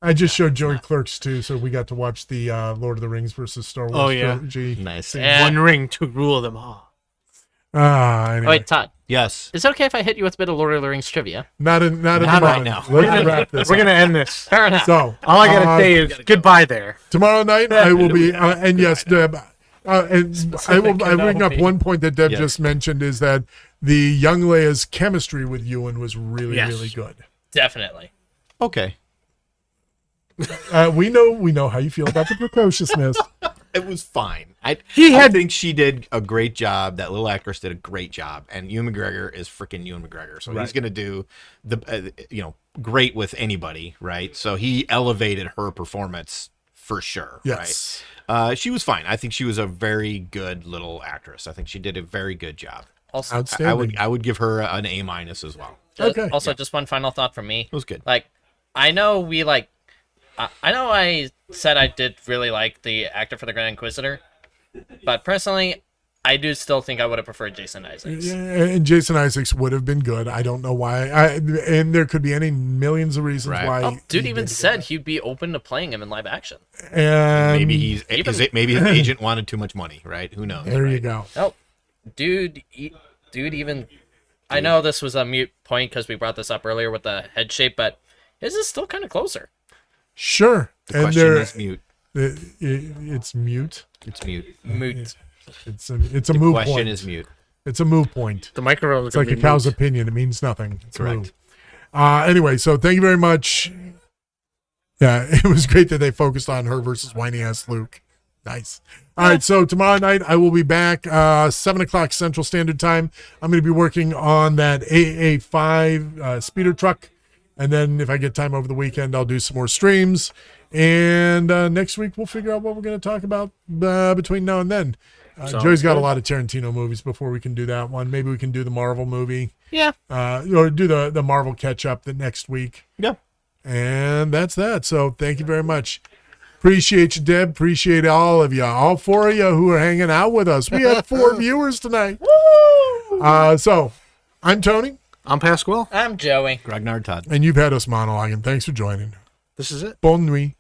I just showed Joey Clerks too, so we got to watch the Lord of the Rings versus Star Wars Oh, yeah. trilogy. Nice. Yeah. One ring to rule them all. Anyway. Wait, Todd. Yes. Is it okay if I hit you with a bit of Lord of the Rings trivia? Not at the Not moment. right now. Let's wrap this We're up. gonna end this. Fair enough. So All I gotta say is goodbye there. tomorrow night I will be, and yes, Deb, and I bring up one point that Deb Yes. just mentioned, is that the young Leia's chemistry with Ewan was really, Yes. really good. Definitely. Okay. We know how you feel about the precociousness. It was fine. I had- think she did a great job. That little actress did a great job, and Ewan McGregor is freaking Ewan McGregor, so he's gonna do the great with anybody, right? So he elevated her performance for sure. Yes. Right? She was fine. I think she was a very good little actress. I think she did a very good job. Also, Outstanding. I would give her an A- as well. Okay. Also, just one final thought from me. It was good. Like, I know I said I did really like the actor for the Grand Inquisitor, but personally, I do still think I would have preferred Jason Isaacs. Yeah, and Jason Isaacs would have been good. I don't know why. And there could be any millions of reasons Right. why. Oh, dude he even didn't said he'd be open to playing him in live action. get it. And Maybe his agent wanted too much money, right? Who knows? there you right? go. Oh, dude, even. I know this was a mute point because we brought this up earlier with the head shape, but his is still kind of closer. Sure. The and question there, is mute. it's mute. It's mute. Moot. It's a The move question point. is mute. It's a move point. The microphone is It's like a cow's opinion. It means nothing. It's a move. Anyway, so thank you very much. Yeah, it was great that they focused on her versus whiny ass Luke. Nice. All right, so tomorrow night I will be back 7 o'clock Central Standard Time. I'm going to be working on that AA5 speeder truck, and then if I get time over the weekend, I'll do some more streams. And next week we'll figure out what we're going to talk about between now and then. Joey's got a lot of Tarantino movies before we can do that one. Maybe we can do the Marvel movie. Yeah. Or do the Marvel catch up the next week. Yeah. And that's that. So thank you very much. Appreciate you, Deb. Appreciate all of you. All 4 of you who are hanging out with us. We had 4 viewers tonight. So I'm Tony. I'm Pasquale. I'm Joey. Grognard Todd. And you've had us monologuing. Thanks for joining. This is it. Bonne nuit.